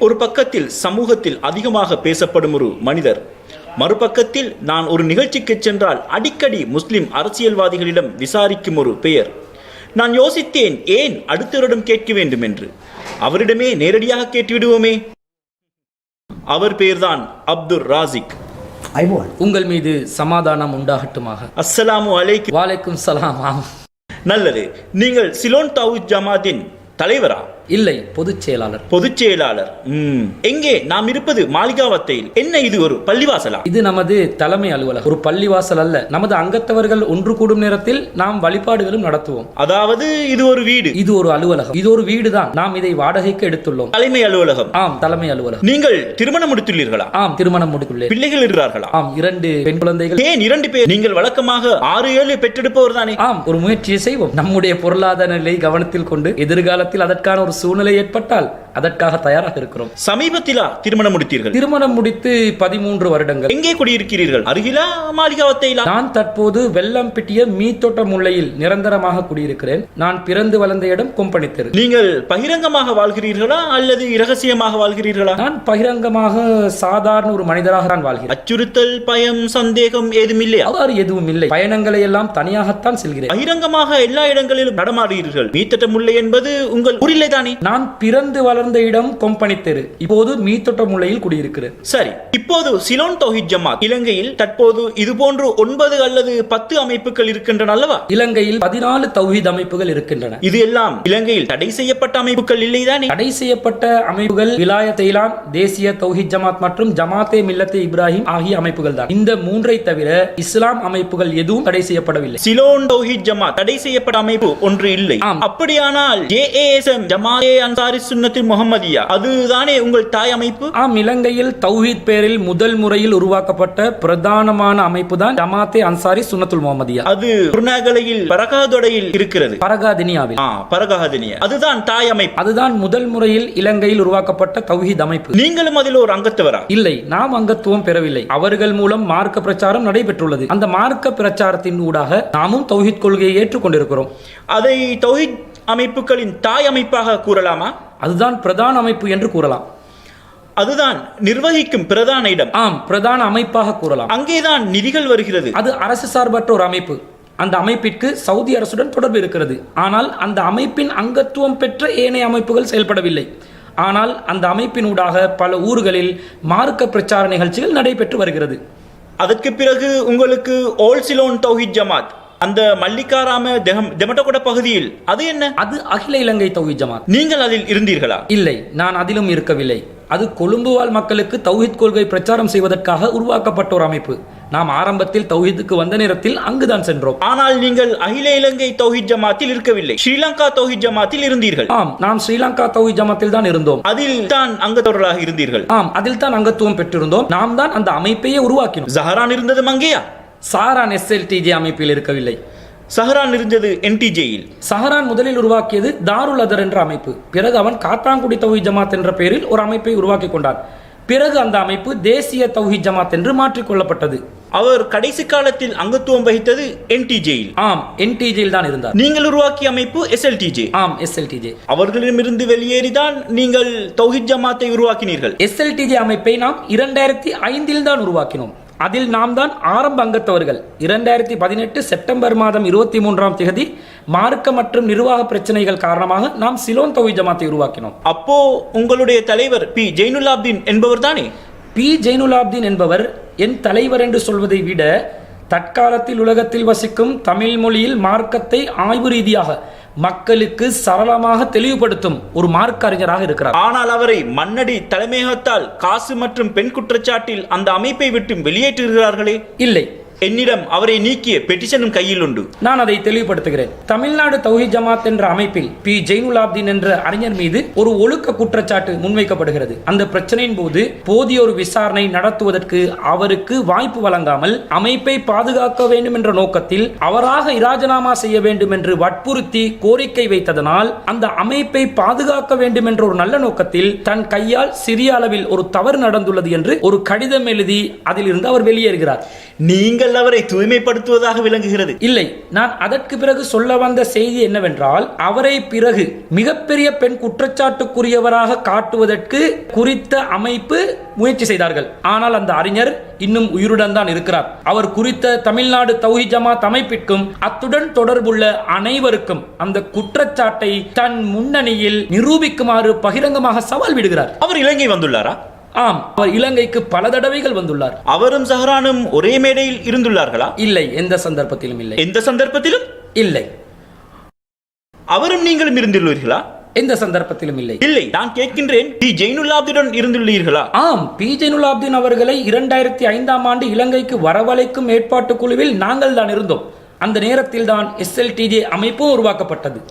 ஒரு பக்கத்தில் சமூகத்தில் அதிகமாக பேசப்படும் ஒரு மனிதர், மறுபக்கத்தில் நான் ஒரு நிகழ்ச்சிக்கு சென்றால் அடிக்கடி முஸ்லிம் அரசியல்வாதிகளிடம் விசாரிக்கும் ஒரு பெயர். நான் யோசித்தேன், ஏன் அடுத்தவரிடம் கேட்க வேண்டும் என்று. அவரிடமே நேரடியாக கேட்டுவிடுவோமே. அவர் பெயர்தான் அப்துல் ராசிக். உங்கள் மீது சமாதானம் உண்டாகட்டுமாக. அஸ்ஸலாமு அலைக்கும். வாலைக்கும் சலாம். நல்லது. நீங்கள் சிலோன் தௌஹீத் ஜமாத்தின் தலைவரா? இல்லை, பொதுச் செயலாளர். பொதுச் செயலாளர். எங்கே நாம் இருப்பது? மாளிகாவத்தையில். என்ன இது, ஒரு பள்ளிவாசலா? இது நமது தலைமை அலுவலகம், ஒரு பள்ளிவாசல் அல்ல. நமது அங்கத்தவர்கள் ஒன்று கூடும் நேரத்தில் நாம் வழிபாடுகளும் நடத்துவோம். அதாவது இது ஒரு வீடு? இது ஒரு அலுவலகம். இது ஒரு வீடு தான். நாம் இதை வாடகைக்கு எடுத்துள்ளோம். தலைமை அலுவலகம்? ஆம், தலைமை அலுவலகம். நீங்கள் திருமணம் முடித்துள்ளீர்களா? ஆம், திருமணம் முடித்துள்ளேன். பிள்ளைகள் இருக்கிறார்களா? ஆம், 2 பெண் குழந்தைகள். ஏன் 2 பேர்? நீங்கள் வழக்கமாக 6-7 பெற்றெடுப்பவர் தானே? ஆம், ஒரு முயற்சியை செய்வோம். நம்முடைய பொருளாதார நிலை கவனத்தில் கொண்டு எதிர்காலத்தில் அதற்கான ஒரு சூழ்நிலை ஏற்பட்டால் அதற்காக தயாராக இருக்கிறோம். சமீபத்திலா திருமணம் முடித்தீர்கள்? திருமணம் முடித்து 13 வருடங்கள். எங்கே குடியிருக்கிறீர்கள்? அருகிலா மாளிகாவத்தையிலா? நான் தற்போது வெள்ளம்பிட்டிய மீத்தோட்ட முல்லையில் நிரந்தரமாக குடியிருக்கிறேன். நான் பிறந்து வளர்ந்த இடம் கொம்பனி தெரு. நீங்கள் பகிரங்கமாக வாழ்கிறீர்களா அல்லது இரகசியமாக வாழ்கிறீர்களா? நான் பகிரங்கமாக சாதாரண ஒரு மனிதராக நான் வாழ்கிறேன். அச்சுறுத்தல், பயம், சந்தேகம் ஏதும் இல்லையா? அவ்வாறு எதுவும் இல்லை. பயணங்களை எல்லாம் தனியாகத்தான் செல்கிறேன். பகிரங்கமாக எல்லா இடங்களிலும் நடமாடுகிறீர்கள். மீத்தோட்ட முல்லை என்பது உங்கள் ஊரிலே தானே? நான் பிறந்து வளர்ந்த இடம் கொம்பனி தெரு. இப்போது மீத்தோட்ட முல்லையில் குடியிருக்கிறேன். சரி, இப்போது சிலோன் தௌஹீத் ஜமாத் இலங்கையில் தற்போது இது போன்று 9 அல்லது 10 அமைப்புகள் இருக்கின்றன அல்லவா? இலங்கையில் 14 தௌஹீத் அமைப்புகள் இருக்கின்றன. இது எல்லாம் இலங்கையில் தடை செய்யப்பட்ட அமைப்புகள் இல்லைதானே? தடை செய்யப்பட்ட அமைப்புகள் விலாயத் ஈலான், தேசிய தௌஹீத் ஜமாத் மற்றும் ஜமாத்தே மில்லத்தே இப்ராஹிம் ஆகிய அமைப்புகள் தான். இந்த 3ஐ தவிர இஸ்லாம் அமைப்புகள் எதுவும் தடை செய்யப்படவில்லை. சிலோன் தௌஹீத் ஜமாத் தடை செய்யப்பட்ட அமைப்பு ஒன்று இல்லை. அப்படியானால் JASM, ஜமாத்தே அன்சாரி சுன்னத்துல் முஹம்மதியா, அதுதானே உங்கள் தாய் அமைப்பு? ஆம், இலங்கையில் தௌஹீத் பேரில் முதல் முறையில் உருவாக்கப்பட்ட பிரதானமான அமைப்பு தான் ஜமாத்தே அன்சாரி சுன்னத்துல் முஹம்மதியா. அது குர்நாகலையில் பரகாதொடையில் இருக்கிறது. பரகாதினியாவில். பரகாதினியா, அதுதான் தாய் அமைப்பு. அதுதான் முதல் முறையில் இலங்கையில் உருவாக்கப்பட்ட தௌஹீத் அமைப்பு. நீங்களும் அதில் ஒரு அங்கத்தவரா? இல்லை, நாம் அங்கத்துவம் பெறவில்லை. அவர்கள் மூலம் மார்க்க பிரச்சாரம் நடைபெற்றுள்ளது. அந்த மார்க்க பிரச்சாரத்தின் ஊடாக நாமும் தௌஹீத் கொள்கையை ஏற்றுக்கொண்டிருக்கிறோம். அதை தௌஹீத் அமைப்புகளின் தாய் அமைப்பாக கூறலாமா? அதுதான் பிரதான அமைப்பு என்று கூறலாம். அதுதான் நிர்வகிக்கும் பிரதான இடம். ஆம், பிரதான அமைப்பாக கூறலாம். அங்கேதான் நிதிகள் வருகிறது. அது அரசு சார்பற்ற ஒரு அமைப்பு. அந்த அமைப்பிற்கு சவுதி அரசுடன் தொடர்பு இருக்கிறது. ஆனால் அந்த அமைப்பின் அங்கத்துவம் பெற்ற ஏனைய அமைப்புகள் செயல்படவில்லை. ஆனால் அந்த அமைப்பினூடாக பல ஊர்களில் மார்க்க பிரச்சார நிகழ்ச்சிகள் நடைபெற்று வருகிறது. அதற்கு பிறகு உங்களுக்கு ஓல் சிலோன் தௌஹீத் ஜமாத் அந்த மல்லிகாராம தெமட்டகொட பகுதியில், அது என்ன? அது அகில இலங்கை தௌஹீத் ஜமாத். நீங்கள் அதில் இருந்தீர்களா? இல்லை, நான் அதிலும் இருக்கவில்லை. அது கொழும்பு வாழ் மக்களுக்கு தௌஹீத் கொள்கை பிரச்சாரம் செய்வதற்காக உருவாக்கப்பட்ட ஒரு அமைப்பு. நாம் ஆரம்பத்தில் தௌஹீதுக்கு வந்த நேரத்தில் அங்குதான் சென்றோம். ஆனால் நீங்கள் அகில இலங்கை தௌஹீத் ஜமாத்தில் இருக்கவில்லை, ஸ்ரீலங்கா தௌஹீத் ஜமாத்தில் இருந்தீர்கள். ஆம், நாம் ஸ்ரீலங்கா தௌஹீத் ஜமாத்தில் தான் இருந்தோம். அதில் தான் அங்கத்தவர்களாக இருந்தீர்கள். ஆம், அதில் தான் அங்கத்துவம் பெற்றிருந்தோம். நாம் தான் அந்த அமைப்பையே உருவாக்கினோம். ஜஹரான் இருந்தது அங்கேயா? சஹரான் SLTJ அமைப்பில் இருக்கவில்லை. சஹரான் இருந்தது NTJயில். சஹரான் முதலில் உருவாக்கியது தாருல் அதர் என்ற அமைப்பு. பிறகு அவன் காத்தாங்குடி தௌஹீத் ஜமாத் என்ற பெயரில் ஒரு அமைப்பை உருவாக்கி கொண்டான். பிறகு அந்த அமைப்பு தேசிய தௌஹீத் ஜமாத் என்று மாற்றிக்கொள்ளப்பட்டது. அவர் கடைசி காலத்தில் அங்கத்துவம் வகித்தது NTJயில். ஆம், NTJயில் தான் இருந்தார். நீங்கள் உருவாக்கிய அமைப்பு SLTJ. ஆம், SLTJ. அவர்களிடமிருந்து வெளியேறிதான் நீங்கள் தௌஹீத் ஜமாத்தை உருவாக்கினீர்கள். SLTJ அமைப்பை நாம் 2005 தான் உருவாக்கினோம். அதில் நாம் தான் ஆரம்ப அங்கத்தவர்கள். 2018 செப்டம்பர் மாதம் 23ஆம் தேதி மார்க்க மற்றும் நிர்வாக பிரச்சனைகள் காரணமாக நாம் சிலோன் தௌஹீத் ஜமாத்தை உருவாக்கினோம். அப்போ உங்களுடைய தலைவர் P. ஜெயினுலாப்தீன் என்பவர் தானே? P. ஜெயினுலாப்தீன் என்பவர் என் தலைவர் என்று சொல்வதை விட தற்காலத்தில் உலகத்தில் வசிக்கும் தமிழ் மொழியில் மார்க்கத்தை ஆய்வு ரீதியாக மக்களுக்கு சரளமாக தெளிவுபடுத்தும் ஒரு மார்க்க அறிஞராக இருக்கிறார். ஆனால் அவரை மன்னடி தலைமையகத்தால் காசு மற்றும் பெண் குற்றச்சாட்டில் அந்த அமைப்பை விட்டு வெளியேற்றுகிறார்களே? இல்லை, என்னிடம் அவரை நீக்கிய பெட்டிஷனும் கையில் உண்டு. நான் அதை தெளிவுபடுத்துகிறேன். தமிழ்நாடு தௌஹீத் ஜமாத் என்ற அமைப்பில் P. ஜெயினுலாப்தீன் என்ற அறிஞர் மீது ஒரு ஒழுக்க குற்றச்சாட்டு முன்வைக்கப்படுகிறது. அந்த பிரச்சனையின் போது போதிய ஒரு விசாரணை நடத்துவதற்கு அவருக்கு வாய்ப்பு வழங்காமல் அமைப்பை பாதுகாக்க வேண்டும் என்ற நோக்கத்தில் அவராக இராஜினாமா செய்ய வேண்டும் என்று வற்புறுத்தி கோரிக்கை வைத்ததனால் அந்த அமைப்பை பாதுகாக்க வேண்டும் என்ற ஒரு நல்ல நோக்கத்தில் தன் கையால் சிறிய அளவில் ஒரு தவறு நடந்துள்ளது என்று ஒரு கடிதம் எழுதி அதில் இருந்து அவர் வெளியேறுகிறார். நீங்கள் நீங்கள் அவரை தூய்மைப்படுத்துவதாக விளங்குகிறது. இல்லை, நான் அதற்கு பிறகு சொல்ல வந்த செய்தி என்னவென்றால், அவரை பிறகு மிகப்பெரிய பெண் குற்றச்சாட்டுக்குரியவராக காட்டுவதற்கு குறித்த அமைப்பு முயற்சி செய்தார்கள். ஆனால் அந்த அறிஞர் இன்னும் உயிருடன் தான் இருக்கிறார். அவர் குறித்த தமிழ்நாடு தௌஹீத் ஜமாத் அமைப்பிற்கும் அத்துடன் தொடர்புள்ள அனைவருக்கும் அந்த குற்றச்சாட்டை தன் முன்னணியில் நிரூபிக்குமாறு பகிரங்கமாக சவால் விடுகிறார். அவர் இலங்கை வந்துள்ளாரா? ஆம், அவர் இலங்கைக்கு பல தடவைகள் வந்துள்ளார். அவரும் ஜஹரானும் ஒரே மேடையில் இருந்துள்ளார்களா? இல்லை, எந்த சந்தர்ப்பத்திலும் இல்லை. எந்த சந்தர்ப்பத்திலும் இல்லை. அவரும் நீங்களும் இருந்துள்ளீர்களா? எந்த சந்தர்ப்பத்திலும் இல்லை. இல்லை, நான் கேட்கின்றேன், பி ஜெயினுலாப்தீனுடன் இருந்துள்ளீர்களா? ஆம், பி ஜெயினுலாப்தீன் அவர்களை 2005ஆம் ஆண்டு இலங்கைக்கு வரவழைக்கும் ஏற்பாட்டு குழுவில் நாங்கள் தான் இருந்தோம். அந்த நேரத்தில் தான் SLTJ அமைப்பும் உருவாக்கப்பட்டது.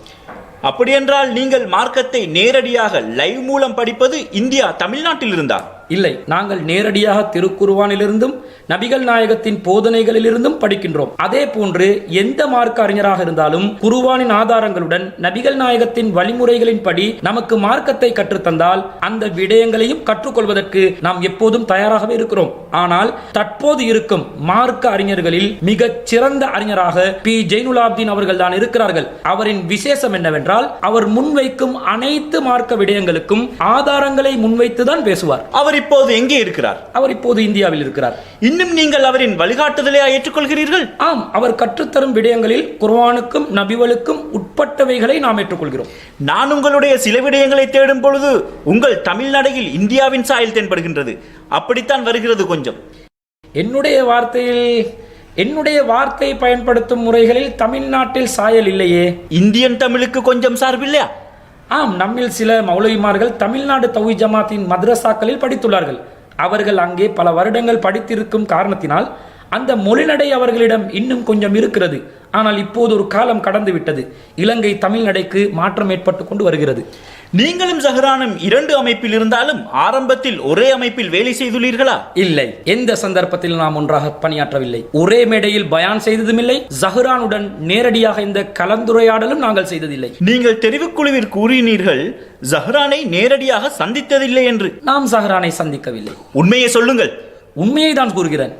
அப்படியென்றால் நீங்கள் மார்க்கத்தை நேரடியாக லைவ் மூலம் படிப்பது இந்தியா தமிழ்நாட்டில் இருந்தா? இல்லை, நாங்கள் நேரடியாக திருக்குர்ஆனிலிருந்தும் நபிகள் நாயகத்தின் போதனைகளிலிருந்தும் படிக்கின்றோம். அதே போன்று எந்த மார்க்க அறிஞராக இருந்தாலும் குர்ஆனின் ஆதாரங்களுடன் நபிகள் நாயகத்தின் வழிமுறைகளின்படி நமக்கு மார்க்கத்தை கற்றுத்தந்தால் அந்த விடயங்களையும் கற்றுக்கொள்வதற்கு நாம் எப்போதும் தயாராகவே இருக்கிறோம். ஆனால் தற்போது இருக்கும் மார்க்க அறிஞர்களில் மிகச் சிறந்த அறிஞராக பி ஜெயினுலாப்தீன் அவர்கள் தான் இருக்கிறார்கள். அவரின் விசேஷம் என்னவென்றால், அவர் முன்வைக்கும் அனைத்து மார்க்க விடயங்களுக்கும் ஆதாரங்களை முன்வைத்துதான் பேசுவார். அவர் இப்போது எங்கே இருக்கிறார்? அவர் இப்போது இந்தியாவில் இருக்கிறார். இன்னும் நீங்கள் அவரின் வழிகாட்டுதலை ஏற்றுக்கொள்கிறீர்கள்? ஆம், அவர் கற்றுத்தரும் விடயங்களில் குர்ஆனுக்கும் நபிகளுக்கும் உட்பட்டவைகளை நாம் ஏற்றுக்கொள்கிறோம். நான் உங்களுடைய சில விடயங்களை தேடும் பொழுது உங்கள் தமிழ்நாடையில் இந்தியாவின் சாயல் தென்படுகின்றது. அப்படித்தான் வருகிறது. கொஞ்சம் என்னுடைய வார்த்தை பயன்படுத்தும் முறைகளில் தமிழ்நாட்டில் சாயல் இல்லையே. இந்தியன் தமிழுக்கு கொஞ்சம் சார்பில்லையா? ஆம், நம்மில் சில மௌலவிமார்கள் தமிழ்நாடு தௌஹீத் ஜமாத்தின் மദ്രസാக்களில் படித்துள்ளார்கள். அவர்கள் அங்கே பல வருடங்கள் படித்திருக்கும் காரணத்தினால் அந்த மொழிநடை அவர்களிடம் இன்னும் கொஞ்சம் இருக்கிறது. ஆனால் இப்போது ஒரு காலம் கடந்து விட்டது. இலங்கை தமிழ்நடைக்கு மாற்றம் ஏற்பட்டு கொண்டு வருகிறது. நீங்களும் ஜஹரானும் 2 அமைப்பில் இருந்தாலும் ஆரம்பத்தில் ஒரே அமைப்பில் வேலை செய்துள்ளீர்களா? இல்லை, எந்த சந்தர்ப்பத்தில் நாம் ஒன்றாக பணியாற்றவில்லை. ஒரே மேடையில் பயான் செய்ததும் இல்லை. ஜஹரானுடன் நேரடியாக இந்த கலந்துரையாடலும் நாங்கள் செய்ததில்லை. நீங்கள் தெரிவுக்குழுவில் கூறினீர்கள் ஜஹரானை நேரடியாக சந்தித்ததில்லை என்று. நாம் ஜஹரானை சந்திக்கவில்லை. உண்மையை சொல்லுங்கள். உண்மையை தான் கூறுகிறேன்.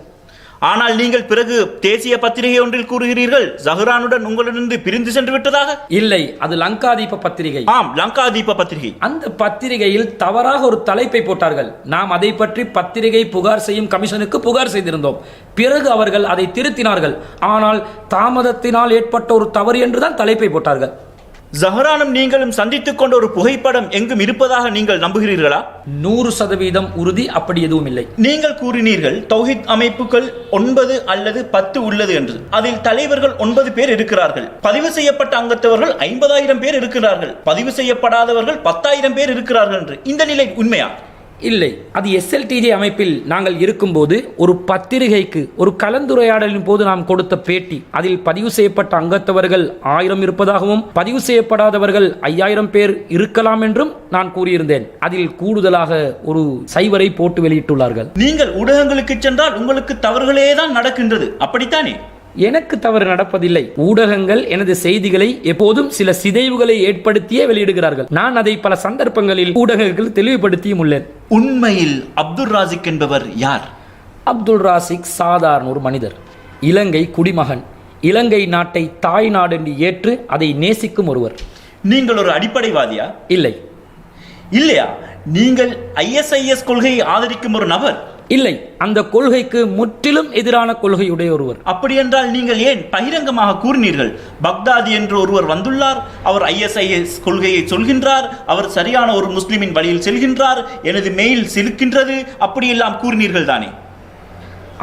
ஆனால் நீங்கள் பிறகு தேசிய பத்திரிகை ஒன்றில் கூறுகிறீர்கள் ஜஹரானுடன் உங்களிடம் பிரிந்து சென்று விட்டதாக. இல்லை, அது லங்காதீப பத்திரிகை. ஆம், லங்காதீப பத்திரிகை. அந்த பத்திரிகையில் தவறாக ஒரு தலைப்பை போட்டார்கள். நாம் அதை பற்றி பத்திரிகை புகார் செய்யும் கமிஷனுக்கு புகார் செய்திருந்தோம். பிறகு அவர்கள் அதை திருத்தினார்கள். ஆனால் தாமதத்தினால் ஏற்பட்ட ஒரு தவறு என்றுதான் தலைப்பை போட்டார்கள். ஜஹரானும் நீங்களும் சந்தித்துக் கொண்ட ஒரு புகைப்படம் எங்கும் இருப்பதாக நீங்கள் நம்புகிறீர்களா? 100% உறுதி. அப்படி எதுவும் இல்லை. நீங்கள் கூறினீர்கள் தௌஹீத் அமைப்புகள் 9 அல்லது 10 உள்ளது என்று. அதில் தலைவர்கள் 9 பேர் இருக்கிறார்கள். பதிவு செய்யப்பட்ட அங்கத்தவர்கள் 50,000 பேர் இருக்கிறார்கள். பதிவு செய்யப்படாதவர்கள் 10,000 பேர் இருக்கிறார்கள் என்று. இந்த நிலை உண்மையா? இல்லை, அது SLTJ அமைப்பில் நாங்கள் இருக்கும்போது ஒரு பத்திரிகைக்கு ஒரு கலந்துரையாடலின் போது நாம் கொடுத்த பேட்டி. அதில் பதிவு செய்யப்பட்ட அங்கத்தவர்கள் 1000 இருப்பதாகவும் பதிவு செய்யப்படாதவர்கள் 5000 பேர் இருக்கலாம் என்றும் நான் கூறியிருந்தேன். அதில் கூடுதலாக ஒரு சைவரை போட்டு வெளியிட்டுள்ளார்கள். நீங்கள் ஊடகங்களுக்கு சென்றால் உங்களுக்கு தவறுகளே தான் நடக்கின்றது, அப்படித்தானே? எனக்கு தவறு நடப்பதில்லை. ஊடகங்கள் எனது செய்திகளை எப்போதும் சில சிதைவுகளை ஏற்படுத்தியே வெளியிடுகிறார்கள். நான் அதை பல சந்தர்ப்பங்களில் ஊடகங்கள் தெளிவுபடுத்தியும் உள்ளேன். உண்மையில் அப்துல் ராசிக் என்பவர் யார்? அப்துல் ராசிக் சாதாரண ஒரு மனிதர். இலங்கை குடிமகன். இலங்கை நாட்டை தாய் நாடு என்று ஏற்று அதை நேசிக்கும் ஒருவர். நீங்கள் ஒரு அடிப்படைவாதியா? இல்லை. இல்லையா? நீங்கள் ISIS கொள்கையை ஆதரிக்கும் ஒரு நபர்? இல்லை, அந்த கொள்கைக்கு முற்றிலும் எதிரான கொள்கையுடைய ஒருவர். அப்படி என்றால் நீங்கள் ஏன் பகிரங்கமாக கூறினீர்கள் பக்தாதி என்று ஒருவர் வந்துள்ளார், அவர் ISIS கொள்கையை சொல்கின்றார், அவர் சரியான ஒரு முஸ்லிமின் வழியில் செல்கின்றார், எனது மெயில் சிலுக்கின்றது, அப்படியெல்லாம் கூறினீர்கள் தானே?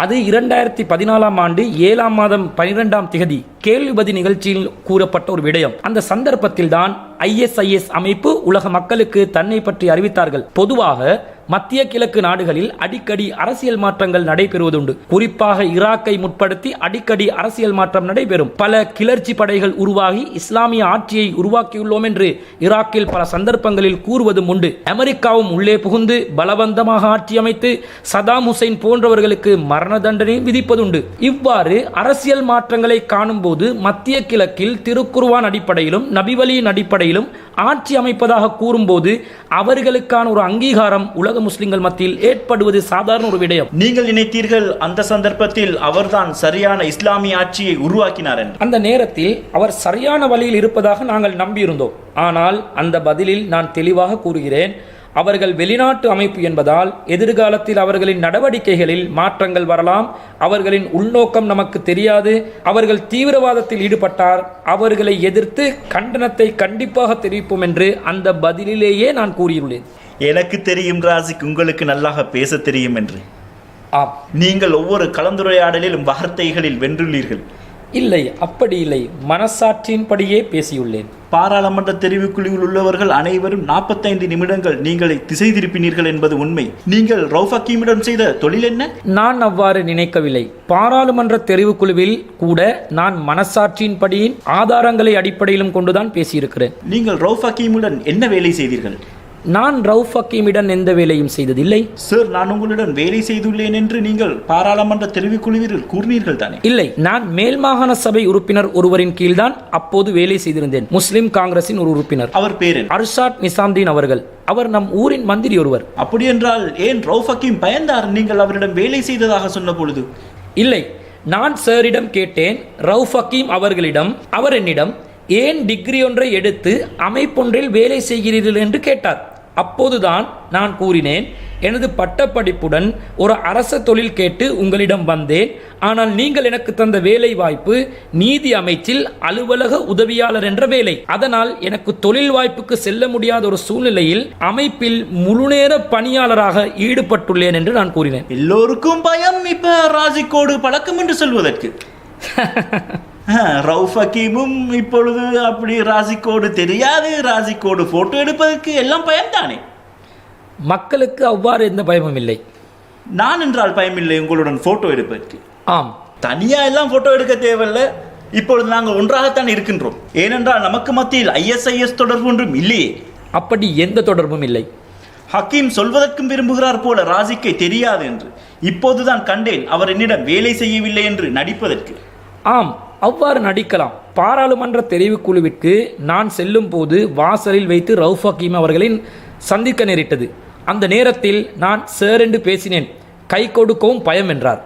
அது 2014ஆம் ஆண்டு 7ஆம் மாதம் 12ஆம் திகதி கேள்விபதி நிகழ்ச்சியில் கூறப்பட்ட ஒரு விடயம். அந்த சந்தர்ப்பத்தில் தான் ISIS அமைப்பு உலக மக்களுக்கு தன்னை பற்றி அறிவித்தார்கள். பொதுவாக மத்திய கிழக்கு நாடுகளில் அடிக்கடி அரசியல் மாற்றங்கள் நடைபெறுவதுண்டு. குறிப்பாக ஈராக்கை முற்படுத்தி அடிக்கடி அரசியல் மாற்றம் நடைபெறும். பல கிளர்ச்சி படைகள் உருவாகி இஸ்லாமிய ஆட்சியை உருவாக்கியுள்ளோம் என்று ஈராக்கில் பல சந்தர்ப்பங்களில் கூறுவதும் உண்டு. அமெரிக்காவும் உள்ளே புகுந்து பலவந்தமாக ஆட்சி அமைத்து சதாம் ஹுசைன் போன்றவர்களுக்கு மரண தண்டனை விதிப்பதுண்டு. இவ்வாறு அரசியல் மாற்றங்களை காணும் போது மத்திய கிழக்கில் திருக்குர்ஆன் அடிப்படையிலும் நபிவழியின் அடிப்படையிலும் ஆட்சி அமைப்பதாக கூறும்போது அவர்களுக்கான ஒரு அங்கீகாரம் உலக உலக முஸ்லிம்கள் மத்தியில் ஏற்படுவது சாதாரண ஒரு விடயம். நீங்கள் நினைத்தீர்கள் அந்த சந்தர்ப்பத்தில் அவர்தான் சரியான இஸ்லாமிய ஆட்சியை உருவாக்கினார் என்று? அந்த நேரத்தில் அவர் சரியான வழியில் இருப்பதாக நாங்கள் நம்பியிருந்தோம். ஆனால் அந்த பதிலில் நான் தெளிவாக கூறுகிறேன், அவர்கள் வெளிநாட்டு அமைப்பு என்பதால் எதிர்காலத்தில் அவர்களின் நடவடிக்கைகளில் மாற்றங்கள் வரலாம். அவர்களின் உள்நோக்கம் நமக்கு தெரியாது. அவர்கள் தீவிரவாதத்தில் ஈடுபட்டார், அவர்களை எதிர்த்து கண்டனத்தை கண்டிப்பாக தெரிவிப்போம் என்று அந்த பதிலிலேயே நான் கூறியுள்ளேன். எனக்கு தெரியும் ராசிக், உங்களுக்கு நல்லாக பேச தெரியும் என்று. ஆம், நீங்கள் ஒவ்வொரு கலந்துரையாடலிலும் வார்த்தைகளில் வென்றுள்ளீர்கள். இல்லை, அப்படி இல்லை, மனசாட்சியின்படியே பேசியுள்ளேன். பாராளுமன்ற தெரிவுக்குழுவில் உள்ளவர்கள் அனைவரும் 45 நிமிடங்கள் நீங்களை திசை திருப்பினீர்கள் என்பது உண்மை. நீங்கள் ரவுஃப் ஹக்கீமிடம் செய்த தொழில் என்ன? நான் அவ்வாறு நினைக்கவில்லை. பாராளுமன்ற தெரிவுக்குழுவில் கூட நான் மனசாட்சியின்படியின் ஆதாரங்களை அடிப்படையிலும் கொண்டுதான் பேசியிருக்கிறேன். நீங்கள் ரவுஃப் ஹக்கீமுடன் என்ன வேலை செய்தீர்கள்? நான் ரவுஃப் ஹக்கீமிடம் எந்த வேலையும் செய்ததில்லை. சார், நான் உங்களுடன் வேலை செய்துள்ளேன் என்று நீங்கள் பாராளுமன்ற தெரிவுக்குழுவில் கூறினீர்கள் தானே? இல்லை, நான் மேல் மாகாண சபை உறுப்பினர் ஒருவரின் கீழ்தான் அப்போது வேலை செய்திருந்தேன். முஸ்லிம் காங்கிரசின் ஒரு உறுப்பினர். அவர் பேர் என்ன? அர்ஷாத் நிசாம்தீன் அவர்கள். அவர் நம் ஊரின் மந்திரி ஒருவர். அப்படி என்றால் ஏன் ரவுஃப் ஹக்கீம் பயந்தார் நீங்கள் அவரிடம் வேலை செய்ததாக சொன்ன பொழுது? இல்லை, நான் சாரிடம் கேட்டேன், ரவுஃப் ஹக்கீம் அவர்களிடம். அவர் என்னிடம் ஏன் டிகிரி ஒன்றை எடுத்து அமைப்பொன்றில் வேலை செய்கிறீர்கள் என்று கேட்டார். அப்போதுதான் நான் கூறினேன், எனது பட்டப்படிப்புடன் ஒரு அரச தொழில் கேட்டு உங்களிடம் வந்தேன். ஆனால் நீங்கள் எனக்கு தந்த வேலை வாய்ப்பு நீதி அமைச்சில் அலுவலக உதவியாளர் என்ற வேலை. அதனால் எனக்கு தொழில் வாய்ப்புக்கு செல்ல முடியாத ஒரு சூழ்நிலையில் அமைப்பில் முழுநேர பணியாளராக ஈடுபட்டுள்ளேன் என்று நான் கூறினேன். எல்லோருக்கும் பயம் இப்ப ராசிக்கோடு பழக்கம் என்று சொல்வதற்கு. ரவுஃப் ஹக்கீமும் இப்பொழுது அப்படி ராசிக்கோடு தெரியாது, ராசிக்கோடு போட்டோ எடுப்பதற்கு எல்லாம் பயம்தானே? மக்களுக்கு அவ்வாறு எந்த பயமும் இல்லை. நான் என்றால் பயமில்லை உங்களுடன் போட்டோ எடுப்பதற்கு. ஆம், தனியா எல்லாம் போட்டோ எடுக்க தேவையில்லை. இப்பொழுது நாங்கள் ஒன்றாகத்தான் இருக்கின்றோம். ஏனென்றால் நமக்கு மத்தியில் ISIS தொடர்பு ஒன்றும் இல்லையே. அப்படி எந்த தொடர்பும் இல்லை. ஹக்கீம் சொல்வதற்கும் விரும்புகிறார் போல ராசிக்கை தெரியாது என்று. இப்போதுதான் கண்டேன் அவர் என்னிடம் வேலை செய்யவில்லை என்று நடிப்பதற்கு. ஆம், அவ்வாறு நடிக்கலாம். பாராளுமன்ற தெரிவுக்குழுவிற்கு நான் செல்லும் போது வாசலில் வைத்து ரவுஃப் ஹக்கீம் அவர்களின் சந்திக்க நேரிட்டது. அந்த நேரத்தில் நான் சார் என்று பேசினேன். கை கொடுக்கவும் பயம் என்றார்.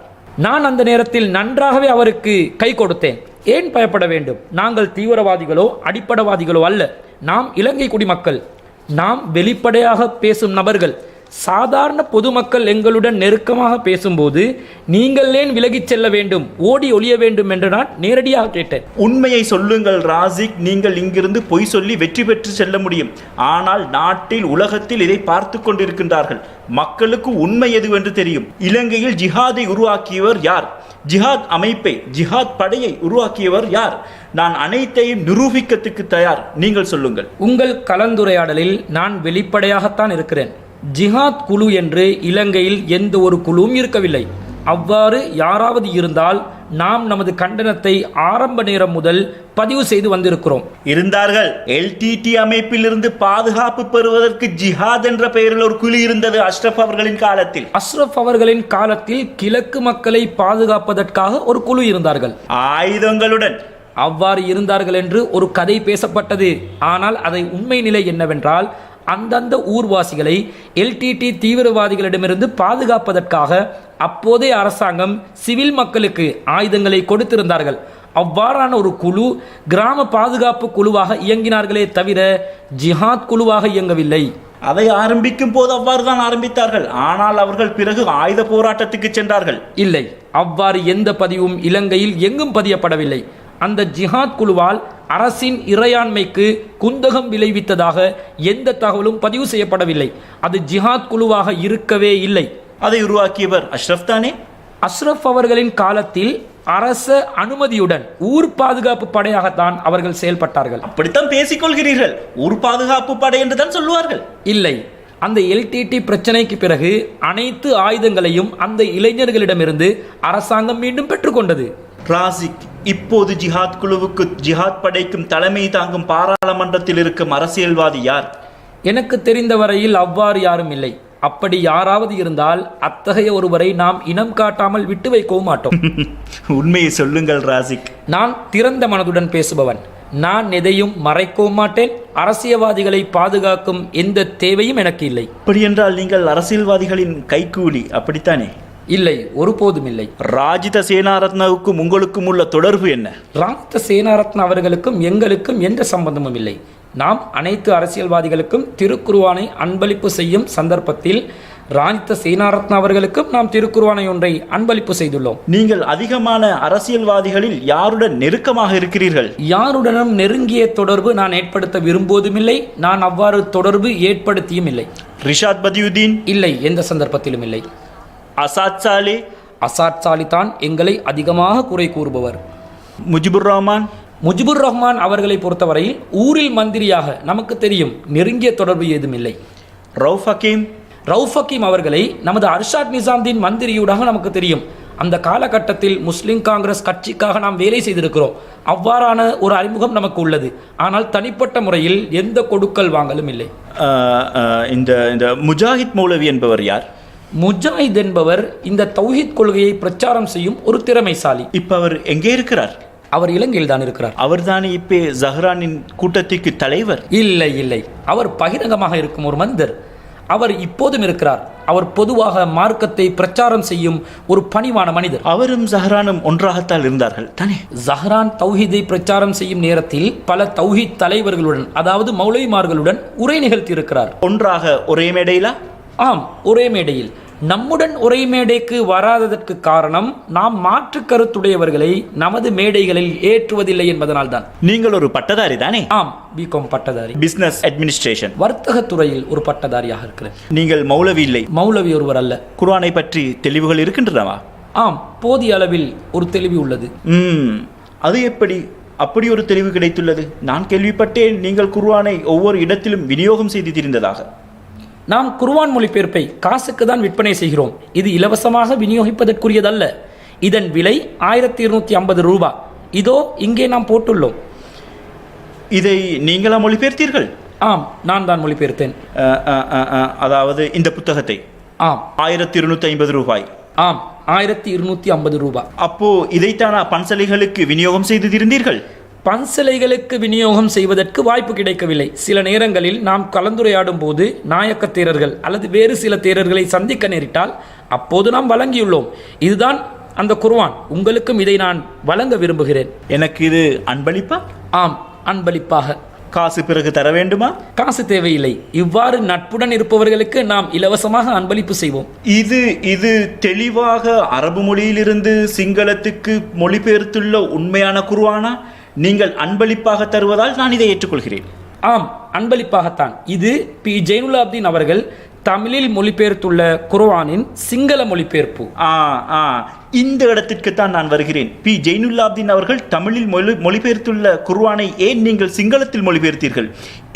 நான் அந்த நேரத்தில் நன்றாகவே அவருக்கு கை கொடுத்தேன். ஏன் பயப்பட வேண்டும்? நாங்கள் தீவிரவாதிகளோ அடிப்படவாதிகளோ அல்ல. நாம் இலங்கை குடிமக்கள். நாம் வெளிப்படையாக பேசும் நபர்கள். சாதாரண பொதுமக்கள் எங்களுடன் நெருக்கமாக பேசும்போது நீங்கள் ஏன் விலகிச் செல்ல வேண்டும், ஓடி ஒளிய வேண்டும் என்று நான் நேரடியாக கேட்டேன். உண்மையை சொல்லுங்கள் ராசிக், நீங்கள் இங்கிருந்து பொய் சொல்லி வெற்றி பெற்று செல்ல முடியும். ஆனால் நாட்டில் உலகத்தில் இதை பார்த்து கொண்டிருக்கின்றார்கள். மக்களுக்கு உண்மை எதுவென்று தெரியும். இலங்கையில் ஜிஹாதை உருவாக்கியவர் யார்? ஜிஹாத் அமைப்பை, ஜிஹாத் படையை உருவாக்கியவர் யார்? நான் அனைத்தையும் நிரூபிக்கத்துக்கு தயார். நீங்கள் சொல்லுங்கள். உங்கள் கலந்துரையாடலில் நான் வெளிப்படையாகத்தான் இருக்கிறேன். ஜிஹாத் குழு என்று இலங்கையில் எந்த ஒரு குழுவும் இருக்கவில்லை. அவ்வாறு யாராவது இருந்தால் நாம் நமது கண்டனத்தை ஆரம்ப நேரம் முதல் பதிவு செய்து வந்திருக்கிறோம். இருந்தார்கள். LTT அமைப்பில் இருந்து பாதுகாப்பு பெறுவதற்கு ஜிஹாத் என்ற பெயரில் ஒரு குழு இருந்தது அஷ்ரப் அவர்களின் காலத்தில். அஷ்ரப் அவர்களின் காலத்தில் கிழக்கு மக்களை பாதுகாப்பதற்காக ஒரு குழு இருந்தார்கள், ஆயுதங்களுடன். அவ்வாறு இருந்தார்கள் என்று ஒரு கதை பேசப்பட்டது. ஆனால் அதை உண்மை நிலை என்னவென்றால், அந்தந்த ஊர்வாசிகளை LTT தீவிரவாதிகளிடமிருந்து பாதுகாப்பதற்காக அப்போதைய அரசாங்கம் சிவில் மக்களுக்கு ஆயுதங்களை கொடுத்திருந்தார்கள். அவ்வாறான ஒரு குழு கிராம பாதுகாப்பு குழுவாக இயங்கினார்களே தவிர ஜிஹாத் குழுவாக இயங்கவில்லை. அதை ஆரம்பிக்கும் போது அவ்வாறு தான் ஆரம்பித்தார்கள். ஆனால் அவர்கள் பிறகு ஆயுத போராட்டத்துக்கு சென்றார்கள். இல்லை, அவ்வாறு எந்த பதிவும் இலங்கையில் எங்கும் பதியப்படவில்லை. அந்த ஜிஹாத் குழுவால் அரசின் இறையாண்மைக்கு குந்தகம் விளைவித்ததாக எந்த தகவலும் பதிவு செய்யப்படவில்லை. அது ஜிஹாத் குழுவாக இருக்கவே இல்லை. அதை உருவாக்கியவர் அஷ்ரப் தானே? அஷ்ரப் அவர்களின் காலத்தில் அரச அனுமதியுடன் ஊர் பாதுகாப்பு படையாகத்தான் அவர்கள் செயல்பட்டார்கள். அப்படித்தான் பேசிக்கொள்கிறீர்கள். ஊர் பாதுகாப்பு படை என்று தான் சொல்லுவார்கள். இல்லை, அந்த LTT பிரச்சனைக்கு பிறகு அனைத்து ஆயுதங்களையும் அந்த இளைஞர்களிடமிருந்து அரசாங்கம் மீண்டும் பெற்றுக்கொண்டது. ராசிக், இப்போது ஜிஹாத் குழுவுக்கு ஜிஹாத் படைக்கும் தலைமை தாங்கும் பாராளுமன்றத்தில் இருக்கும் அரசியல்வாதி யார்? எனக்கு தெரிந்த வரையில் அவ்வாறு யாரும் இல்லை. அப்படி யாராவது இருந்தால் அத்தகைய ஒருவரை நாம் இனம் காட்டாமல் விட்டு வைக்கவும் மாட்டோம். உண்மையை சொல்லுங்கள் ராசிக். நான் திறந்த மனதுடன் பேசுபவன். நான் எதையும் மறைக்கவும் மாட்டேன். அரசியல்வாதிகளை பாதுகாக்கும் எந்த தேவையும் எனக்கு இல்லை. அப்படி என்றால் நீங்கள் அரசியல்வாதிகளின் கைக்கூலி, அப்படித்தானே? இல்லை, ஒருபோதும் இல்லை. ராஜித சேனாரத்னவுக்கும் உங்களுக்கும் உள்ள தொடர்பு என்ன? ராஜித சேனாரத்ன அவர்களுக்கும் எங்களுக்கும் எந்த சம்பந்தமும் இல்லை. நாம் அனைத்து அரசியல்வாதிகளுக்கும் திருக்குர்ஆனை அன்பளிப்பு செய்யும் சந்தர்ப்பத்தில் ராஜித சேனாரத்ன அவர்களுக்கும் நாம் திருக்குர்ஆனை ஒன்றை அன்பளிப்பு செய்துள்ளோம். நீங்கள் அதிகமான அரசியல்வாதிகளில் யாருடன் நெருக்கமாக இருக்கிறீர்கள்? யாருடனும் நெருங்கிய தொடர்பு நான் ஏற்படுத்த விரும்புவதும் இல்லை. நான் அவ்வாறு தொடர்பு ஏற்படுத்தியும் இல்லை. ரிஷாத் பதியுதீன்? இல்லை, எந்த சந்தர்ப்பத்திலும் இல்லை. அசாத் சாலே? அசாத் சாலி தான் எங்களை அதிகமாக குறை கூறுபவர். முஜிபுர் ரஹ்மான்? முஜிபுர் ரஹ்மான் அவர்களை பொறுத்தவரையில் ஊரில் மந்திரியாக நமக்கு தெரியும், நெருங்கிய தொடர்பு ஏதும் இல்லை. ரவுஃப் ஹக்கீம்? ரவுஃப் ஹக்கீம் அவர்களை நமது அர்ஷாத் நிசாம்தீன் மந்திரியூடாக நமக்கு தெரியும். அந்த காலகட்டத்தில் முஸ்லிம் காங்கிரஸ் கட்சிக்காக நாம் வேலை செய்திருக்கிறோம். அவ்வாறான ஒரு அறிமுகம் நமக்கு உள்ளது. ஆனால் தனிப்பட்ட முறையில் எந்த கொடுக்கல் வாங்கலும் இல்லை. இந்த முஜாஹித் மௌலவி என்பவர் யார்? முஜாஹித் என்பவர் இந்த தௌஹீத் கொள்கையை பிரச்சாரம் செய்யும் ஒரு திறமைசாலி. இப்ப அவர் எங்கே இருக்கிறார்? அவர் இலங்கையில் தான் இருக்கிறார். அவர் தானே இப்ப ஜஹ்ரானின் கூட்டத்திற்கு தலைவர்? இல்லை இல்லை, அவர் பகிரங்கமாக இருக்கும் ஒரு மனிதர். அவர் இப்போதும் இருக்கிறார். அவர் பொதுவாக மார்க்கத்தை பிரச்சாரம் செய்யும் ஒரு பணிவான மனிதர். அவரும் ஜஹ்ரானும் ஒன்றாகத்தான் இருந்தார்கள் தானே? ஜஹ்ரான் தௌஹீதை பிரச்சாரம் செய்யும் நேரத்தில் பல தௌஹீத் தலைவர்களுடன், அதாவது மௌலவிமார்களுடன் உரை நிகழ்த்தி இருக்கிறார். ஒன்றாக ஒரே மேடையிலா? ஆம், ஒரே மேடையில். நம்முடன் ஒரே மேடைக்கு வராததற்கு காரணம் நாம் மாற்று கருத்துடையவர்களை நமது மேடைகளில் ஏற்றுவதில்லை என்பதனால் தான். நீங்கள் ஒரு பட்டதாரி தானே? ஆம், பிகாம் பட்டதாரி. பிசினஸ் அட்மினிஸ்ட்ரேஷன், வர்த்தக துறையில் ஒரு பட்டதாரியாக இருக்கிறேன். நீங்கள் மௌலவி இல்லை? மௌலவி ஒருவர் அல்ல. குர்ஆனை பற்றி தெளிவுகள் இருக்கின்றனவா? ஆம், போதிய அளவில் ஒரு தெளிவு உள்ளது. அது எப்படி அப்படி ஒரு தெளிவு கிடைத்துள்ளது? நான் கேள்விப்பட்டேன் நீங்கள் குர்ஆனை ஒவ்வொரு இடத்திலும் விநியோகம் செய்து திரிந்ததாக. நாம் குர்ஆன் மொழிபெயர்ப்பை காசுக்கு தான் விற்பனை செய்கிறோம். இது இலவசமாக விநியோகிப்பதற்குரியதல்ல. இதன் விலை 1250 ரூபாய். இதோ இங்கே நாம் போட்டுள்ளோம். இதை நீங்களா மொழிபெயர்த்தீர்கள்? ஆம், நான் தான் மொழிபெயர்த்தேன். அதாவது இந்த புத்தகத்தை? ஆம். 1250 ரூபாய்? ஆம், 1250 ரூபாய். அப்போ இதைத்தானா பன்சலைகளுக்கு விநியோகம் செய்து திருந்தீர்கள்? பன்சலைகளுக்கு விநியோகம் செய்வதற்கு வாய்ப்பு கிடைக்கவில்லை. சில நேரங்களில் நாம் கலந்துரையாடும் போது நாயக்க தேரர்கள் அல்லது வேறு சில தேரர்களை சந்திக்க நேரிட்டால் அப்போது நாம் வழங்கியுள்ளோம். இதுதான் அந்த குர்ஆன். உங்களுக்கும் இதை நான் வழங்க விரும்புகிறேன். எனக்கு இது அன்பளிப்பா? ஆம், அன்பளிப்பாக. காசு பிறகு தர வேண்டுமா? காசு தேவையில்லை. இவ்வாறு நட்புடன் இருப்பவர்களுக்கு நாம் இலவசமாக அன்பளிப்பு செய்வோம். இது தெளிவாக அரபு மொழியிலிருந்து சிங்களத்துக்கு மொழிபெயர்த்துள்ள உண்மையான குர்ஆனா? நீங்கள் அன்பளிப்பாக தருவதால் நான் இதை ஏற்றுக்கொள்கிறேன். ஆம், அன்பளிப்பாகத்தான். இது பி ஜெயினுலாப்தீன் அவர்கள் தமிழில் மொழிபெயர்த்துள்ள குர்ஆனின் சிங்கள மொழிபெயர்ப்பு. இந்த இடத்திற்கு தான் நான் வருகிறேன். பி ஜெயினுலாப்தீன் அவர்கள் தமிழில் மொழிபெயர்த்துள்ள குர்ஆனை ஏன் நீங்கள் சிங்களத்தில் மொழிபெயர்த்தீர்கள்?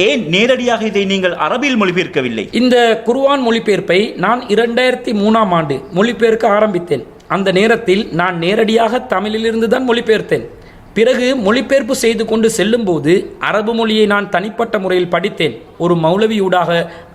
ஏன் நேரடியாக இதை நீங்கள் அரபியில் மொழிபெயர்க்கவில்லை? இந்த குர்ஆன் மொழிபெயர்ப்பை நான் 2003ஆம் ஆண்டு மொழிபெயர்க்க ஆரம்பித்தேன். அந்த நேரத்தில் நான் நேரடியாக தமிழிலிருந்து தான் மொழிபெயர்த்தேன். பிறகு மொழிபெயர்ப்பு செய்து கொண்டு செல்லும் போது அரபு மொழியை நான் தனிப்பட்ட முறையில் படித்தேன். ஒரு மௌலவியூடாக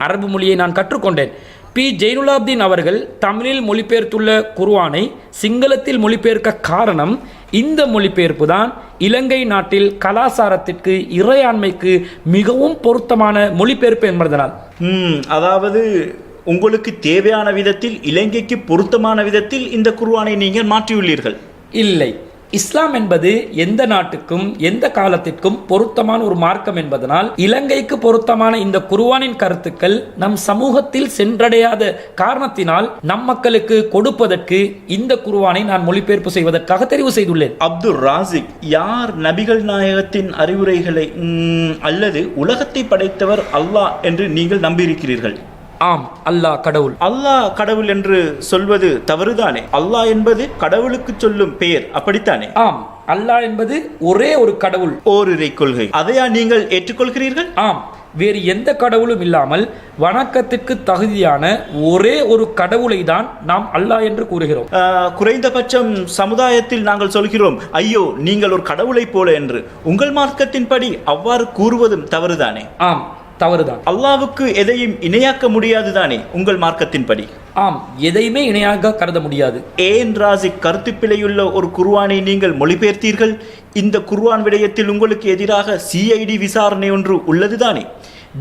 அரபு மொழியை நான் கற்றுக்கொண்டேன். பி ஜெயினுலாப்தீன் அவர்கள் தமிழில் மொழிபெயர்த்துள்ள குர்ஆனை சிங்களத்தில் மொழிபெயர்க்க காரணம் இந்த மொழிபெயர்ப்பு தான் இலங்கை நாட்டில் கலாச்சாரத்திற்கு இறையாண்மைக்கு மிகவும் பொருத்தமான மொழிபெயர்ப்பு என்பதனால். அதாவது உங்களுக்கு தேவையான விதத்தில், இலங்கைக்கு பொருத்தமான விதத்தில் இந்த குர்ஆனை நீங்கள் மாற்றியுள்ளீர்கள்? இல்லை, இஸ்லாம் என்பது எந்த நாட்டுக்கும் எந்த காலத்திற்கும் பொருத்தமான ஒரு மார்க்கம் என்பதனால் இலங்கைக்கு பொருத்தமான இந்த குர்ஆனின் கருத்துக்கள் நம் சமூகத்தில் சென்றடையாத காரணத்தினால் நம் மக்களுக்கு கொடுப்பதற்கு இந்த குர்ஆனை நான் மொழிபெயர்ப்பு செய்வதற்காக தெரிவு செய்துள்ளேன். அப்துல் ராசிக், யார் நபிகள் நாயகத்தின் அறிவுரைகளை அல்லது உலகத்தை படைத்தவர் அல்லாஹ் என்று நீங்கள் நம்பியிருக்கிறீர்கள்? ஆம், அல்லாஹ் கடவுள். அல்லாஹ் கடவுள் என்று சொல்வது தவறுதானே? அல்லாஹ் என்பது கடவுளுக்கு சொல்லும் பெயர், அப்படித்தானே? ஆம், அல்லாஹ் என்பது ஒரே ஒரு கடவுள், ஓரிரை கொள்கை. அதையா நீங்கள் ஏற்றுக்கொள்கிறீர்கள்? ஆம், வேறு எந்த கடவுளும் இல்லாமல் வணக்கத்திற்கு தகுதியான ஒரே ஒரு கடவுளை தான் நாம் அல்லாஹ் என்று கூறுகிறோம். குறைந்தபட்சம் சமுதாயத்தில் நாங்கள் சொல்கிறோம், ஐயோ நீங்கள் ஒரு கடவுளை போல என்று. உங்கள் மார்க்கத்தின்படி அவ்வாறு கூறுவதும் தவறுதானே? ஆம், தவறுதான். அல்லாஹ்வுக்கு எதையும் இணையாக்க முடியாது தானே உங்கள் மார்க்கத்தின்படி? ஆம், எதையுமே இணையாக கருத முடியாது. ஏன் ராசிக், கருத்து பிழையுள்ள ஒரு குர்ஆனை நீங்கள் மொழிபெயர்த்தீர்கள்? இந்த குர்ஆன் விடயத்தில் உங்களுக்கு எதிராக சிஐடி விசாரணை ஒன்று உள்ளதுதானே?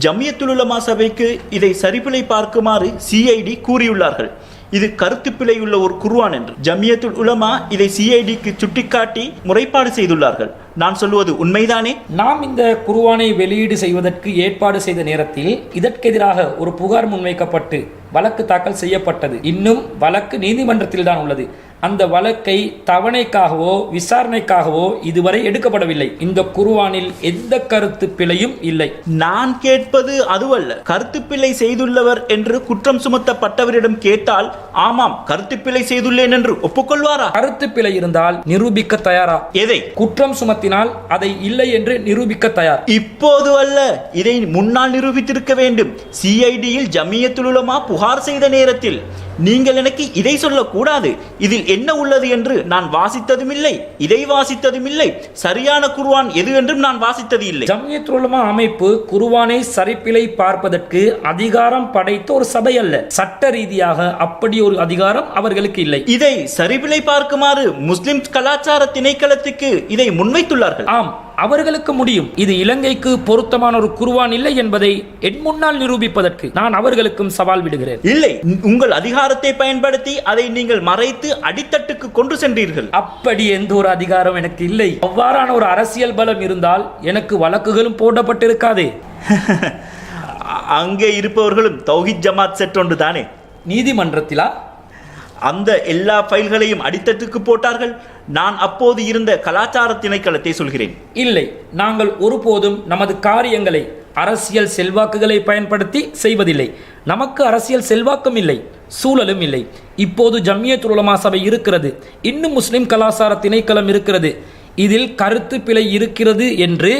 ஜமியத்துல் உலமா சபைக்கு இதை சரிபிழை பார்க்குமாறு சிஐடி கூறியுள்ளார்கள். இது கருத்து பிழையுள்ள ஒரு குர்ஆன் என்று ஜமியத்துல் உலமா இதை சிஐடிக்கு சுட்டிக்காட்டி முறைப்பாடு செய்துள்ளார்கள். நான் சொல்லுவது உண்மைதானே? நாம் இந்த குர்ஆனை வெளியீடு செய்வதற்கு ஏற்பாடு செய்த நேரத்தில் இதற்கெதிராக ஒரு புகார் முன்வைக்கப்பட்டு வழக்கு தாக்கல் செய்யப்பட்டது. இன்னும் வழக்கு நீதிமன்றத்தில் தான் உள்ளது. அந்த வழக்கை தவணைக்காகவோ விசாரணைக்காகவோ இதுவரை எடுக்கப்படவில்லை. இந்த குர்ஆனில் எந்த கருத்து பிழையும் இல்லை. நான் கேட்பது அதுவல்ல. கருத்து பிழை செய்துள்ளவர் என்று குற்றம் சுமத்தப்பட்டவரிடம் கேட்டால் ஆமாம் கருத்து பிழை செய்துள்ளேன் என்று ஒப்புக்கொள்வாரா? கருத்து பிழை இருந்தால் நிரூபிக்க தயாரா? எதை? குற்றம் சுமத்தினால் அதை இல்லை என்று நிரூபிக்க தயார். இப்போது அல்ல, இதை முன்னால் நிரூபித்திருக்க வேண்டும். சிஐடியில் ஜமியத்துல் உலமா புகார் செய்த நேரத்தில் நீங்கள் எனக்கு இதை சொல்லக்கூடாது, இதில் என்ன உள்ளது என்று நான் வாசித்ததும் இல்லை, இதை வாசித்ததும் இல்லை, சரியான குர்ஆன் எது என்றும் நான் வாசித்தது இல்லை. ஜமியத்துல் உலமா அமைப்பு குர்ஆனை சரிப்பிழை பார்ப்பதற்கு அதிகாரம் படைத்த ஒரு சபை அல்ல. சட்ட ரீதியாக அப்படி ஒரு அதிகாரம் அவர்களுக்கு இல்லை. இதை சரிபிழை பார்க்குமாறு முஸ்லிம் கலாச்சார திணைக்களத்துக்கு இதை முன்வைத்துள்ளார்கள். ஆம், அவர்களுக்கு முடியும். இது இலங்கைக்கு பொருத்தமான ஒரு குர்ஆன் இல்லை என்பதை என் முன்னால் நிரூபிப்பதற்கு நான் அவர்களுக்கும் சவால் விடுகிறேன். இல்லை, உங்கள் அதிகாரத்தை பயன்படுத்தி அதை நீங்கள் மறைத்து அடித்தட்டுக்கு கொண்டு சென்றீர்கள். அப்படி எந்த ஒரு அதிகாரம் எனக்கு இல்லை. அவ்வாறான ஒரு அரசியல் பலம் இருந்தால் எனக்கு வழக்குகளும் போடப்பட்டிருக்காதே. அங்கே இருப்பவர்களும் தௌஹீத் ஜமாத் செட் ஒன்று தானே? நீதிமன்றத்திலா? அந்த எல்லா ஃபைல்களையும் அடித்தட்டுக்கு போட்டார்கள். நான் அப்போது இருந்த கலாச்சார திணைக்களத்தை சொல்கிறேன். இல்லை, நாங்கள் ஒருபோதும் நமது காரியங்களை அரசியல் செல்வாக்குகளை பயன்படுத்தி செய்வதில்லை. நமக்கு அரசியல் செல்வாக்கும் இல்லை, சூழலும் இல்லை. இப்போது ஜமியத்துல் உலமா சபை இருக்கிறது, இன்னும் முஸ்லிம் கலாச்சார திணைக்களம் இருக்கிறது. இதில் கருத்து பிழை இருக்கிறது என்று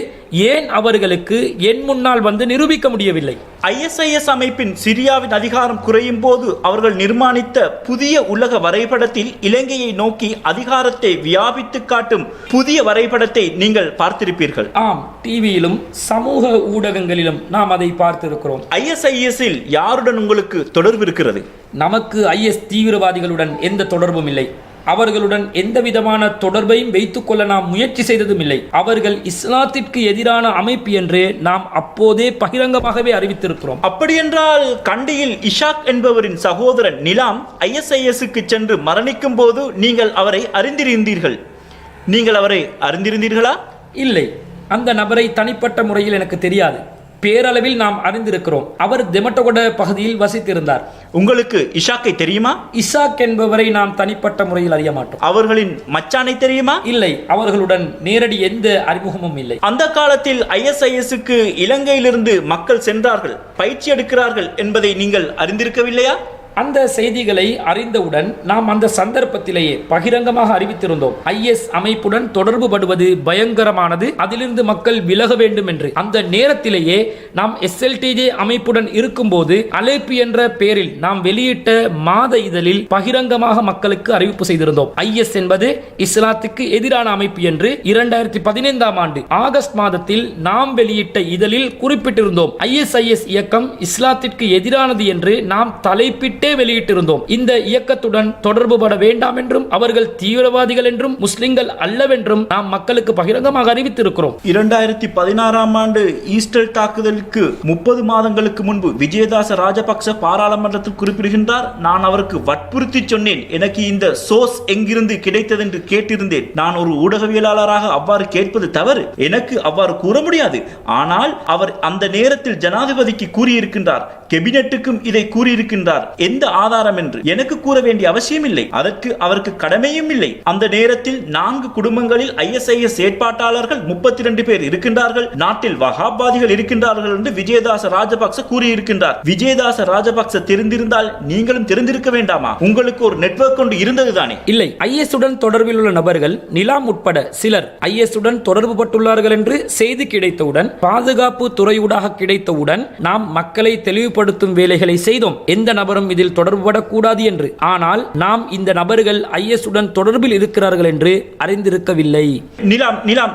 ஏன் அவர்களுக்கு என் முன்னால் வந்து நிரூபிக்க முடியவில்லை? ISIS அமைப்பின் சிரியாவின் அதிகாரம் குறையும் போது அவர்கள் நிர்மாணித்த புதிய உலக வரைபடத்தில் இலங்கையை நோக்கி அதிகாரத்தை வியாபித்து காட்டும் புதிய வரைபடத்தை நீங்கள் பார்த்திருப்பீர்கள். ஆம், டிவியிலும் சமூக ஊடகங்களிலும் நாம் அதை பார்த்திருக்கிறோம். ISIS-இல் யாருடன் உங்களுக்கு தொடர்பு இருக்கிறது? நமக்கு IS தீவிரவாதிகளுடன் எந்த தொடர்பும் இல்லை. அவர்களுடன் எந்த விதமான தொடர்பையும் வைத்துக் கொள்ள நாம் முயற்சி செய்ததும் இல்லை. அவர்கள் இஸ்லாத்திற்கு எதிரான அமைப்பு என்று நாம் அப்போதே பகிரங்கமாகவே அறிவித்திருக்கிறோம். அப்படியென்றால் கண்டியில் இஷாக் என்பவரின் சகோதரன் நிலாம் ISIS-க்கு சென்று மரணிக்கும் போது நீங்கள் அவரை அறிந்திருந்தீர்கள். நீங்கள் அவரை அறிந்திருந்தீர்களா? இல்லை, அந்த நபரை தனிப்பட்ட முறையில் எனக்கு தெரியாது. பேரளவில் நாம் அறிந்திருக்கிறோம். அவர் தெமட்டகொட பகுதியில் வசித்திருந்தார். உங்களுக்கு இஷாக்கை தெரியுமா? இஷாக் என்பவரை நாம் தனிப்பட்ட முறையில் அறிய மாட்டோம். அவர்களின் மச்சானை தெரியுமா? இல்லை, அவர்களுடன் நேரடி எந்த அறிமுகமும் இல்லை. அந்த காலத்தில் ISIS-க்கு இலங்கையிலிருந்து மக்கள் சென்றார்கள், பயிற்சி எடுக்கிறார்கள் என்பதை நீங்கள் அறிந்திருக்கவில்லையா? அந்த செய்திகளை அறிந்தவுடன் நாம் அந்த சந்தர்ப்பத்திலேயே பகிரங்கமாக அறிவித்திருந்தோம். IS அமைப்புடன் தொடர்பு படுவது பயங்கரமானது, அதிலிருந்து மக்கள் விலக வேண்டும் என்று. அந்த நேரத்திலேயே நாம் SLTJ அமைப்புடன் இருக்கும்போது அழைப்பு என்ற பெயரில் நாம் வெளியிட்ட மாத இதழில் பகிரங்கமாக மக்களுக்கு அறிவிப்பு செய்திருந்தோம். IS என்பது இஸ்லாத்துக்கு எதிரான அமைப்பு என்று 2015ஆம் ஆண்டு ஆகஸ்ட் மாதத்தில் நாம் வெளியிட்ட இதழில் குறிப்பிட்டிருந்தோம். ISIS இயக்கம் இஸ்லாத்திற்கு எதிரானது என்று நாம் தலைப்பிட்டு வெளியிட்டிருந்தோம். இந்த இயக்கத்துடன் தொடர்பு பட வேண்டாம் என்றும் அவர்கள் தீவிரவாதிகள் என்றும் முஸ்லிம்கள் அல்லவென்றும் நாம் மக்களுக்கு பகிரங்கமாக அறிவித்திருக்கிறோம். 2016ஆம் ஆண்டு ஈஸ்டர் தாக்குதலுக்கு 30 மாதங்களுக்கு முன்பு விஜயதாச ராஜபக்ச பாராளுமன்றத்தில் குறிப்பிடுகின்றார், நான் அவருக்கு வற்புறுத்தி சொன்னேன், எனக்கு இந்த சோர்ஸ் எங்கிருந்து கிடைத்தது என்று கேட்டிருந்தேன். நான் ஒரு ஊடகவியலாளராக அவ்வாறு கேட்பது தவறு, எனக்கு அவ்வாறு கூற முடியாது. ஆனால் அவர் அந்த நேரத்தில் ஜனாதிபதிக்கு கூறியிருக்கின்றார், கேபினெட்டுக்கும் இதை கூறியிருக்கின்றார். எந்த ஆதாரம் என்று எனக்கு கூற வேண்டிய அவசியம் இல்லை, அதற்கு அவருக்கு கடமையும் இல்லை. அந்த நேரத்தில் 4 குடும்பங்களில் ISIS செயற்பாட்டாளர்கள் 32 பேர் இருக்கின்றார்கள், நாட்டில் வஹாபாதிகள் இருக்கின்றார்கள் என்று விஜயதாச ராஜபக்ச கூறியிருக்கின்றார். விஜயதாச ராஜபக்ச தெரிந்திருந்தால் நீங்களும் தெரிந்திருக்க வேண்டாமா? உங்களுக்கு ஒரு நெட்வொர்க் கொண்டு இருந்தது தானே? இல்லை, IS உடன் தொடர்பில் உள்ள நபர்கள் நிலாம் உட்பட சிலர் IS உடன் தொடர்பு பட்டுள்ளார்கள் என்று செய்தி கிடைத்தவுடன், பாதுகாப்பு துறையூடாக கிடைத்தவுடன் நாம் மக்களை தெளிவுபடுத்தும் வேலைகளை செய்தோம், எந்த நபரும் இதில் தொடர்புபடக்கூடாது என்று. ஆனால் நாம் இந்த நபர்கள் IS உடன் தொடர்பில் இருக்கிறார்கள் என்று அறிந்திருக்கவில்லை.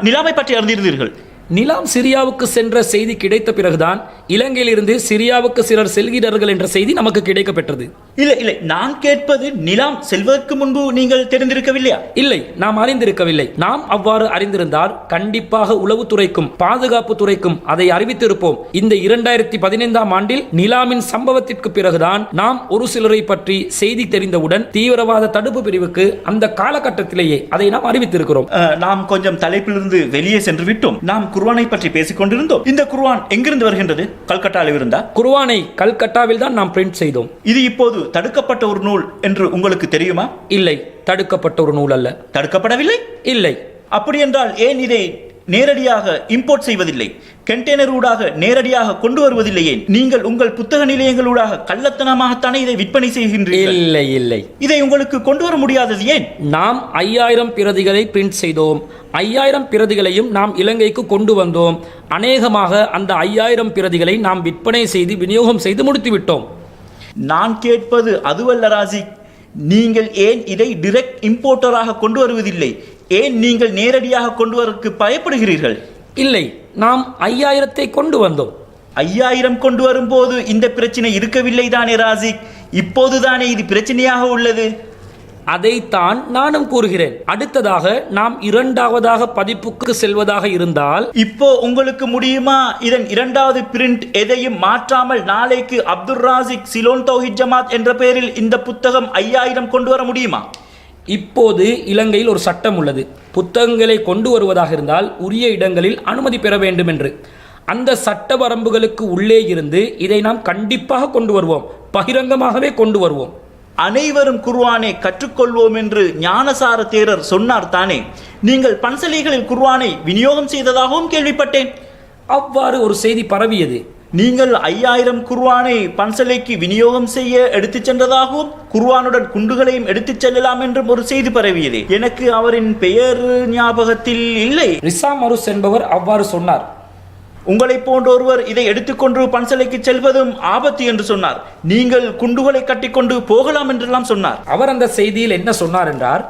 நிலாமை பற்றி அறிந்திருந்தீர்கள்? நிலாம் சிரியாவுக்கு சென்ற செய்தி கிடைத்த பிறகுதான் இலங்கையிலிருந்து சிரியாவுக்கு சிலர் செல்கிறார்கள் என்ற செய்தி நமக்கு கிடைக்கப்பெற்றது. இல்லை, நான் கேட்பது நிலாம் செல்வதற்கு முன்பு நீங்கள் தெரிந்திருக்கவில்லையா? இல்லை, நாம் அறிந்திருக்கவில்லை. நாம் அவ்வாறு அறிந்திருந்தால் கண்டிப்பாக உளவுத்துறைக்கும் பாதுகாப்பு துறைக்கும் அதை அறிவித்திருப்போம். இந்த 2015ஆம் ஆண்டில் நிலாமின் சம்பவத்திற்கு பிறகுதான் நாம் ஒரு சிலரை பற்றி செய்தி தெரிந்தவுடன் தீவிரவாத தடுப்பு பிரிவுக்கு அந்த காலகட்டத்திலேயே அதை நாம் அறிவித்திருக்கிறோம். நாம் கொஞ்சம் தலைப்பிலிருந்து வெளியே சென்று விட்டோம். நாம் குர்ஆனை பற்றி பேசிக் கொண்டிருந்தோம். இந்த குர்ஆன் எங்கிருந்து வருகின்றது? கல்கட்டாவில் இருந்தா? குர்ஆனை கல்கட்டாவில் தான் நாம் பிரிண்ட் செய்தோம். இது இப்போது தடுக்கப்பட்ட ஒரு நூல் என்று உங்களுக்கு தெரியுமா? இல்லை, தடுக்கப்பட்ட ஒரு நூல் அல்ல. தடுக்கப்படவில்லை? இல்லை. அப்படி என்றால் ஏன் இதை நேரடியாக இம்போர்ட் செய்வதில்லை? கண்டெய்னர் ஊடாக நேரடியாக கொண்டு வருவதில்லை ஏன்? நீங்கள் உங்கள் புத்தக நிலையங்களூடாக கள்ளத்தனமாகத்தானே இதை விற்பனை செய்கின்றீர்கள். இல்லை. இதை உங்களுக்கு கொண்டு வர முடியாதது ஏன்? நாம் 5000 பிரதிகளை பிரிண்ட் செய்தோம். 5000 பிரதிகளையும் நாம் இலங்கைக்கு கொண்டு வந்தோம். அநேகமாக அந்த 5000 பிரதிகளை நாம் விற்பனை செய்து விநியோகம் செய்து முடித்து விட்டோம். நான் கேட்பது அதுவல்ல ராஜிக். நீங்கள் ஏன் இதை டைரக்ட் இம்போர்ட்டராக கொண்டு வருவதில்லை? ஏன் நீங்கள் நேரடியாக கொண்டு வரக்கு பயப்படுகிறீர்கள்? இல்லை, நாம் 5000 கொண்டு வந்தோம். 5000 கொண்டு வரும்போது இந்த பிரச்சனை இருக்கவில்லை தானே ராஜிக்? இப்போதுதானே இது பிரச்சனையாக உள்ளது. அதைத்தான் நானும் கூறுகிறேன். அடுத்ததாக நாம் 2வது பதிப்புக்கு செல்வதாக இருந்தால் இப்போ உங்களுக்கு முடியுமா இதன் 2வது பிரிண்ட் எதையும் மாற்றாமல் நாளைக்கு அப்துல் ராசிக் சிலோன் தௌஹீத் ஜமாத் என்ற பெயரில் இந்த புத்தகம் 5000 கொண்டு வர முடியுமா? இப்போது இலங்கையில் ஒரு சட்டம் உள்ளது. புத்தகங்களை கொண்டு வருவதாக இருந்தால் உரிய இடங்களில் அனுமதி பெற வேண்டும் என்று. அந்த சட்ட வரம்புகளுக்கு உள்ளே இருந்து இதை நாம் கண்டிப்பாக கொண்டு வருவோம். பகிரங்கமாகவே கொண்டு வருவோம். அனைவரும் குர்ஆனை கற்றுக்கொள்வோம் என்று ஞானசார தேரர் சொன்னார் தானே? நீங்கள் பன்சலைகளில் குர்ஆனை விநியோகம் செய்ததாகவும் கேள்விப்பட்டேன். அவ்வாறு ஒரு செய்தி பரவியது. நீங்கள் 5000 குர்ஆனை பன்சலைக்கு விநியோகம் செய்ய எடுத்துச் சென்றதாகவும் குர்ஆனுடன் குண்டுகளையும் எடுத்துச் செல்லலாம் என்றும் ஒரு செய்தி பரவியது. எனக்கு அவரின் பெயர் ஞாபகத்தில் இல்லை. ரிசா மருஸ் என்பவர் அவ்வாறு சொன்னார். உங்களை போன்ற ஒருவர் இதை எடுத்துக்கொண்டு பன்சலைக்கு செல்வதும் ஆபத்து என்று சொன்னார். நீங்கள் குண்டுகளை கட்டிக்கொண்டு போகலாம் என்றெல்லாம் சொன்னார். அவர் அந்த செய்தியில் என்ன சொன்னார் என்றார்,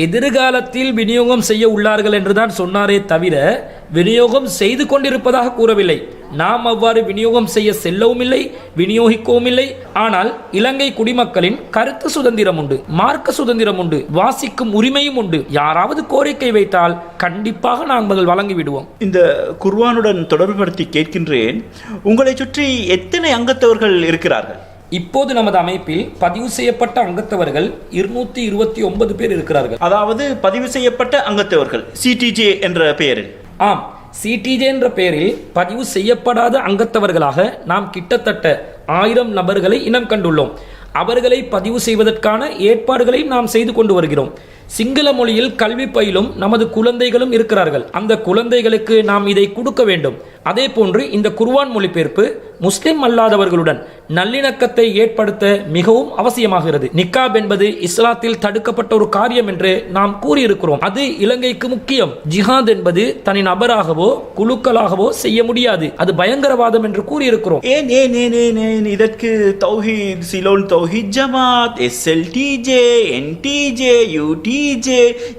எதிர்காலத்தில் விநியோகம் செய்ய உள்ளார்கள் என்றுதான் சொன்னாரே தவிர விநியோகம் செய்து கொண்டிருப்பதாக கூறவில்லை. நாம் அவ்வாறு விநியோகம் செய்ய செல்லவும் இல்லை, விநியோகிக்கவும் இல்லை. ஆனால் இலங்கை குடிமக்களின் கருத்து சுதந்திரம் உண்டு, மார்க்க சுதந்திரம் உண்டு, வாசிக்கும் உரிமையும் உண்டு. யாராவது கோரிக்கை வைத்தால் கண்டிப்பாக நாங்கள் வழங்கி விடுவோம். இந்த குர்ஆனுடன் தொடர்புபடுத்தி கேட்கின்றேன், உங்களை சுற்றி எத்தனை அங்கத்தவர்கள் இருக்கிறார்கள்? இப்போது நமது அமைப்பில் பதிவு செய்யப்பட்ட அங்கத்தவர்கள் 229 பேர் இருக்கிறார்கள். அதாவது பதிவு செய்யப்பட்ட அங்கத்தவர்கள் CTJ என்ற பெயரில். ஆம், CTJ என்ற பெயரில் பதிவு செய்யப்படாத அங்கத்தவர்களாக நாம் கிட்டத்தட்ட 1000 நபர்களை இனம் கண்டுள்ளோம். அவர்களை பதிவு செய்வதற்கான ஏற்பாடுகளையும் நாம் செய்து கொண்டு வருகிறோம். சிங்கள மொழியில் கல்வி பயிலும் நமது குழந்தைகளும் இருக்கிறார்கள். அந்த குழந்தைகளுக்கு நாம் இதை கொடுக்க வேண்டும். அதே போன்று இந்த குர்ஆன் மொழிபெயர்ப்பு முஸ்லிம் அல்லாதவர்களுடன் நல்லிணக்கத்தை ஏற்படுத்த மிகவும் அவசியமாகிறது. நிக்காப் என்பது இஸ்லாத்தில் தடுக்கப்பட்ட ஒரு காரியம் என்று நாம் கூறியிருக்கிறோம். அது இலங்கைக்கு முக்கியம். ஜிஹாத் என்பது தனி நபராகவோ குழுக்களாகவோ செய்ய முடியாது. அது பயங்கரவாதம் என்று கூறியிருக்கிறோம். ஏன் இதற்கு தௌஹீத், சிலோன் தௌஹீத் ஜமாத், SLTJ, NTJ, UTJ,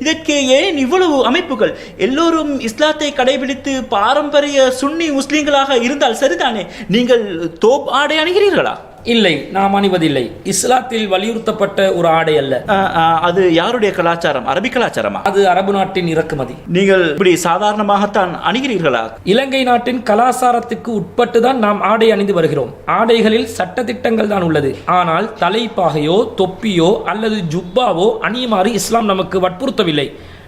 இதற்கு ஏன் இவ்வளவு அமைப்புகள்? எல்லோரும் இஸ்லாத்தை கடைபிடித்து பாரம்பரிய சுன்னி முஸ்லிம்களாக இருந்தால் சரிதானே? நீங்கள் தோப் ஆடை அணிகிறீர்களா? இல்லை, நாம் அணிவதில்லை. இஸ்லாத்தில் வலியுறுத்தப்பட்ட ஒரு ஆடை அல்ல. அது யாருடைய கலாச்சாரம்? அரபி கலாச்சாரமா? அது அரபு நாட்டின் இறக்குமதி. நீங்கள் இப்படி சாதாரணமாகத்தான் அணிகிறீர்களா? இலங்கை நாட்டின் கலாச்சாரத்துக்கு உட்பட்டு தான் நாம் ஆடை அணிந்து வருகிறோம். ஆடைகளில் சட்ட திட்டங்கள் தான் உள்ளது. ஆனால் தலைப்பாகையோ தொப்பியோ அல்லது ஜுப்பாவோ அணியுமாறு இஸ்லாம் நமக்கு வற்புறுத்தவில்லை.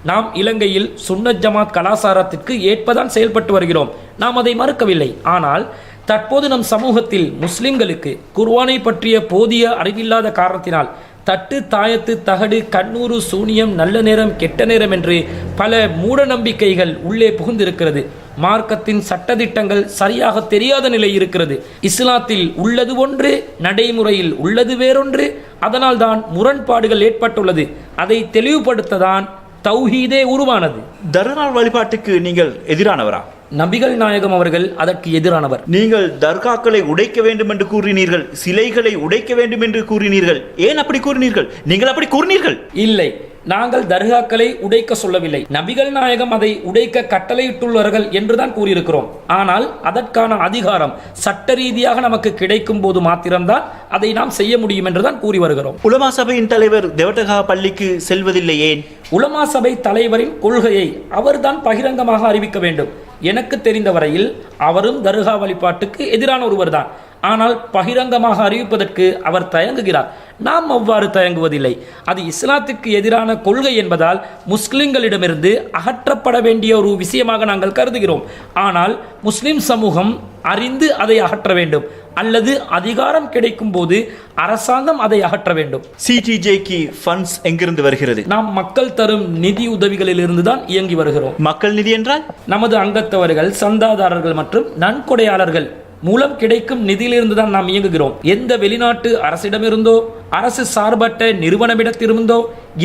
நாம் இலங்கையில் சுன்னத் ஜமாத் கலாச்சாரத்திற்கு ஏற்பதான் செயல்பட்டு வருகிறோம். நாம் அதை மறுக்கவில்லை. ஆனால் தற்போது நம் சமூகத்தில் முஸ்லிம்களுக்கு குர்ஆனை பற்றிய போதிய அறிவில்லாத காரணத்தினால் தட்டு, தாயத்து, தகடு, கண்ணூறு, சூனியம், நல்ல நேரம், கெட்ட நேரம் என்று பல மூட நம்பிக்கைகள் உள்ளே புகுந்திருக்கிறது. மார்க்கத்தின் சட்டதிட்டங்கள் சரியாக தெரியாத நிலை இருக்கிறது. இஸ்லாத்தில் உள்ளது ஒன்று, நடைமுறையில் உள்ளது வேறொன்று. அதனால் தான் முரண்பாடுகள் ஏற்பட்டுள்ளது. அதை தெளிவுபடுத்ததான் தௌஹீதே உருவானது. தர்கா வழிபாட்டுக்கு நீங்கள் எதிரானவரா? நபிகள் நாயகம் அவர்கள் அதற்கு எதிரானவர். நீங்கள் தர்காக்களை உடைக்க வேண்டும் என்று கூறினீர்கள், சிலைகளை உடைக்க வேண்டும் என்று கூறினீர்கள். ஏன் அப்படி கூறினீர்கள்? நீங்கள் அப்படி கூறினீர்கள்? இல்லை, நாங்கள் தர்காக்களை உடைக்க சொல்லவில்லை. நபிகள் நாயகம் அதை உடைக்க கட்டளையிட்டுள்ளார்கள் என்றுதான் கூறியிருக்கிறோம். ஆனால் அதற்கான அதிகாரம் சட்ட ரீதியாக நமக்கு கிடைக்கும் போது மாத்திரம்தான் அதை நாம் செய்ய முடியும் என்றுதான் கூறி வருகிறோம். உலமா சபையின் தலைவர் தெவட்டகா பள்ளிக்கு செல்வதில்லை ஏன்? உலமா சபை தலைவரின் கொள்கையை அவர்தான் பகிரங்கமாக அறிவிக்க வேண்டும். எனக்கு தெரிந்த வரையில் அவரும் தர்கா வழிபாட்டுக்கு எதிரான ஒருவர் தான். ஆனால் பகிரங்கமாக அறிவிப்பதற்கு அவர் தயங்குகிறார். நாம் அவ்வாறு தயங்குவதில்லை. அது இஸ்லாத்திற்கு எதிரான கொள்கை என்பதால் முஸ்லிம்களிடமிருந்து அகற்றப்பட வேண்டிய ஒரு விஷயமாக நாங்கள் கருதுகிறோம். ஆனால் முஸ்லிம் சமூகம் அறிந்து அதை அகற்ற வேண்டும், அல்லது அதிகாரம் கிடைக்கும் போது அரசாங்கம் அதை அகற்ற வேண்டும். சிடிஜேக்கு ஃபண்ட்ஸ் எங்கிருந்து வருகிறது? நாம் மக்கள் தரும் நிதி உதவிகளில் இருந்து தான் இயங்கி வருகிறோம். மக்கள் நிதி என்றால் நமது அங்கத்தவர்கள், சந்தாதாரர்கள் மற்றும் நன்கொடையாளர்கள் மூலம் கிடைக்கும் நிதியிலிருந்து தான் நாம் இயங்குகிறோம். எந்த வெளிநாட்டு அரசிடமிருந்தோ அரசு சார்பற்ற நிறுவனமிடத்திலிருந்தோ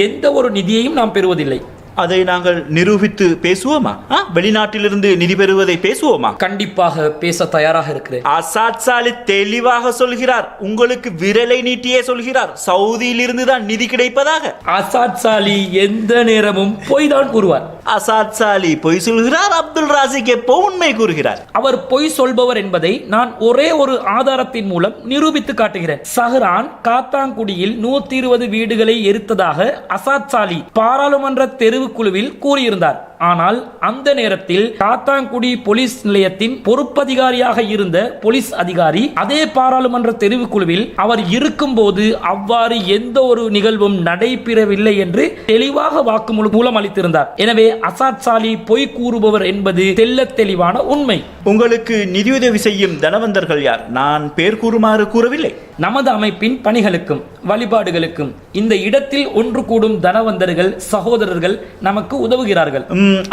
எந்த ஒரு நிதியையும் நாம் பெறுவதில்லை. அதை நாங்கள் நிரூபித்து பேசுவோமா? வெளிநாட்டிலிருந்து நிதி பெறுவதை பேசுவோமா? கண்டிப்பாக பேச தயாராக இருக்கிறேன். அசாத் சாலி தெளிவாக சொல்கிறார். உங்களுக்கு விரலை நீட்டியே சொல்கிறார் சவுதியிலிருந்து தான் நிதி கிடைப்பதாக. அசாத் சாலி எந்த நேரமும் பொய் தான் கூறுவார். அசாத் சாலி பொய் சொல்கிறார். அப்துல் ராசிக் எப்போ உண்மை கூறுகிறார். அவர் பொய் சொல்பவர் என்பதை நான் ஒரே ஒரு ஆதாரத்தின் மூலம் நிரூபித்து காட்டுகிறேன். சஹ்ரான் காத்தாங்குடியில் 120 வீடுகளை எரித்ததாக அசாத் சாலி பாராளுமன்ற தெரிவு குழுவில் கூறியிருந்தார். ஆனால் அந்த நேரத்தில் காத்தாங்குடி போலீஸ் நிலையத்தின் பொறுப்பதிகாரியாக இருந்த போலீஸ் அதிகாரி அதே பாராளுமன்ற தெரிவுக்குழுவில் அவர் இருக்கும் போது அவ்வாறு எந்த ஒரு நிகழ்வும் நடைபெறவில்லை என்று தெளிவாக வாக்குமூலம் மூலம் அளித்திருந்தார். எனவே அசாத் சாலி பொய் கூறுபவர் என்பது தெள்ளத் தெளிவான உண்மை. உங்களுக்கு நிதியுதவி செய்யும் தனவந்தர்கள் யார்? நான் பேர் கூறுமாறு கூறவில்லை. நமது அமைப்பின் பணிகளுக்கும் வழிபாடுகளுக்கும் இந்த இடத்தில் ஒன்று கூடும் தனவந்தர்கள், சகோதரர்கள் நமக்கு உதவுகிறார்கள்.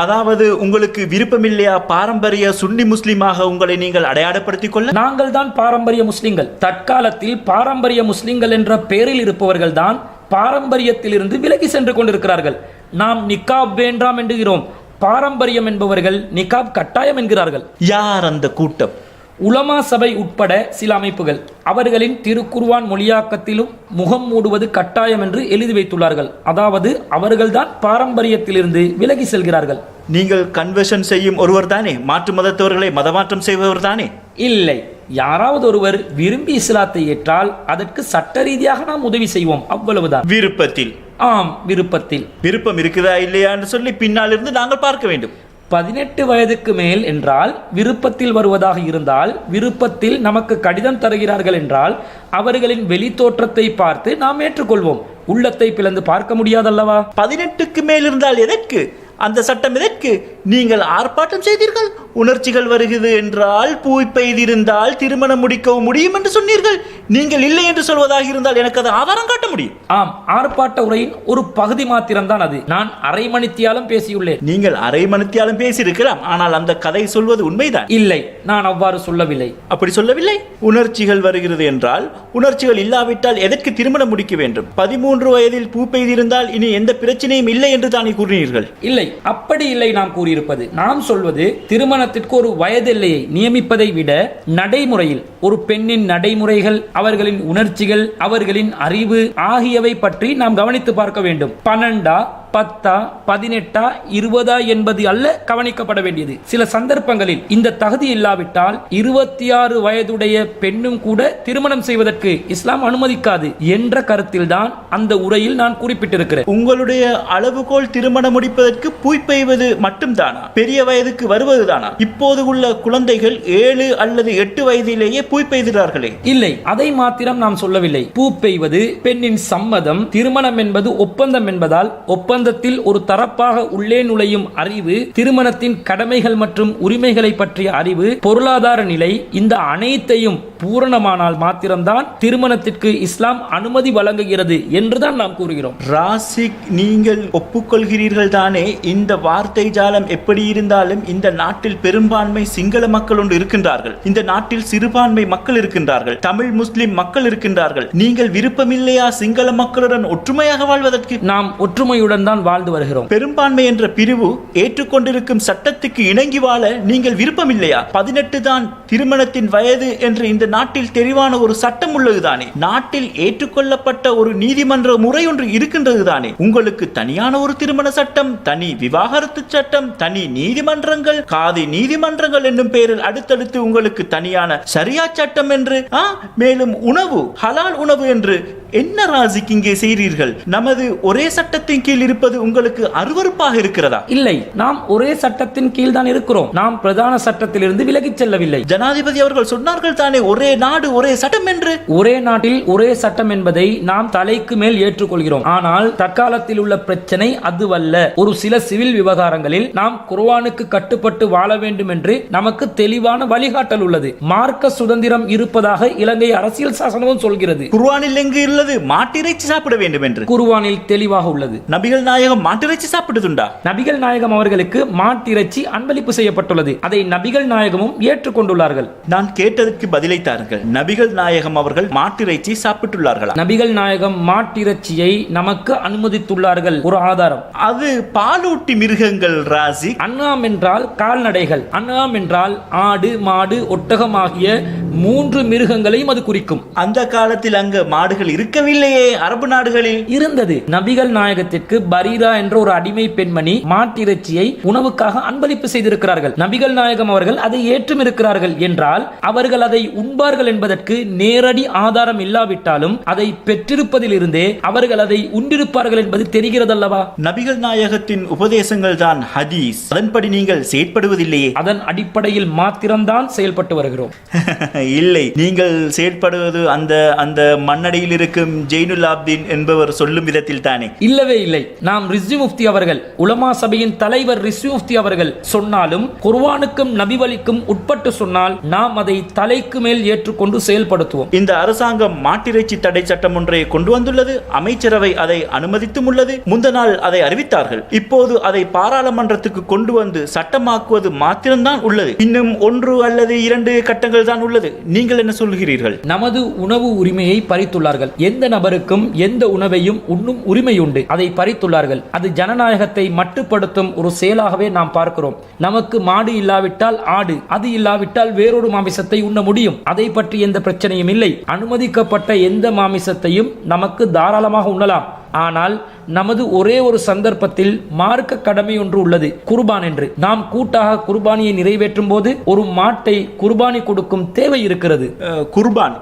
அதாவது உங்களுக்கு விருப்பமில்லையா பாரம்பரிய சுன்னி முஸ்லிமாக உங்களை நீங்கள் அடையாளப்படுத்திக் கொள்ள? நாங்கள் தான் பாரம்பரிய முஸ்லிம்கள். தற்காலத்தில் பாரம்பரிய முஸ்லிம்கள் என்ற பெயரில் இருப்பவர்கள் தான் பாரம்பரியத்திலிருந்து விலகி சென்று கொண்டிருக்கிறார்கள். நாம் நிக்காப் வேண்டாம் என்கிறோம். பாரம்பரியம் என்பவர்கள் நிக்காப் கட்டாயம் என்கிறார்கள். யார் அந்த கூட்டம்? உலமா சபை உட்பட சில அமைப்புகள் அவர்களின் திருக்குர்ஆன் மொழியாக்கத்திலும் முகம் மூடுவது கட்டாயம் என்று எழுதி வைத்துள்ளார்கள். அதாவது அவர்கள்தான் பாரம்பரியத்திலிருந்து விலகி செல்கிறார்கள். நீங்கள் கன்வர்ஷன் செய்யும் ஒருவர் தானே? மாற்று மதத்தவர்களை மதமாற்றம் செய்பவர் தானே? இல்லை, யாராவது ஒருவர் விரும்பி இஸ்லாத்தை ஏற்றால் அதற்கு சட்ட ரீதியாக நாம் உதவி செய்வோம், அவ்வளவுதான். விருப்பத்தில்? ஆம், விருப்பத்தில். விருப்பம் இருக்குதா இல்லையா என்று சொல்லி பின்னால் இருந்து நாங்கள் பார்க்க வேண்டும். 18 வயதுக்கு மேல் என்றால் விருப்பத்தில் வருவதாக இருந்தால், விருப்பத்தில் நமக்கு கடிதம் தருகிறார்கள் என்றால் அவர்களின் வெளி தோற்றத்தை பார்த்து நாம் ஏற்றுக்கொள்வோம். உள்ளத்தை பிளந்து பார்க்க முடியாதல்லவா? 18க்கு மேல் இருந்தால் எதற்கு அந்த சட்டம்? எதற்கு நீங்கள் ஆர்ப்பாட்டம் செய்தீர்கள்? உணர்ச்சிகள் வருகிறது என்றால் பூய் பெய்திருந்தால் திருமணம் முடிக்கவும் முடியும் என்று சொன்னீர்கள். நீங்கள் இல்லை என்று சொல்வதாக இருந்தால் எனக்கு அதை ஆதாரம் காட்ட முடியும். ஆம், ஆர்ப்பாட்ட உரையின் ஒரு பகுதி மாத்திரம்தான் அது. நான் அரை மணித்தியாலும் பேசியுள்ளேன். நீங்கள் அரை மணித்தியாலும் பேசியிருக்கலாம், ஆனால் அந்த கதை சொல்வது உண்மைதான். இல்லை, நான் அவ்வாறு சொல்லவில்லை. அப்படி சொல்லவில்லை. உணர்ச்சிகள் வருகிறது என்றால், உணர்ச்சிகள் இல்லாவிட்டால் எதற்கு திருமணம் முடிக்க வேண்டும்? 13 வயதில் பூ பெய்திருந்தால் இனி எந்த பிரச்சனையும் இல்லை என்று தானே கூறினீர்கள். இல்லை, அப்படி இல்லை. நாம் கூறியிருப்பது, நாம் சொல்வது திருமணத்திற்கு ஒரு வயதெல்லையை நியமிப்பதை விட நடைமுறையில் ஒரு பெண்ணின் நடைமுறைகள், அவர்களின் உணர்ச்சிகள், அவர்களின் அறிவு ஆகியவை பற்றி நாம் கவனித்து பார்க்க வேண்டும். 12 10 18 20 என்பது அல்ல கவனிக்கப்பட வேண்டியது. சில சந்தர்ப்பங்களில் இந்த தகுதி இல்லாவிட்டால் 26 வயதுடைய பெண்ணும் கூட திருமணம் செய்வதற்கு இஸ்லாம் அனுமதிக்காது என்ற கருத்தில் தான் அந்த உரையில் நான் குறிப்பிட்டிருக்கிறேன். உங்களுடைய அளவுகோல் திருமணம் முடிப்பதற்கு பூய் பெய்வது மட்டும்தானா? பெரிய வயதுக்கு வருவதுதானா? இப்போது உள்ள குழந்தைகள் 7 அல்லது 8 வயதிலேயே பூய் பெய்கிறார்களே. இல்லை, அதை மாத்திரம் நாம் சொல்லவில்லை. பூ பெய்வது பெண்ணின் சம்மதம். திருமணம் என்பது ஒப்பந்தம் என்பதால் ஒப்பந்தத்தில் ஒரு தரப்பாக உள்ளே நுழையும் அறிவு, திருமணத்தின் கடமைகள் மற்றும் உரிமைகளை பற்றிய அறிவு, பொருளாதார நிலை, இந்த அனைத்தையும் பூரணமானால் மாத்திரம்தான் திருமணத்திற்கு இஸ்லாம் அனுமதி வழங்குகிறது என்றுதான் நாம் கூறுகிறோம். ராசிக், நீங்கள் ஒப்புக்கொள்கிறீர்கள் தானே? இந்த வார்த்தை ஜாலம் எப்படி இருந்தாலும் இந்த நாட்டில் பெரும்பான்மை சிங்கள மக்கள் ஒன்று இருக்கின்றார்கள். இந்த நாட்டில் சிறுபான்மை மக்கள் இருக்கின்றார்கள். தமிழ் முஸ்லிம் மக்கள் இருக்கின்றார்கள். நீங்கள் விருப்பமில்லையா சிங்கள மக்களுடன் ஒற்றுமையாக வாழ்வதற்கு? நாம் ஒற்றுமையுடன் தான் வாழ்ந்து வருகிறோம். பெரும்பான்மை என்ற பிரிவு ஏற்றுக்கொண்டிருக்கும் சட்டத்துக்கு இணங்கி வாழ நீங்கள் விருப்பமில்லையா? 18 தான் திருமணத்தின் வயது என்று இந்த இந்த நாட்டில் தெளிவான ஒரு சட்டம் உள்ளதுதானே? நாட்டில் ஏற்றுக்கொள்ளப்பட்ட ஒரு நீதிமன்ற முறை ஒன்று இருக்கின்றது தானே? உங்களுக்கு தனியான ஒரு திருமண சட்டம், தனி விவாகரத்து சட்டம், தனி நீதிமன்றங்கள், காதி நீதிமன்றங்கள் என்னும் பெயரில் அடுத்தடுத்து உங்களுக்கு தனியான ஷரியா சட்டம் என்று, மேலும் உணவு, ஹலால் உணவு என்று என்ன ராஜிக்கு இங்கே செய்கிறீர்கள்? நமது ஒரே சட்டத்தின் கீழ் இருப்பது உங்களுக்கு அருவருப்பாக இருக்கிறதா? இல்லை, நாம் ஒரே சட்டத்தின் கீழ் தான் இருக்கிறோம். நாம் பிரதான சட்டத்திலிருந்து விலகிச் செல்லவில்லை. ஜனாதிபதி அவர்கள் சொன்னார்கள் தானே, ஒரே நாடு ஒரே சட்டம் என்று. ஒரே நாட்டில் ஒரே சட்டம் என்பதை நாம் தலைக்கு மேல் ஏற்றுக்கொள்கிறோம். ஆனால் தற்காலத்தில் உள்ள பிரச்சனை அதுவல்ல. ஒரு சில சிவில் விவகாரங்களில் நாம் குர்ஆனுக்கு கட்டுப்பட்டு வாழ வேண்டும் என்று நமக்கு தெளிவான வழிகாட்டல் உள்ளது. மார்க்க சுதந்திரம் இருப்பதாக இலங்கை அரசியல் சாசனமும் சொல்கிறது. குர்ஆனில் எங்கு உள்ளது மாட்டிறைச்சி சாப்பிட வேண்டும் என்று? குர்ஆனில் தெளிவாக உள்ளது. நபிகள் நாயகம் மாட்டிறைச்சி சாப்பிட்டதுண்டா? நபிகள் நாயகம் அவர்களுக்கு மாட்டிறைச்சி அன்பளிப்பு செய்யப்பட்டுள்ளது. அதை நபிகள் நாயகமும் ஏற்றுக்கொண்டுள்ளார்கள். நான் கேட்டதற்கு பதிலை தாருங்கள். நபிகள் நாயகம் அவர்கள் மாட்டிறைச்சி சாப்பிட்டுள்ளார்களா? நபிகள் நாயகம் மாட்டிறைச்சியை நமக்கு அனுமதித்துள்ளார்கள். ஒரு ஆதாரம். அது பாலூட்டி மிருகங்கள் ராசி. அன்னாம் என்றால் கால்நடைகள். அன்னாம் என்றால் ஆடு, மாடு, ஒட்டகம் ஆகிய 3 மிருகங்களையும் அது குறிக்கும். அந்த காலத்தில் அங்கு மாடுகள் இருக்கவில்லையே, அரபு நாடுகளில் இருந்தது. நபிகள் நாயகத்திற்கு பரீரா என்ற ஒரு அடிமை பெண்மணி மாட்டிறைச்சியை உணவுக்காக அன்பளிப்பு செய்திருக்கிறார்கள். நபிகள் நாயகம் அவர்கள் அதை ஏற்றும் இருக்கிறார்கள் என்றால் அவர்கள் அதை உண்பார்கள் என்பதற்கு நேரடி ஆதாரம் இல்லாவிட்டாலும் அதை பெற்றிருப்பதில் இருந்தே அவர்கள் அதை உண்டிருப்பார்கள் என்பது தெரிகிறதல்லவா? நபிகள் நாயகத்தின் உபதேசங்கள் தான் ஹதீஸ். அதன்படி நீங்கள் செயற்படுவதில்லையே. அதன் அடிப்படையில் மாத்திரம்தான் செயல்பட்டு வருகிறோம். இல்லை, நீங்கள் செயற்படுவது அந்த மண்ணடியில் இருக்கும் ஜெயினுல் ஆப்தீன் என்பவர் சொல்லும் விதத்தில் தானே? இல்லவே இல்லை. நாம் ரிஸ்வி முஃப்தி அவர்கள், உலமா சபையின் தலைவர் ரிஸ்வி முஃப்தி அவர்கள் சொன்னாலும் குர்ஆனுக்கும் நபி வழிக்கும் உட்பட்டு சொன்னால் நாம் அதை தலைக்கு மேல் ஏற்றுக்கொண்டு செயல்படுத்துவோம். இந்த அரசாங்கம் மாட்டிறைச்சி தடை சட்டம் ஒன்றை கொண்டு வந்துள்ளது. அமைச்சரவை அதை அனுமதித்தும் உள்ளது. முந்த நாள் அதை அறிவித்தார்கள். இப்போது அதை பாராளுமன்றத்துக்கு கொண்டு வந்து சட்டமாக்குவது மாத்திரம்தான் உள்ளது. இன்னும் 1 அல்லது 2 கட்டங்கள் தான் உள்ளது. நீங்கள் என்ன சொல்கிறீர்கள்? நமது உணவு உரிமையை பறித்துள்ளார்கள். எந்த நபருக்கும் எந்த உணவையும் உண்ணும் உரிமை உண்டு. அதை பறித்துள்ளார்கள். அது ஜனநாயகத்தை மட்டுப்படுத்தும் ஒரு செயலாகவே நாம் பார்க்கிறோம். நமக்கு மாடு இல்லாவிட்டால் ஆடு, அது இல்லாவிட்டால் வேறொரு மாமிசத்தை உண்ண முடியும். அதை பற்றி எந்த பிரச்சனையும் இல்லை. அனுமதிக்கப்பட்ட எந்த மாமிசத்தையும் நமக்கு தாராளமாக உண்ணலாம். ஆனால் நமது ஒரே ஒரு சந்தர்ப்பத்தில் மார்க்க கடமை ஒன்று உள்ளது, குர்பான் என்று. நாம் கூட்டாக குர்பானியை நிறைவேற்றும் போது ஒரு மாட்டை குர்பானி கொடுக்கும் தேவை இருக்கிறது.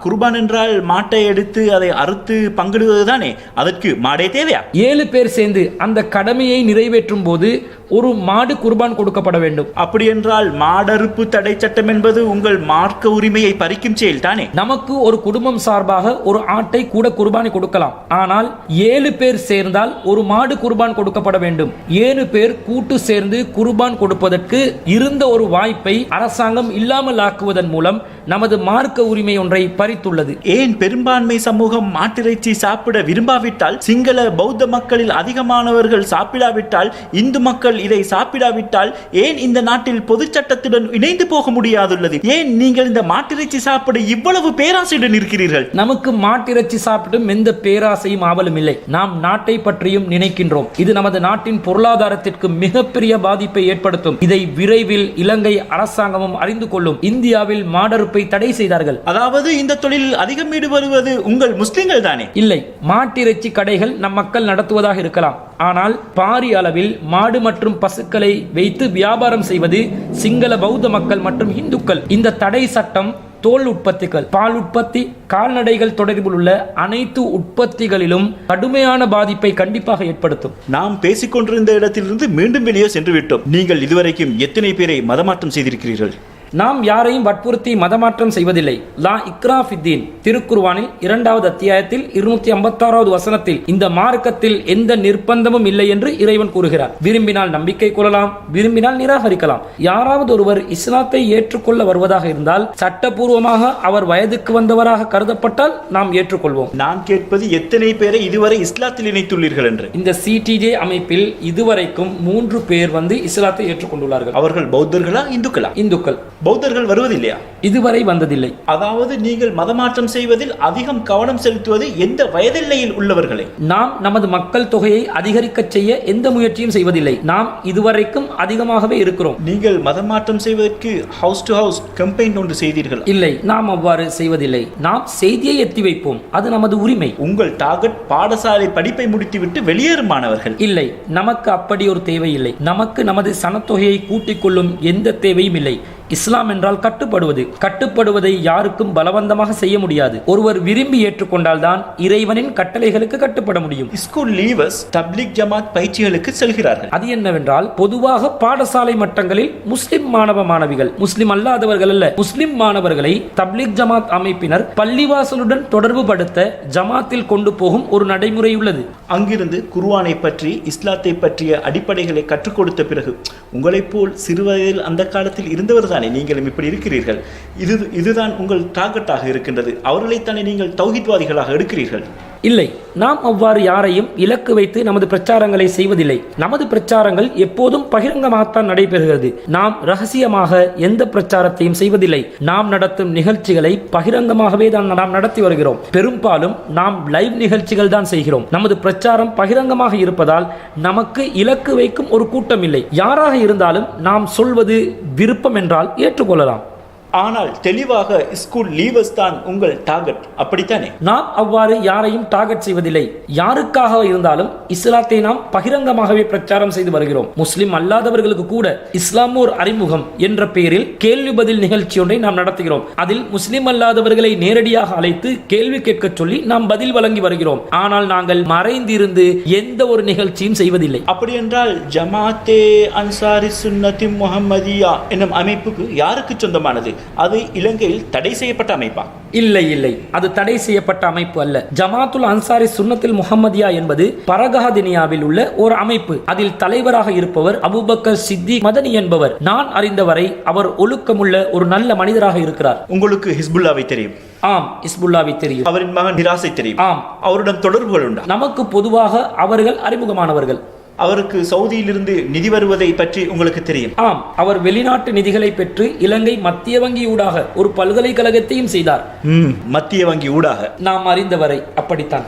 குர்பான் என்றால் மாட்டை எடுத்து அதை அறுத்து பங்கிடுவது தானே? அதற்கு மாடே தேவையா? 7 பேர் சேர்ந்து அந்த கடமையை நிறைவேற்றும் போது ஒரு மாடு குர்பான் கொடுக்கப்பட வேண்டும். அப்படி என்றால் மாடறுப்பு தடை சட்டம் என்பது உங்கள் மார்க்க உரிமையை பறிக்கும் செயல் தானே? நமக்கு ஒரு குடும்பம் சார்பாக ஒரு ஆட்டை கூட குர்பானி கொடுக்கலாம். ஆனால் 7 பேர் சேர்ந்தால் ஒரு மாடு குர்பான் கொடுக்கப்பட வேண்டும். 7 பேர் கூட்டு சேர்ந்து குர்பான் கொடுப்பதற்கு இருந்த ஒரு வாய்ப்பை அரசாங்கம் இல்லாமல் ஆக்குவதன் மூலம் நமது மார்க்க உரிமை ஒன்றை பறித்துள்ளது. ஏன் பெரும்பான்மை சமூகம் மாட்டிறைச்சி சாப்பிட விரும்பாவிட்டால், சிங்கள பௌத்த மக்களில் அதிகமானவர்கள் சாப்பிடாவிட்டால், இந்து மக்கள் இதை சாப்பிடாவிட்டால் ஏன் இந்த நாட்டில் பொது சட்டத்துடன் இணைந்து போக முடியாதுள்ளது? ஏன் நீங்கள் இந்த மாட்டிறைச்சி சாப்பிட இவ்வளவு பேராசையுடன் இருக்கிறீர்கள்? நமக்கு மாட்டிறைச்சி சாப்பிடும் எந்த பேராசையும் ஆவலும் இல்லை. நாம் நாட்டை பற்றியும் நினைக்கின்றோம். இது நமது நாட்டின் பொருளாதாரத்திற்கு மிகப்பெரிய பாதிப்பை ஏற்படுத்தும். இதை விரைவில் இலங்கை அரசாங்கமும் அறிந்து கொள்ளும். இந்தியாவில் மாடறுப்பை தடை செய்தார்கள். அதாவது இந்த தொழிலில் அதிகம் ஈடுபடுவது உங்கள் முஸ்லிம்கள் தானே? இல்லை, மாட்டிறைச்சி கடைகள் நம் மக்கள் நடத்துவதாக இருக்கலாம். ஆனால் பாரிய அளவில் மாடு மற்றும் பசுக்களை வைத்து வியாபாரம் செய்வது சிங்கள பௌத்த மக்கள் மற்றும் இந்துக்கள். இந்த தடை சட்டம் தோல் உற்பத்திகள், பால் உற்பத்தி, கால்நடைகள் தொடர்பில் உள்ள அனைத்து உற்பத்திகளிலும் கடுமையான பாதிப்பை கண்டிப்பாக ஏற்படுத்தும். நாம் பேசிக்கொண்டிருந்த இடத்திலிருந்து மீண்டும் வெளியே சென்று விட்டோம். நீங்கள் இதுவரைக்கும் எத்தனை பேரை மதமாற்றம் செய்திருக்கிறீர்கள்? நாம் யாரையும் வற்புறுத்தி மதமாற்றம் செய்வதில்லை. லா இக்ரா ஃபித்தீன், திருக்குர்ஆனில் 2வது அத்தியாயத்தில் 256வது வசனத்தில் இந்த மார்க்கத்தில் எந்த நிர்பந்தமும் இல்லை என்று இறைவன் கூறுகிறார். விரும்பினால் நம்பிக்கை கொள்ளலாம், விரும்பினால் நிராகரிக்கலாம். யாராவது ஒருவர் இஸ்லாத்தை ஏற்றுக்கொள்ள வருவதாக இருந்தால் சட்டபூர்வமாக அவர் வயதுக்கு வந்தவராக கருதப்பட்டால் நாம் ஏற்றுக்கொள்வோம். நான் கேட்பது எத்தனை பேரை இதுவரை இஸ்லாத்தில் இணைத்துள்ளீர்கள் என்று. இந்த சிடிஜே அமைப்பில் இதுவரைக்கும் 3 பேர் இஸ்லாத்தை ஏற்றுக்கொண்டுள்ளார்கள். அவர்கள் பௌத்தர்களா, இந்துக்களா? இந்துக்கள். பௌத்தர்கள் வருவதில்லையா? இதுவரை வந்ததில்லை. அதாவது நீங்கள் மதமாற்றம் செய்வதில் அதிகம் கவனம் செலுத்துவது எந்த வயதெல்லையில் உள்ளவர்களை? நாம் நமது மக்கள் தொகையை அதிகரிக்க செய்ய எந்த முயற்சியும் செய்வதில்லை. நாம் இதுவரைக்கும் அதிகமாகவே இருக்கிறோம். நீங்கள் மதமாற்றம் செய்வதற்கு ஹவுஸ் டு ஹவுஸ் கம்பெயின் ஒன்று செய்தீர்கள்? இல்லை, நாம் அவ்வாறு செய்வதில்லை. நாம் செய்தியை எத்தி வைப்போம், அது நமது உரிமை. உங்கள் டார்கெட் பாடசாலை படிப்பை முடித்துவிட்டு வெளியேறும் மாணவர்கள்? இல்லை, நமக்கு அப்படி ஒரு தேவை இல்லை. நமக்கு நமது சனத்தொகையை கூட்டிக் கொள்ளும் எந்த தேவையும் இல்லை. இஸ்லாம் என்றால் கட்டுப்படுவதை யாருக்கும் பலவந்தமாக செய்ய முடியாது. ஒருவர் விரும்பி ஏற்றுக்கொண்டால் தான் இறைவனின் கட்டளைகளுக்கு கட்டுப்பட முடியும். ஸ்கூல் லீவர்ஸ் தப்லீக் ஜமாத் பயிற்சிகளுக்கு செல்கிறார்கள். அது என்னவென்றால், பொதுவாக பாடசாலை மட்டங்களில் முஸ்லிம் மாணவிகள், முஸ்லிம் அல்லாதவர்கள் அல்ல, முஸ்லிம் மாணவர்களை தப்லீக் ஜமாத் அமைப்பினர் பள்ளிவாசலுடன் தொடர்பு படுத்த ஜமாத்தில் கொண்டு போகும் ஒரு நடைமுறை உள்ளது. அங்கிருந்து குர்ஆனை பற்றி, இஸ்லாத்தை பற்றிய அடிப்படைகளை கற்றுக் கொடுத்த பிறகு, உங்களைப் போல் சிறுவயதில் அந்த காலத்தில் இருந்தவர் தானே நீங்களும் இப்படி இருக்கிறீர்கள். இதுதான் உங்கள் டார்கெட்டாக இருக்கின்றது. அவர்களைத்தானே நீங்கள் தௌஹீத்வாதிகளாக எடுக்கிறீர்கள்? இல்லை, நாம் அவ்வாறு யாரையும் இலக்கு வைத்து நமது பிரச்சாரங்களை செய்வதில்லை. நமது பிரச்சாரங்கள் எப்போதும் பகிரங்கமாகத்தான் நடைபெறுகிறது. நாம் ரகசியமாக எந்த பிரச்சாரத்தையும் செய்வதில்லை. நாம் நடத்தும் நிகழ்ச்சிகளை பகிரங்கமாகவே தான் நாம் நடத்தி வருகிறோம். பெரும்பாலும் நாம் லைவ் நிகழ்ச்சிகள் தான் செய்கிறோம். நமது பிரச்சாரம் பகிரங்கமாக இருப்பதால் நமக்கு இலக்கு வைக்கும் ஒரு கூட்டம் இல்லை. யாராக இருந்தாலும் நாம் சொல்வது விருப்பம் என்றால் ஏற்றுக்கொள்ளலாம். ஆனால் தெளிவாக ஸ்கூல் லீவர்ஸ் தான் உங்கள் டார்கெட், அப்படித்தானே? நாம் அவ்வாறு யாரையும் டார்கெட் செய்வதில்லை. யாருக்காக இருந்தாலும் இஸ்லாத்தை நாம் பகிரங்கமாகவே பிரச்சாரம் செய்து வருகிறோம். முஸ்லிம் அல்லாதவர்களுக்கு கூட இஸ்லாமோர் அறிமுகம் என்ற பெயரில் கேள்வி பதில் நிகழ்ச்சி ஒன்றை நாம் நடத்துகிறோம். அதில் முஸ்லிம் அல்லாதவர்களை நேரடியாக அழைத்து கேள்வி கேட்க சொல்லி நாம் பதில் வழங்கி வருகிறோம். ஆனால் நாங்கள் மறைந்திருந்து எந்த ஒரு நிகழ்ச்சியும் செய்வதில்லை. அப்படி என்றால் ஜமாத்தே அன்சாரி சுன்னத்தி முஹம்மதியா என்னும் அமைப்புக்கு யாருக்கு சொந்தமானது? அது இலங்கையில் தடை செய்யப்பட்ட அமைப்பா? இல்லை, அது தடை செய்யப்பட்ட அமைப்பு அல்ல. ஜமாத்துல் அன்சாரி சுன்னத்தில் முஹம்மதியா என்பது பரகஹதினியாவில் உள்ள ஒரு அமைப்பு. அதில் தலைவராக இருப்பவர் அபூபக்கர் சித்திக் மதனி என்பவர். நான் அறிந்தவரை அவர் ஒழுக்கமுள்ள ஒரு நல்ல மனிதராக இருக்கிறார். உங்களுக்கு ஹிஸ்புல்லாவை தெரியும்? ஆம், ஹிஸ்புல்லாவை தெரியும். அவரின் மகன் நிராசை தெரியும்? ஆம். அவருடன் தொடர்புகள் உண்டா? நமக்கு பொதுவாக அவர்கள் அறிமுகமானவர்கள். அவருக்கு சவுதியிலிருந்து நிதி வருவதை பற்றி உங்களுக்கு தெரியும்? ஆம், அவர் வெளிநாட்டு நிதிகளை பெற்று இலங்கை மத்திய வங்கி ஊடாக ஒரு பல்கலைக்கழகத்தையும் செய்தார். மத்திய வங்கி ஊடாக? நாம் அறிந்தவரை அப்படித்தான்.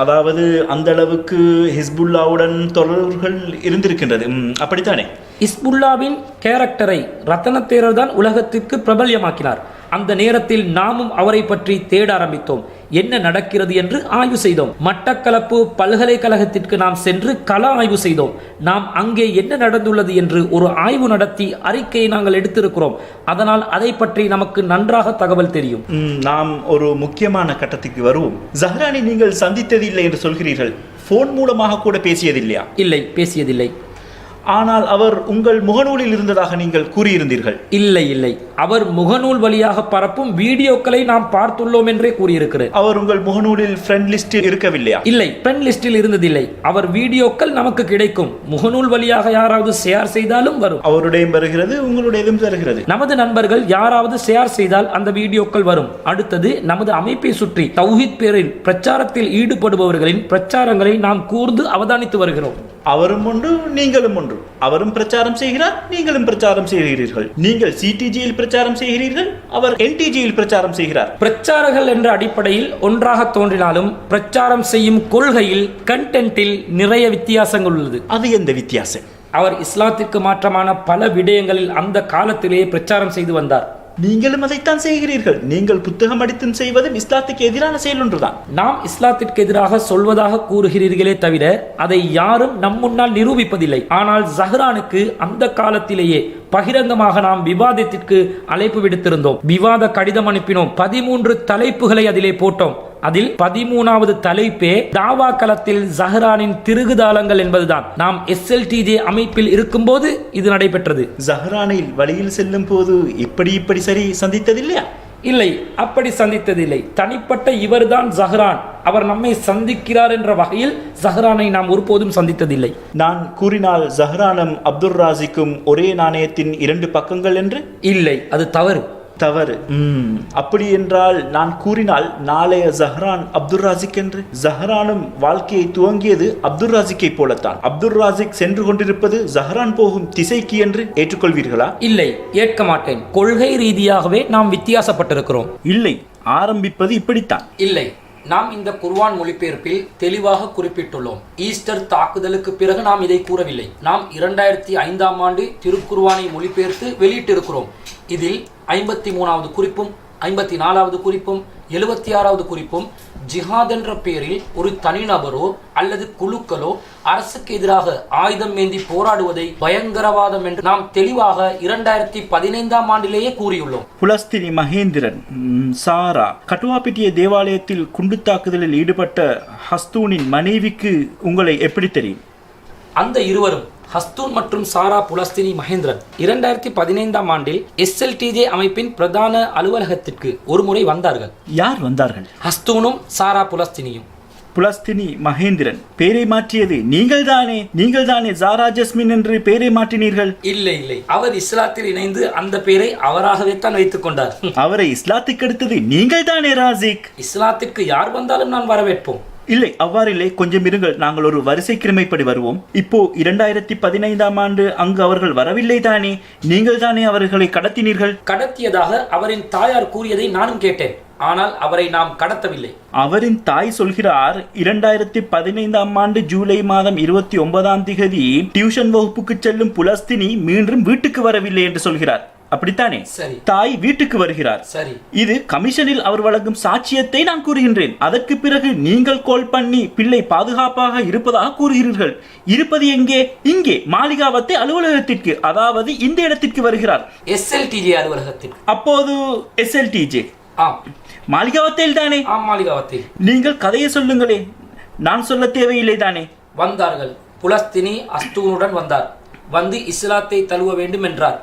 அதாவது அந்த அளவுக்கு ஹிஸ்புல்லாவுடன் தொடர்புகள் இருந்திருக்கின்றது, அப்படித்தானே? ஹிஸ்புல்லாவின் கேரக்டரை ரத்தன தேரர் தான் உலகத்திற்கு பிரபல்யமாக்கினார். அந்த நேரத்தில் நாமும் அவரை பற்றி தேட ஆரம்பித்தோம். என்ன நடக்கிறது என்று ஆய்வு செய்தோம். மட்டக்களப்பு பல்கலைக்கழகத்திற்கு நாம் சென்று கள ஆய்வு செய்தோம். நாம் அங்கே என்ன நடந்துள்ளது என்று ஒரு ஆய்வு நடத்தி அறிக்கையை நாங்கள் எடுத்திருக்கிறோம். அதனால் அதை பற்றி நமக்கு நன்றாக தகவல் தெரியும். நாம் ஒரு முக்கியமான கட்டத்துக்கு வருவோம். ஜஹ்ரானை நீங்கள் சந்தித்ததில்லை என்று சொல்கிறீர்கள். போன் மூலமாக கூட பேசியதில்லையா? இல்லை, பேசியதில்லை. ஆனால் அவர் உங்கள் முகநூலில் இருந்ததாக நீங்கள் கூறியிருந்தீர்கள். இல்லை, அவர் முகநூல் வழியாக பரப்பும் வீடியோக்களை நாம் பார்த்துள்ளோம் என்றே கூறியிருக்கிறார். அவர் உங்கள் முகநூலில் ஃப்ரெண்ட் லிஸ்டில் இருக்கவில்லையா? இல்லை, ஃப்ரெண்ட் லிஸ்டில் இருந்ததில்லை. அவர் வீடியோக்கள் நமக்கு கிடைக்கும். முகநூல் வழியாக யாராவது ஷேர் செய்தாலும் வரும். அவருடையும் வருகிறது, உங்களுடையதும் வருகிறது. நமது நண்பர்கள் யாராவது ஷேர் செய்தால் அந்த வீடியோக்கள் வரும். அடுத்தது, நமது அமைப்பை சுற்றி தௌஹீத் பேரில் பிரச்சாரத்தில் ஈடுபடுபவர்களின் பிரச்சாரங்களை நாம் கூர்ந்து அவதானித்து வருகிறோம். அவரும் ஒன்று, நீங்களும் ஒன்று. அவரும் பிரச்சாரம் செய்கிறார், நீங்களும் பிரச்சாரம் செய்கிறீர்கள். நீங்கள் சிடிஜியில் பிரச்சாரம் செய்கிறீர்கள், அவர் என்டிஜியில் பிரச்சாரம் செய்கிறார். பிரச்சாரங்கள் என்ற அடிப்படையில் ஒன்றாக தோன்றினாலும் பிரச்சாரம் செய்யும் கொள்கையில், கண்டென்ட்டில் நிறைய வித்தியாசங்கள் உள்ளது. அது எந்த வித்தியாசம்? அவர் இஸ்லாத்திற்கு மாற்றமான பல விடயங்களில் அந்த காலத்திலேயே பிரச்சாரம் செய்து வந்தார். நீங்களும் அதைத்தான் செய்கிறீர்கள். நீங்கள் புத்தகம் அடித்தும் செய்வதும் இஸ்லாத்துக்கு எதிரான செயல் ஒன்றுதான். நாம் இஸ்லாத்திற்கு எதிராக சொல்வதாக கூறுகிறீர்களே தவிர அதை யாரும் நம் முன்னால் நிரூபிப்பதில்லை. ஆனால் ஜஹ்ரானுக்கு அந்த காலத்திலேயே பகிரங்கமாக நாம் விவாதத்திற்கு அழைப்பு விடுத்திருந்தோம். விவாத கடிதம் அனுப்பினோம். 13 தலைப்புகளை அதிலே போட்டோம். அதில் 13வது தலைப்பே தாவா களத்தில் ஜஹ்ரானின் திருகுதாளங்கள் என்பதுதான். நாம் SLTJ அமைப்பில் இருக்கும் போது இது நடைபெற்றது. ஜஹ்ரானில் வழியில் செல்லும் போது இப்படி சரி சந்தித்ததில்லையா? இல்லை, அப்படி சந்தித்ததில்லை. தனிப்பட்ட இவர்தான் ஜஹ்ரான், அவர் நம்மை சந்திக்கிறார் என்ற வகையில் ஜஹ்ரானை நாம் ஒருபோதும் சந்தித்ததில்லை. நான் கூறினால் ஜஹ்ரானும் அப்துல் ராசிக்கும் ஒரே நாணயத்தின் 2 பக்கங்கள் என்று? இல்லை, அது தவறு. தவறு. அப்படி என்றால் நான் கூறினால் நாளைய ஜஹ்ரான் அப்துல் ராசிக் என்று. ஜஹ்ரானும் வாழ்க்கையை துவங்கியது அப்துல் ராசிக்கை போலத்தான். அப்துல் ராசிக் சென்று கொண்டிருப்பது ஜஹ்ரான் போகும் திசைக்கு என்று ஏற்றுக்கொள்வீர்களா? இல்லை, ஏற்க மாட்டேன். கொள்கை ரீதியாகவே நாம் வித்தியாசப்பட்டிருக்கிறோம். இல்லை, ஆரம்பிப்பது இப்படித்தான். இல்லை, நாம் இந்த குர்ஆன் மொழிபெயர்ப்பில் தெளிவாக குறிப்பிட்டுள்ளோம். ஈஸ்டர் தாக்குதலுக்கு பிறகு நாம் இதை கூறவில்லை. நாம் 2005ஆம் ஆண்டு திருக்குர்ஆனை மொழிபெயர்த்து வெளியிட்டிருக்கிறோம். இதில் 53வது குறிப்பும் 54வது குறிப்பும் 76வது குறிப்பும் ஜிஹாத் என்ற பெயரில் ஒரு தனிநபரோ அல்லது குழுக்களோ அரசுக்கு எதிராக ஆயுதம் ஏந்தி போராடுவதை பயங்கரவாதம் என்று நாம் தெளிவாக 2015ஆம் ஆண்டிலேயே கூறியுள்ளோம். புலஸ்தினி மகேந்திரன், சாரா, கட்டுவாப்பிட்டிய தேவாலயத்தில் குண்டு தாக்குதலில் ஈடுபட்ட ஹஸ்தூனின் மனைவிக்கு உங்களை எப்படி தெரியும்? அந்த இருவரும் ஹஸ்தூன் மற்றும் சாரா புலஸ்தினி மகேந்திரன் 2015ஆம் ஆண்டில் SLTJ அமைப்பின் பிரதான அலுவலகத்திற்கு ஒரு முறை வந்தார்கள். யார் வந்தார்கள்? ஹஸ்தூனும் சாரா புலஸ்தினியும். புலஸ்தினி மகேந்திரன் பேரை மாற்றியது நீங்கள் தானே ஜாரா ஜஸ்மின் என்று பேரை மாற்றினீர்கள். இல்லை, அவர் இஸ்லாத்தில் இணைந்து அந்த பேரை அவராகவே தான் வைத்துக் கொண்டார். அவரை இஸ்லாத்துக்கு எடுத்தது நீங்கள் தானே ராசிக்? இஸ்லாத்திற்கு யார் வந்தாலும் நான் வரவேற்போம். இல்லை, அவ்வாறில்லை, கொஞ்சம் இருங்கள், நாங்கள் ஒரு வரிசை கிழமைப்படி வருவோம். இப்போ 2015ஆம் ஆண்டு அங்கு அவர்கள் வரவில்லை தானே? நீங்கள் தானே அவர்களை கடத்தினீர்கள்? கடத்தியதாக அவரின் தாயார் கூறியதை நானும் கேட்டேன். ஆனால் அவரை நாம் கடத்தவில்லை. அவரின் தாய் சொல்கிறார் 2015ஆம் ஆண்டு ஜூலை மாதம் 29ஆம் தேதி டியூஷன் வகுப்புக்கு செல்லும் புலஸ்தினி மீண்டும் வீட்டுக்கு வரவில்லை என்று சொல்கிறார். அப்படித்தானே? சரி. தாய் வீட்டுக்கு வருகிறார். சரி. இது கமிஷனில் அவர் வழங்கும் சாட்சியத்தை நான் கூறுகின்றேன். அதற்கு பிறகு நீங்கள் கால் பண்ணி பிள்ளை பாதுகாப்பாக இருப்பதாக கூறுகிறீர்கள். இருப்பது எங்கே? இங்கே மாளிகாவத்தை அலுவலகத்திற்கு, அதாவது இந்த இடத்திற்கு வருகிறார். SLTJ அலுவலகத்திற்கு. அப்போது SLTJ மாளிகாவத்தில் தானே? மாளிகாவத்தில். நீங்கள் கதையை சொல்லுங்களே, நான் சொல்ல தேவையில்லை தானே? வந்தார்கள். புலஸ்தினி ஹஸ்தூனுடன் வந்தார். வந்து இஸ்லாத்தை தழுவ வேண்டும் என்றார்.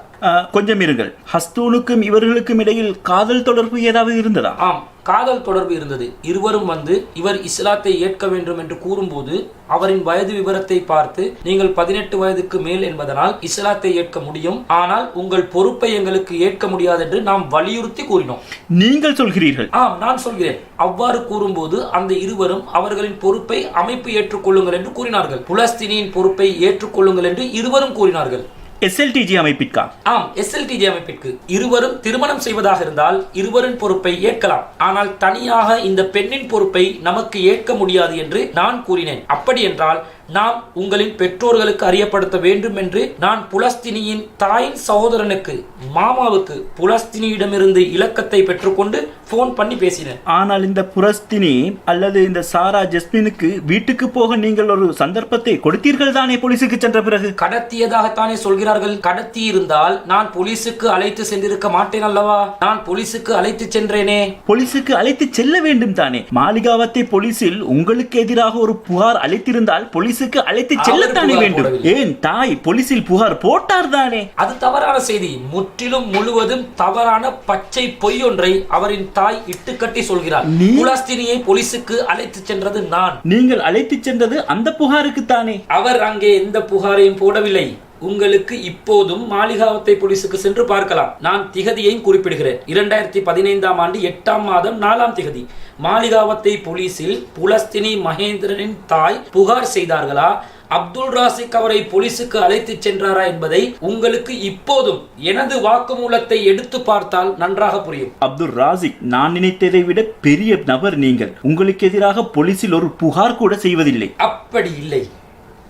கொஞ்சம் இருங்கள், ஹஸ்தூனுக்கும் இவர்களுக்கும் இடையில் காதல் தொடர்பு ஏதாவது இருந்ததா? ஆம், காதல் தொடர்பு இருந்தது. இருவரும் வந்து இவர் இஸ்லாத்தை ஏற்க வேண்டும் என்று கூறும்போது அவரின் வயது விவரத்தை பார்த்து நீங்கள் 18 வயதுக்கு மேல் என்பதனால் இஸ்லாத்தை ஏற்க முடியும், ஆனால் உங்கள் பொறுப்பை எங்களுக்கு ஏற்க முடியாது என்று நாம் வலியுறுத்தி கூறினோம். நீங்கள் சொல்கிறீர்கள்? ஆம், நான் சொல்கிறேன். அவ்வாறு கூறும்போது அந்த இருவரும் அவர்களின் பொறுப்பை அமைப்பு ஏற்றுக்கொள்ளுங்கள் என்று கூறினார்கள். புலஸ்தீனியின் பொறுப்பை ஏற்றுக்கொள்ளுங்கள் என்று இருவரும் கூறினார்கள். SLTJ அமைப்பிற்கா? ஆம், SLTJ அமைப்பிற்கு. இருவரும் திருமணம் செய்வதாக இருந்தால் இருவரின் பொறுப்பை ஏற்கலாம், ஆனால் தனியாக இந்த பெண்ணின் பொறுப்பை நமக்கு ஏற்க முடியாது என்று நான் கூறினேன். அப்படி என்றால் நாம் உங்களின் பெற்றோர்களுக்கு அறியப்படுத்த வேண்டும் என்று நான் புலஸ்தினியின் தாயின் சகோதரனுக்கு, மாமாவுக்கு புலஸ்தினியிடமிருந்து இலக்கத்தை பெற்றுக்கொண்டு போன் பண்ணி பேசினேன். ஆனால் இந்த புலஸ்தினி அல்லது இந்த சாரா ஜஸ்மினுக்கு வீட்டுக்கு போக நீங்கள் ஒரு சந்தர்ப்பத்தை கொடுத்தீர்கள் தானே? போலீசுக்கு சென்ற பிறகு கடத்தியதாகத்தானே சொல்கிறார்கள். கடத்தி இருந்தால் நான் போலீசுக்கு அழைத்து சென்றிருக்க மாட்டேன் அல்லவா? நான் போலீசுக்கு அழைத்து சென்றேனே. போலீசுக்கு அழைத்து செல்ல வேண்டும் தானே? மாளிகாவத்தை போலீசில் உங்களுக்கு எதிராக ஒரு புகார் அளித்திருந்தால் போலீஸ் அழைத்து செல்லத்தானே வேண்டும். ஏன் தாய் போலீசில் புகார் போட்டார் தானே? அது தவறான செய்தி, முற்றிலும் முழுவதும் தவறான பச்சை பொய் ஒன்றை அவரின் தாய் இட்டுக்கட்டி சொல்கிறார். புலஸ்தீனியை போலீசுக்கு அழைத்து சென்றது நான். நீங்கள் அழைத்து சென்றது அந்த புகாருக்கு தானே? அவர் அங்கே எந்த புகாரையும் போடவில்லை. உங்களுக்கு இப்போதும் மாளிகாவத்தை போலீசுக்கு சென்று பார்க்கலாம். நான் திகதியையும் குறிப்பிடுகிறேன். 2015ஆம் ஆண்டு 8ஆம் மாதம் 4ஆம் திகதி மாளிகாவத்தை போலீசில் புலஸ்தினி மகேந்திரனின் தாய் புகார் செய்தார்களா, அப்துல் ராசிக் அவரை போலீசுக்கு அழைத்து சென்றாரா என்பதை உங்களுக்கு இப்போதும் எனது வாக்குமூலத்தை எடுத்து பார்த்தால் நன்றாக புரியும். அப்துல் ராசிக் நான் நினைத்ததை விட பெரிய நபர். நீங்கள் உங்களுக்கு எதிராக போலீசில் ஒரு புகார் கூட செய்வதில்லை. அப்படி இல்லை,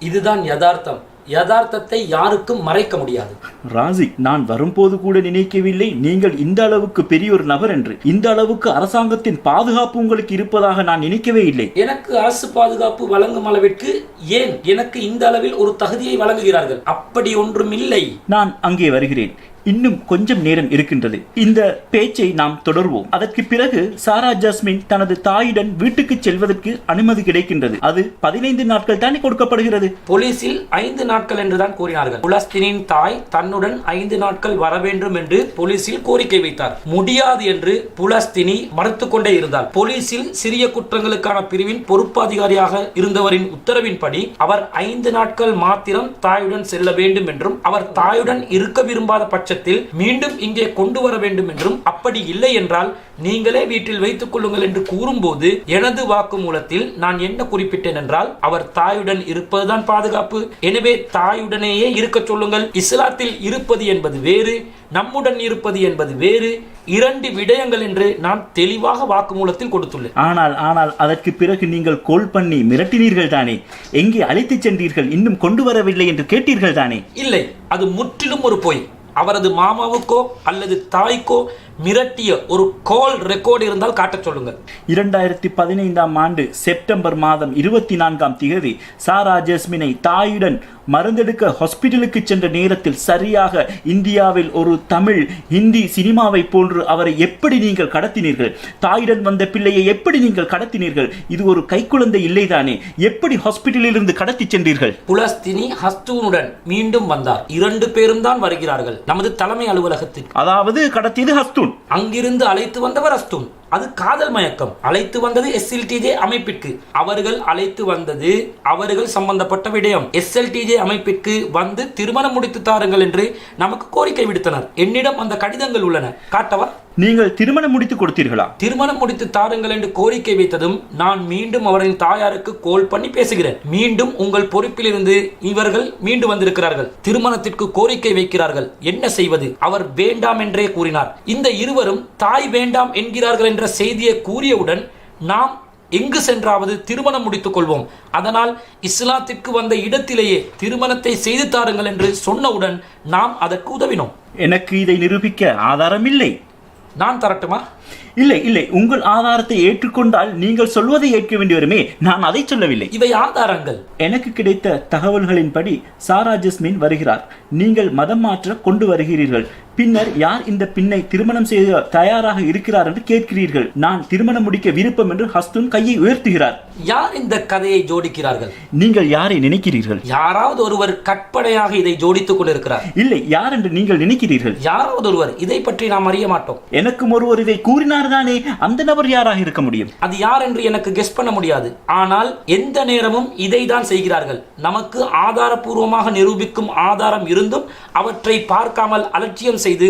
இதுதான் யதார்த்தம். யதார்த்தத்தை யாருக்கும் மறைக்க முடியாது. ராசிக், நான் வரும்போது கூட நினைக்கவில்லை நீங்கள் இந்த அளவுக்கு பெரிய ஒரு நபர் என்று. இந்த அளவுக்கு அரசாங்கத்தின் பாதுகாப்பு உங்களுக்கு இருப்பதாக நான் நினைக்கவே இல்லை. எனக்கு அரசு பாதுகாப்பு வழங்கும் அளவிற்கு ஏன் எனக்கு இந்த அளவில் ஒரு தகுதியை வழங்குகிறார்கள்? அப்படி ஒன்றும் இல்லை. நான் அங்கே வருகிறேன். இன்னும் கொஞ்சம் நேரம் இருக்கின்றது. இந்த பேச்சை நாம் தொடர்வோம். அதற்கு பிறகு சாரா ஜாஸ்மின் தனது தாயுடன் வீட்டுக்கு செல்வதற்கு அனுமதி கிடைக்கின்றது. அது 15 நாட்கள் தானே கொடுக்கப்படுகிறது. போலீசில் 5 நாட்கள் என்றுதான் கூறினார்கள். புலஸ்தீனின் தாய் தன்னுடன் 5 நாட்கள் வர வேண்டும் என்று போலீசில் கோரிக்கை வைத்தார். முடியாது என்று புலஸ்தீனி மறுத்துக் கொண்டே இருந்தார். போலீசில் சிறிய குற்றங்களுக்கான பிரிவின் பொறுப்பாதிகாரியாக இருந்தவரின் உத்தரவின்படி அவர் 5 நாட்கள் மாத்திரம் தாயுடன் செல்ல வேண்டும் என்றும் அவர் தாயுடன் இருக்க விரும்பாத பட்சத்தில் பட்சத்தில் மீண்டும் இங்கே கொண்டு வர வேண்டும் என்றும், அப்படி இல்லை என்றால் நீங்களே வீட்டில் வைத்துக் கொள்ளுங்கள் என்று கூறும்போது எனது வாக்குமூலத்தில் நான் என்ன குறிப்பிட்டேன் என்றால், அவர் தாயுடன் இருப்பதுதான் பாதுகாப்பு, எனவே தாயுடனேயே இருக்க சொல்லுங்கள். இஸ்லாத்தில் இருப்பது என்பது வேறு, நம்முடன் இருப்பது என்பது வேறு, இரண்டு விடயங்கள் என்று நான் தெளிவாக வாக்குமூலத்தில் கொடுத்துள்ளேன். ஆனால் அதற்கு பிறகு நீங்கள் கோல் பண்ணி மிரட்டினீர்கள் தானே? எங்கே அழைத்துச் சென்றீர்கள்? இன்னும் கொண்டு வரவில்லை என்று கேட்டீர்கள் தானே? இல்லை, அது முற்றிலும் ஒரு பொய். அவரது மாமாவுக்கோ அல்லது தாய்க்கோ மிரட்டிய ஒரு கால் ரெக்கார்டு இருந்தால் காட்டச் சொல்லுங்கள். 2015 செப்டம்பர் மாதம் 24 சாரா ஜஸ்மினை தாயுடன் மருந்தெடுக்க ஹாஸ்பிட்டலுக்கு சென்ற நேரத்தில் சரியாக இந்தியாவில் ஒரு தமிழ் ஹிந்தி சினிமாவை போன்று அவரை எப்படி நீங்கள் கடத்தினீர்கள்? தாயுடன் வந்த பிள்ளையை எப்படி நீங்கள் கடத்தினீர்கள்? இது ஒரு கைக்குழந்தை இல்லைதானே? எப்படி ஹாஸ்பிட்டலில் இருந்து கடத்தி சென்றீர்கள்? புலஸ்தினி ஹஸ்தூனுடன் மீண்டும் வந்தார். 2 பேரும் தான் வருகிறார்கள் நமது தலைமை அலுவலகத்திற்கு. அதாவது கடத்தியது ஹஸ்தூன், அங்கிருந்து அழைத்து வந்தவர் ஹஸ்தூன். அது காதல் மயக்கம். அழைத்து வந்தது SLTJ அமைப்பிற்கு. அவர்கள் அழைத்து வந்தது அவர்கள் சம்பந்தப்பட்ட விடயம். SLTJ அமைப்பிற்கு வந்து திருமணம் முடித்து தாருங்கள் என்று நமக்கு கோரிக்கை விடுத்தனர். என்னிடம் அந்த கடிதங்கள் உள்ளன, காட்டவா? நீங்கள் திருமணம் முடித்து கொடுத்தீர்களா? திருமணம் முடித்து தாருங்கள் என்று கோரிக்கை வைத்ததும் நான் மீண்டும் அவரின் தாயாருக்கு கோல் பண்ணி பேசுகிறேன். மீண்டும் உங்கள் பொறுப்பிலிருந்து இவர்கள் மீண்டும் வந்திருக்கிறார்கள், திருமணத்திற்கு கோரிக்கை வைக்கிறார்கள், என்ன செய்வது? அவர் வேண்டாம் என்றே கூறினார். இந்த இருவரும் தாய் வேண்டாம் என்கிறார்கள் என்ற செய்தியை கூறியவுடன் நாம் எங்கு சென்றாவது திருமணம் முடித்துக் கொள்வோம், அதனால் இஸ்லாத்திற்கு வந்த இடத்திலேயே திருமணத்தை செய்து தாருங்கள் என்று சொன்னவுடன் நாம் அதற்கு உதவினோம். எனக்கு இதை நிரூபிக்க ஆதாரம் இல்லை. நான் தரட்டுமா? இல்லை, உங்கள் ஆதாரத்தை ஏற்றுக்கொண்டால் நீங்கள் சொல்வதை ஏற்க வேண்டி வருமே. நான் அதை சொல்லவில்லை. இவை ஆதாரங்கள். எனக்கு கிடைத்த தகவல்களின்படி சாரா ஜஸ்மின் வருகிறார், நீங்கள் மதம் மாற்ற கொண்டு வருகிறீர்கள். பின்னர் யார் இந்த பெண்ணை திருமணம் செய்ய தயாராக இருக்கிறார் என்று கேட்கிறீர்கள். நான் திருமணம் முடிக்க விருப்பம் என்று ஹஸ்தூன் கையை உயர்த்துகிறார். யார் இந்த கதையை ஜோடிக்கிறார்கள்? நீங்கள் யாரை நினைக்கிறீர்கள்? யாராவது ஒருவர் கற்பனையாக இதை ஜோடித்துக் கொண்டிருக்கிறார். இல்லை, யார் என்று நீங்கள் நினைக்கிறீர்கள்? யாராவது ஒருவர். இதை பற்றி நாம் அறிய மாட்டோம். எனக்கும் ஒருவர் இதை கூறினார் தானே, அந்த நபர் யாராக இருக்க முடியும்? அது யார் என்று எனக்கு கெஸ் பண்ண முடியாது. ஆனால் எந்த நேரமும் இதை தான் செய்கிறார்கள். நமக்கு ஆதாரபூர்வமாக நிரூபிக்கும் ஆதாரம் இருந்தும் அவற்றை பார்க்காமல் அலட்சியம் செய்து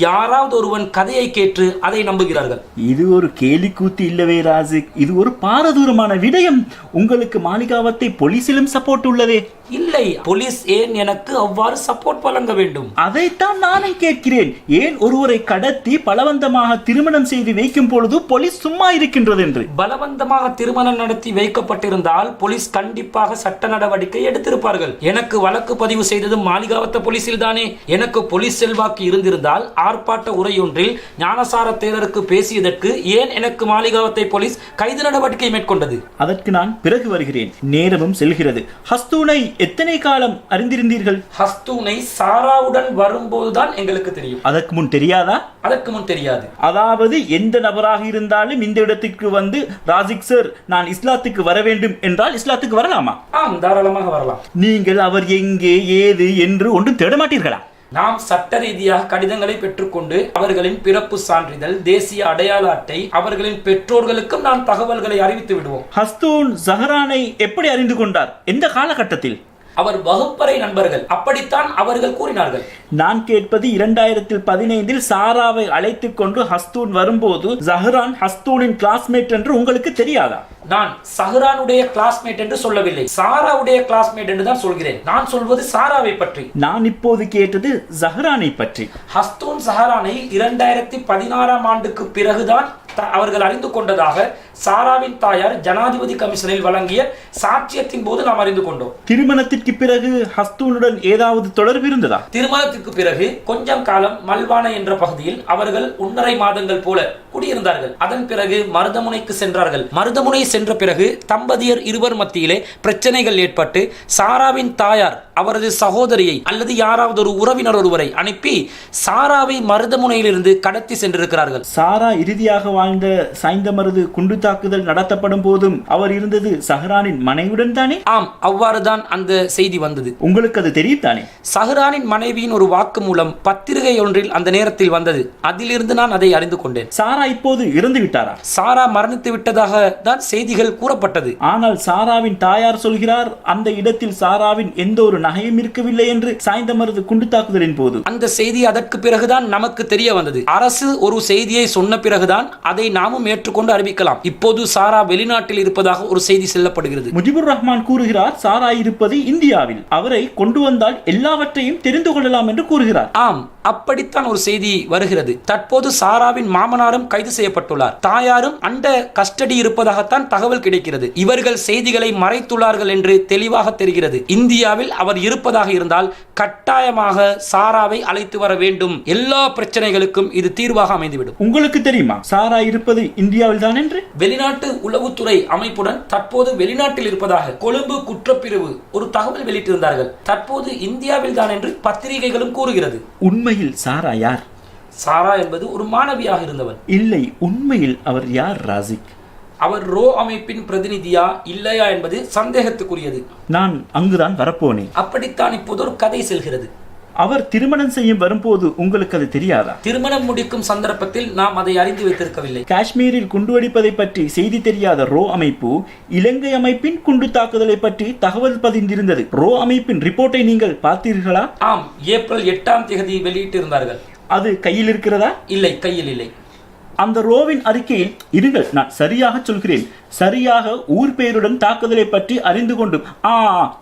யாராவது ஒருவன் கதையை கேட்டு அதை நம்புகிறார்கள். இது ஒரு கேலி கூத்து இல்லவே ராஜிக், இது ஒரு பாரதூரமான விடயம். உங்களுக்கு மாளிகாவத்தை போலீசிலும் சப்போர்ட் உள்ளதே. இல்லை, போலீஸ் ஏன் எனக்கு அவ்வாறு சப்போர்ட் வழங்க வேண்டும்? அதைத்தான் நானும் கேட்கிறேன். ஏன் ஒருவரை கடத்தி பலவந்தமாக திருமணம் செய்து வைக்கும் பொழுது போலீஸ் சும்மா இருக்கின்றது என்று? பலவந்தமாக திருமணம் நடத்தி வைக்கப்பட்டிருந்தால் போலீஸ் கண்டிப்பாக சட்ட நடவடிக்கை எடுத்திருப்பார்கள். எனக்கு வழக்கு பதிவு செய்தது மாளிகாவத்த போலீஸில் தானே. எனக்கு போலீஸ் செல்வாக்கு இருந்திருந்தால் ஆர்ப்பாட்ட உரையொன்றில் ஞானசார தேரருக்கு பேசியதற்கு ஏன் எனக்கு மாளிகாவத்தை போலீஸ் கைது நடவடிக்கை மேற்கொண்டது? அதற்கு நான் பிறகு வருகிறேன், நேரமும் செல்கிறது. ஹஸ்தூனை எத்தனை காலம் அறிந்திருந்தீர்கள்? ஹஸ்தூனை சாராவுடன் வரும்போதுதான் எங்களுக்கு தெரியும். அதற்கு முன் தெரியாதா? அதற்கு முன் தெரியாது. அதாவது எந்த நபராக இருந்தாலும் இந்த இடத்திற்கு வந்து ராஜிக் சார் நான் இஸ்லாத்துக்கு வர வேண்டும் என்றால் இஸ்லாத்துக்கு வரலாமா? ஆம், தாராளமாக வரலாம். நீங்கள் அவர் எங்கே ஏது என்று ஒன்றும் தேட மாட்டீர்களா? நாம் சட்ட ரீதியாக கடிதங்களை பெற்றுக்கொண்டு அவர்களின் பிறப்பு சான்றிதழ், தேசிய அடையாள அட்டை, அவர்களின் பெற்றோர்களுக்கும் நாம் தகவல்களை அறிவித்து விடுவோம். ஹஸ்தூன் ஜஹரானை எப்படி அறிந்து கொண்டார்? எந்த காலகட்டத்தில்? அவர் வகுப்பறை நண்பர்கள், அப்படித்தான் அவர்கள் கூறினார்கள். நான் கேட்பது 2015 சாராவை அழைத்துக் கொண்டு ஹஸ்தூன் வரும்போது ஜஹரான் ஹஸ்தூனின் கிளாஸ்மேட் என்று உங்களுக்கு தெரியாதா? நான் சஹரானுடைய கிளாஸ்மேட் என்று சொல்லவில்லை, சாராவுடைய கிளாஸ்மேட் என்று தான் சொல்கிறேன். நான் சொல்வது சாராவை பற்றி. நான் இப்போது கேட்டது ஜஹரானை பற்றி. ஹஸ்தூன் சஹரானை 2016 ஆண்டுக்கு பிறகுதான் அவர்கள் அறிந்து கொண்டதாக சாராவின் தாயார் ஜனாதிபதி கமிஷனில் வழங்கிய சாட்சியத்தின் போது நாம் அறிந்து கொண்டோம். திருமணத்திற்கு பிறகு ஹஸ்தூனுடன் ஏதாவது தொடர்பு இருந்ததா? திருமணத்திற்கு பிறகு கொஞ்சம் காலம் மல்வான என்ற பகுதியில் அவர்கள் 1.5 மாதங்கள் போல குடியிருந்தார்கள். அதன் பிறகு மருதமுனைக்கு சென்றார்கள். மருதமுனை சென்ற பிறகு தம்பதியர் இருவர் மத்தியிலே பிரச்சனைகள் ஏற்பட்டு சாராவின் தாயார் அவரது சகோதரியை அல்லது யாராவது ஒரு உறவினர் ஒருவரை அனுப்பி சாராவை மருதமுனையிலிருந்து கடத்தி சென்றிருக்கிறார்கள். சாரா இறுதியாக வாழ்ந்த சாய்ந்தமருது குண்டு தாக்குதல் நடத்தப்படும் போதும் அவர் இருந்தது சஹ்ரானின் மனைவியுடன் தானே? ஆம், அவ்வாறுதான் அந்த செய்தி வந்தது. உங்களுக்கு அது தெரியும் தானே? சஹ்ரானின் மனைவியின் ஒரு வாக்கு மூலம் பத்திரிகை ஒன்றில் அந்த நேரத்தில் வந்தது. அதிலிருந்து நான் அதை அறிந்து கொண்டேன். சாரா இப்போது இறந்து விட்டாரா? சாரா மரணித்து விட்டதாக தான் செய்திகள் கூறப்பட்டது. ஆனால் சாராவின் தாயார் சொல்கிறார் அந்த இடத்தில் சாராவின் எந்த ஒரு நகையும் இருக்கவில்லை என்று சாய்ந்தமருது குண்டு தாக்குதலின் போது. அந்த செய்தி அதற்கு பிறகுதான் நமக்கு தெரிய வந்தது. அரசு ஒரு செய்தியை சொன்ன பிறகுதான் அதை நாமும் ஏற்றுக்கொண்டு அறிவிக்கலாம். இப்போது சாரா வெளிநாட்டில் இருப்பதாக ஒரு செய்தி செல்லப்படுகிறது. முஜிபுர் ரஹ்மான் கூறுகிறார் சாரா இருப்பது இந்தியாவில், அவரை கொண்டு வந்தால் எல்லாவற்றையும் தெரிந்து கொள்ளலாம் என்று கூறுகிறார். ஆம், அப்படித்தான் ஒரு செய்தி வருகிறது. தற்போது சாராவின் மாமனாரும் கைது செய்யப்பட்டுள்ளார். தாயாரும் அந்த கஸ்டடி இருப்பதாகத்தான் தகவல் கிடைக்கிறது. இவர்கள் செய்திகளை மறைத்துள்ளார்கள் என்று தெளிவாக தெரிகிறது. இந்தியாவில் அவர் இருப்பதாக இருந்தால் கட்டாயமாக சாராவை அழைத்து வர வேண்டும். எல்லா பிரச்சனைகளுக்கும் இது தீர்வாக அமைந்துவிடும். உங்களுக்கு தெரியுமா சாரா இருப்பது இந்தியாவில் தான் என்று? வெளிநாட்டு உளவுத்துறை அமைப்புடன் தற்போது வெளிநாட்டில் இருப்பதாக கொழும்பு குற்றப்பிரிவு ஒரு தகவல் வெளியிட்டிருந்தார்கள். தற்போது இந்தியாவில் தான் என்று பத்திரிகைகளும் கூறுகிறது. உண்மையில் சாரா யார்? சாரா என்பது ஒரு மாணவியாக இருந்தவர். இல்லை, உண்மையில் அவர் யார் ராசிக்? அவர் ரோ அமைப்பின் பிரதிநிதியா இல்லையா என்பது சந்தேகத்துக்குரியது. நான் அங்குதான் வரப்போனேன். அப்படித்தான் இப்போது ஒரு கதை செல்கிறது. அவர் திருமணம் செய்யும் வரும்போது உங்களுக்கு அது தெரியாதா? திருமணம் முடிக்கும் சந்தர்ப்பத்தில் நாம் அதை அறிந்து வைத்திருக்கவில்லை. காஷ்மீரில் குண்டுவெடிப்பதை பற்றி செய்தி தெரியாத ரோ அமைப்பு இலங்கை அமைப்பின் குண்டு தாக்குதலை பற்றி தகவல் பதிந்திருந்தது. ரோ அமைப்பின் ரிப்போர்ட்டை நீங்கள் பார்த்தீர்களா? ஆம், ஏப்ரல் 8ஆம் தேதி வெளியிட்டிருந்தார்கள். அது கையில் இருக்கிறதா? இல்லை, கையில் இல்லை. அந்த ரோவின் அறிக்கையில் இருங்கள், நான் சரியாக சொல்கிறேன், சரியாக ஊர் பெயருடன் தாக்குதலை பற்றி அறிந்து கொண்டு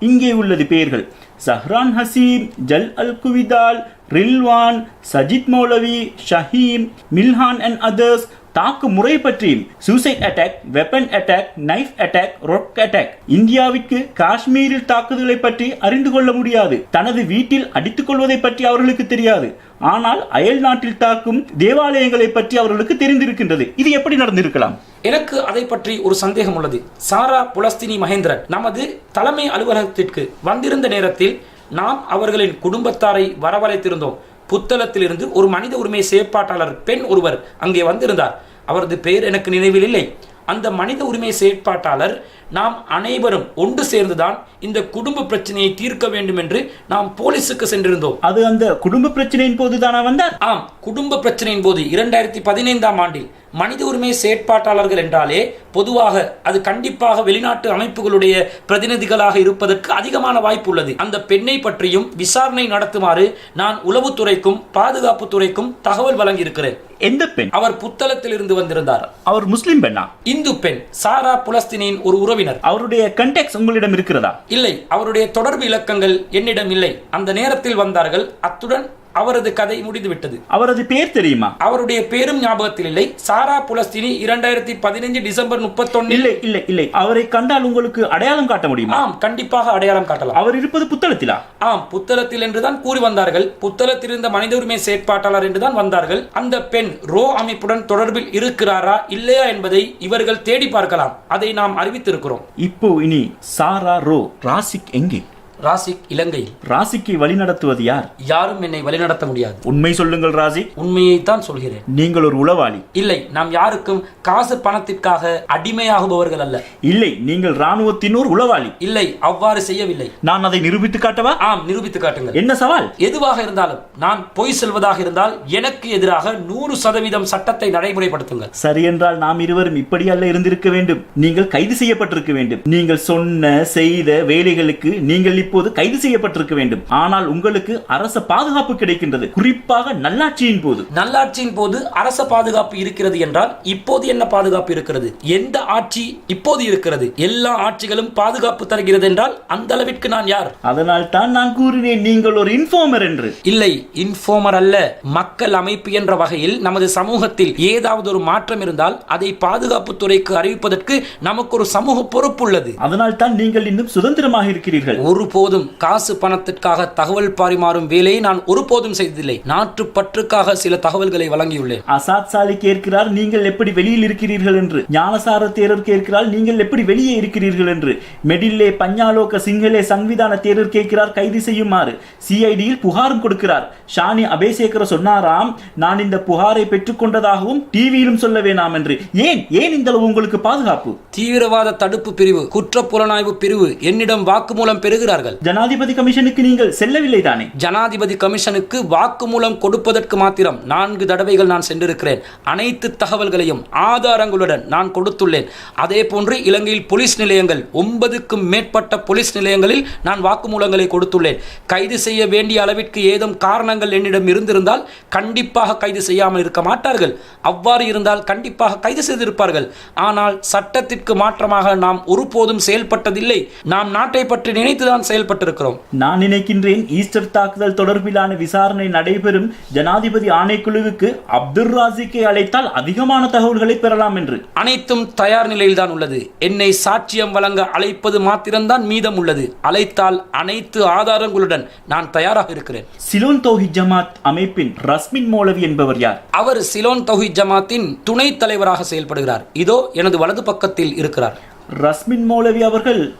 இங்கே உள்ளது பெயர்கள்: சஹ்ரான் ஹசீம், ஜல் அல் குவிதால், ரில்வான், சஜித் மௌலவி, ஷஹீம், மில்ஹான் அண்ட் அதர்ஸ். தாக்கு முறை பற்றியும் suicide attack, weapon attack, knife attack, rock attack. இந்தியாவிற்கு காஷ்மீரில் தாக்குதலை பற்றி அறிந்து கொள்ள முடியாது. தனது வீட்டில் அடித்துக் கொள்வதை பற்றி அவர்களுக்கு தெரியாது. ஆனால் அயல் நாட்டில் தாக்கும் தேவாலயங்களை பற்றி அவர்களுக்கு தெரிந்திருக்கின்றது. இது எப்படி நடந்திருக்கலாம்? எனக்கு அதை பற்றி ஒரு சந்தேகம் உள்ளது. சாரா புலஸ்தினி மகேந்திரன் நமது தலைமை அலுவலகத்திற்கு வந்திருந்த நேரத்தில் நாம் அவர்களின் குடும்பத்தாரை வரவழைத்திருந்தோம். புத்தளத்திலிருந்து ஒரு மனித உரிமை செயற்பாட்டாளர் பெண் ஒருவர் அங்கே வந்திருந்தார். அவரது பெயர் எனக்கு நினைவில் இல்லை. அந்த மனித உரிமை செயற்பாட்டாளர் நாம் அனைவரும் ஒன்று சேர்ந்துதான் இந்த குடும்ப பிரச்சனையை தீர்க்க வேண்டும் என்று நாம் போலீசுக்கு சென்றிருந்தோம். அது அந்த குடும்ப பிரச்சனையின் போது தானா வந்தார்? ஆம், குடும்ப பிரச்சனையின் போது 2015ஆம் ஆண்டில். மனித உரிமை செயற்பாட்டாளர்கள் என்றாலே பொதுவாக அது கண்டிப்பாக வெளிநாட்டு அமைப்புகளுடைய பிரதிநிதிகளாக இருப்பதற்கு அதிகமான வாய்ப்பு உள்ளது. அந்த பெண்ணை பற்றியும் விசாரணை நடத்துமாறு நான் உளவுத்துறைக்கும் பாதுகாப்புத்துறைக்கும் தகவல் வழங்கியிருக்கிறேன். எந்த பெண்? அவர் புத்தளத்தில் இருந்து வந்திருந்தார். அவர் முஸ்லிம் பெண்ணா? இந்து பெண், சாரா புலஸ்தினியின் ஒரு உறவினர். அவருடைய கண்டெக்ட் உங்களிடம் இருக்கிறதா? இல்லை, அவருடைய தொடர்பு இலக்கங்கள் என்னிடம் இல்லை. அந்த நேரத்தில் வந்தார்கள். அத்துடன் அவரது கதை முடிந்துவிட்டது. அவரது பேர் தெரியுமா? அவருடைய பேரும் ஞாபகத்தில் இல்லை. சாரா புலஸ்தினி 2015 டிசம்பர் 31. இல்லை இல்லை இல்லை. அவரை கண்டால் உங்களுக்கு அடையாளம் காட்ட முடியுமா? ஆம், கண்டிப்பாக அடையாளம் காட்டலாம். அவர் இருப்பது புத்தளத்திலா? ஆம், புத்தளத்தில் என்றுதான் கூறி வந்தார்கள். புத்தளத்தில் இருந்த மனித உரிமை செயற்பாட்டாளர் என்றுதான் வந்தார்கள். அந்த பெண் ரோ அமைப்புடன் தொடர்பில் இருக்கிறாரா இல்லையா என்பதை இவர்கள் தேடி பார்க்கலாம். அதை நாம் அறிவித்திருக்கிறோம். இப்போ இனி சாரா ரோ, ராசிக் எங்கே? ராசிக் இலங்கையில். ராசிக்கை வழிநடத்துவது யார்? யாரும் என்னை வழிநடத்த முடியாது. உண்மை சொல்லுங்கள் ராசிக். உண்மையைத்தான் சொல்கிறேன். நீங்கள் ஒரு உளவாளி. இல்லை, நாம் யாருக்கும் காசு பணத்திற்காக அடிமையாகுபவர்கள் அல்ல. இல்லை, நீங்கள் ராணுவத்தின் ஒரு உளவாளி. இல்லை, அவ்வாறு செய்யவில்லை. நான் அதை நிரூபித்து காட்டவா? ஆம், நிரூபித்து காட்டுங்கள். என்ன சவால்? எதுவாக இருந்தாலும். நான் பொய் சொல்வதாக இருந்தால் எனக்கு எதிராக 100% சட்டத்தை நடைமுறைப்படுத்துங்கள். சரி என்றால் நாம் இருவரும் இப்படி அல்ல இருந்திருக்க வேண்டும். நீங்கள் கைது செய்யப்பட்டிருக்க வேண்டும். நீங்கள் சொன்ன செய்த வேலைகளுக்கு நீங்கள் இப்போது கைது செய்யப்பட்டிருக்க வேண்டும். ஆனால் உங்களுக்கு அரச பாதுகாப்பு கிடைக்கின்றது, குறிப்பாக நல்லாட்சியின் போது. நல்லாட்சியின் போது அரச பாதுகாப்பு இருக்கிறது என்றால் இப்போது என்ன பாதுகாப்பு இருக்கிறது? எந்த ஆட்சி இப்போது இருக்கிறது? எல்லா ஆட்சிகளும் பாதுகாப்பு தருகிறது என்றால் அந்த அளவிற்கு நான் யார்? அதனால் தான் நான் கூறினேன் நீங்கள் ஒரு இன்ஃபார்மர் என்று. இல்லை, இன்ஃபார்மர் அல்ல. மக்கள் அமைப்பு என்ற வகையில் நமது சமூகத்தில் ஏதாவது ஒரு மாற்றம் இருந்தால் அதை பாதுகாப்பு துறைக்கு அறிவிப்பதற்கு நமக்கு ஒரு சமூக பொறுப்பு உள்ளது. அதனால் தான் நீங்கள் இன்னும் சுதந்திரமாக இருக்கிறீர்கள். ஒருபோதும் ஒருபோதும் காசு பணத்திற்காக தகவல் பரிமாறும் வேலையை நான் ஒருபோதும் செய்ததில்லை. நாட்டு பற்றுக்காக சில தகவல்களை வழங்கியுள்ளேன். அசாத் சாலி கேட்கிறார், நீங்கள் எப்படி வெளியில் இருக்கிறீர்கள் என்று. ஞானசார தேரர் கேட்கிறார், நீங்கள் எப்படி வெளியே இருக்கிறீர்கள் என்று. மெடில்லே பஞ்சாலோக சிங்களே சங்விதான தேரர் கேட்கிறார், கைது செய்யுமாறு. சிஐடியில் புகாரும் கொடுக்கிறார். ஷானி அபேசேகர சொன்னாராம், நான் இந்த புகாரை பெற்றுக்கொண்டதாகவும் டிவியிலும் சொல்ல வேணாம் என்று. ஏன் இந்த அளவு உங்களுக்கு பாதுகாப்பு? தீவிரவாத தடுப்பு பிரிவு, குற்ற புலனாய்வு பிரிவு என்னிடம் வாக்குமூலம் பெறுகிறார்கள். ஜனாதிபதி கமிஷனுக்கு நீங்கள் செல்லவில்லை தானே? ஜனாதிபதி கமிஷனுக்கு வாக்குமூலம் கொடுப்பதற்கு மாத்திரம் 4 தடவைகள் நான் சென்றிருக்கிறேன். அனைத்து தகவல்களையும் ஆதாரங்களுடன் நான் கொடுத்துள்ளேன். அதே போன்று இலங்கையில் போலீஸ் நிலையங்கள் 9க்கும் மேற்பட்ட போலீஸ் நிலையங்களில் நான் வாக்குமூலங்களை கொடுத்துள்ளேன். கைது செய்ய வேண்டிய அளவிற்கு ஏதும் காரணங்கள் என்னிடம் இருந்திருந்தால் கண்டிப்பாக கைது செய்யாமல் இருக்க மாட்டார்கள். அவ்வாறு இருந்தால் கண்டிப்பாக கைது செய்திருப்பார்கள். ஆனால் சட்டத்திற்கு மாற்றமாக நாம் ஒருபோதும் செயல்பட்டதில்லை. நாம் நாட்டை பற்றி நினைத்துதான் செயல்பட்டிருக்கிறோம். நான் நினைக்கின்றேன், ஈஸ்டர் தாக்குதல் தொடர்பிலான விசாரணை நடைபெறும் ஜனாதிபதி ஆணைக்குழுவுக்கு அப்துல் ராசிக்கை அழைத்தால் அதிகமான தகவல்களை பெறலாம் என்று. அனைத்தும் தயார் நிலையில் தான் உள்ளது. என்னை சாட்சியம் வழங்க அழைப்பது மாத்திரம்தான் மீதம் உள்ளது. அழைத்தால் அனைத்து ஆதாரங்களுடன் நான் தயாராக இருக்கிறேன். சிலோன் தௌஹீத் ஜமாத் அமைப்பின் ரஸ்மின் மௌலவி என்பவர் யார்? அவர் சிலோன் தௌஹீத் ஜமாத்தின் துணைத் தலைவராக செயல்படுகிறார். இதோ எனது வலது பக்கத்தில் இருக்கிறார். ரஸ்மின் மௌலவி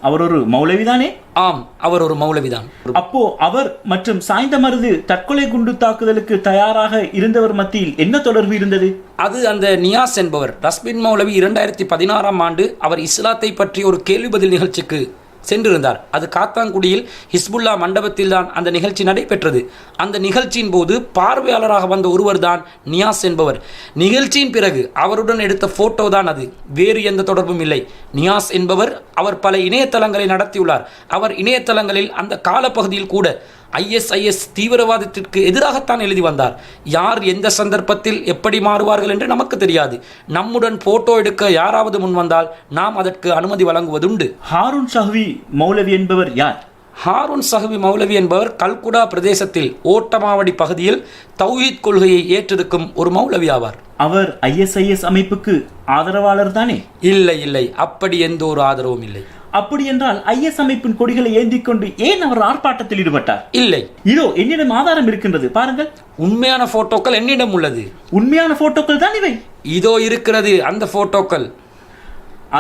அவர் ஒரு மௌலவிதானே? ஆம், அவர் ஒரு மௌலவிதான். அப்போ அவர் மற்றும் சாய்ந்த மருது தற்கொலை குண்டு தாக்குதலுக்கு தயாராக இருந்தவர் மத்தியில் என்ன தொடர்பு இருந்தது? அது அந்த நியாஸ் என்பவர். ரஸ்மின் மௌலவி 2016ஆம் ஆண்டு அவர் இஸ்லாத்தை பற்றி ஒரு கேள்வி பதில் நிகழ்ச்சிக்கு சென்றிருந்தார். அது காத்தாங்குடியில் ஹிஸ்புல்லா மண்டபத்தில் தான் அந்த நிகழ்ச்சி நடைபெற்றது. அந்த நிகழ்ச்சியின் போது பார்வையாளராக வந்த ஒருவர் தான் நியாஸ் என்பவர். நிகழ்ச்சியின் பிறகு அவருடன் எடுத்த போட்டோ தான் அது, வேறு எந்த தொடர்பும் இல்லை. நியாஸ் என்பவர் அவர் பல இணையதளங்களை நடத்தியுள்ளார். அவர் இணையதளங்களில் அந்த காலப்பகுதியில் கூட ISIS தீவிரவாதத்திற்கு எதிராகத்தான் எழுதி வந்தார். யார் எந்த சந்தர்ப்பத்தில் எப்படி மாறுவார்கள் என்று நமக்கு தெரியாது. நம்முடன் போட்டோ எடுக்க யாராவது முன் வந்தால் நாம் அதற்கு அனுமதி வழங்குவதுண்டு. ஹாரூன் ஷஹ்வி மௌலவி என்பவர் யார்? ஹாரூன் ஷஹ்வி மௌலவி என்பவர் கல்குடா பிரதேசத்தில் ஓட்டமாவடி பகுதியில் தௌஹீத் கொள்கையை ஏற்றிருக்கும் ஒரு மௌலவி ஆவார். அவர் ISIS அமைப்புக்கு ஆதரவாளர் தானே? இல்லை, அப்படி எந்த ஒரு ஆதரவும் இல்லை. அப்படி என்றால் IS அமைப்பின் கொடிகளை ஏந்திக் கொண்டு ஏன் அவர் ஆர்ப்பாட்டத்தில் ஈடுபட்டார்? இல்லை, இதோ என்னிடம் ஆதாரம் இருக்கின்றது, பாருங்கள். உண்மையான போட்டோக்கள் என்னிடம் உள்ளது. உண்மையான போட்டோக்கள் தான் இவை. இதோ இருக்கிறது அந்த போட்டோக்கள்.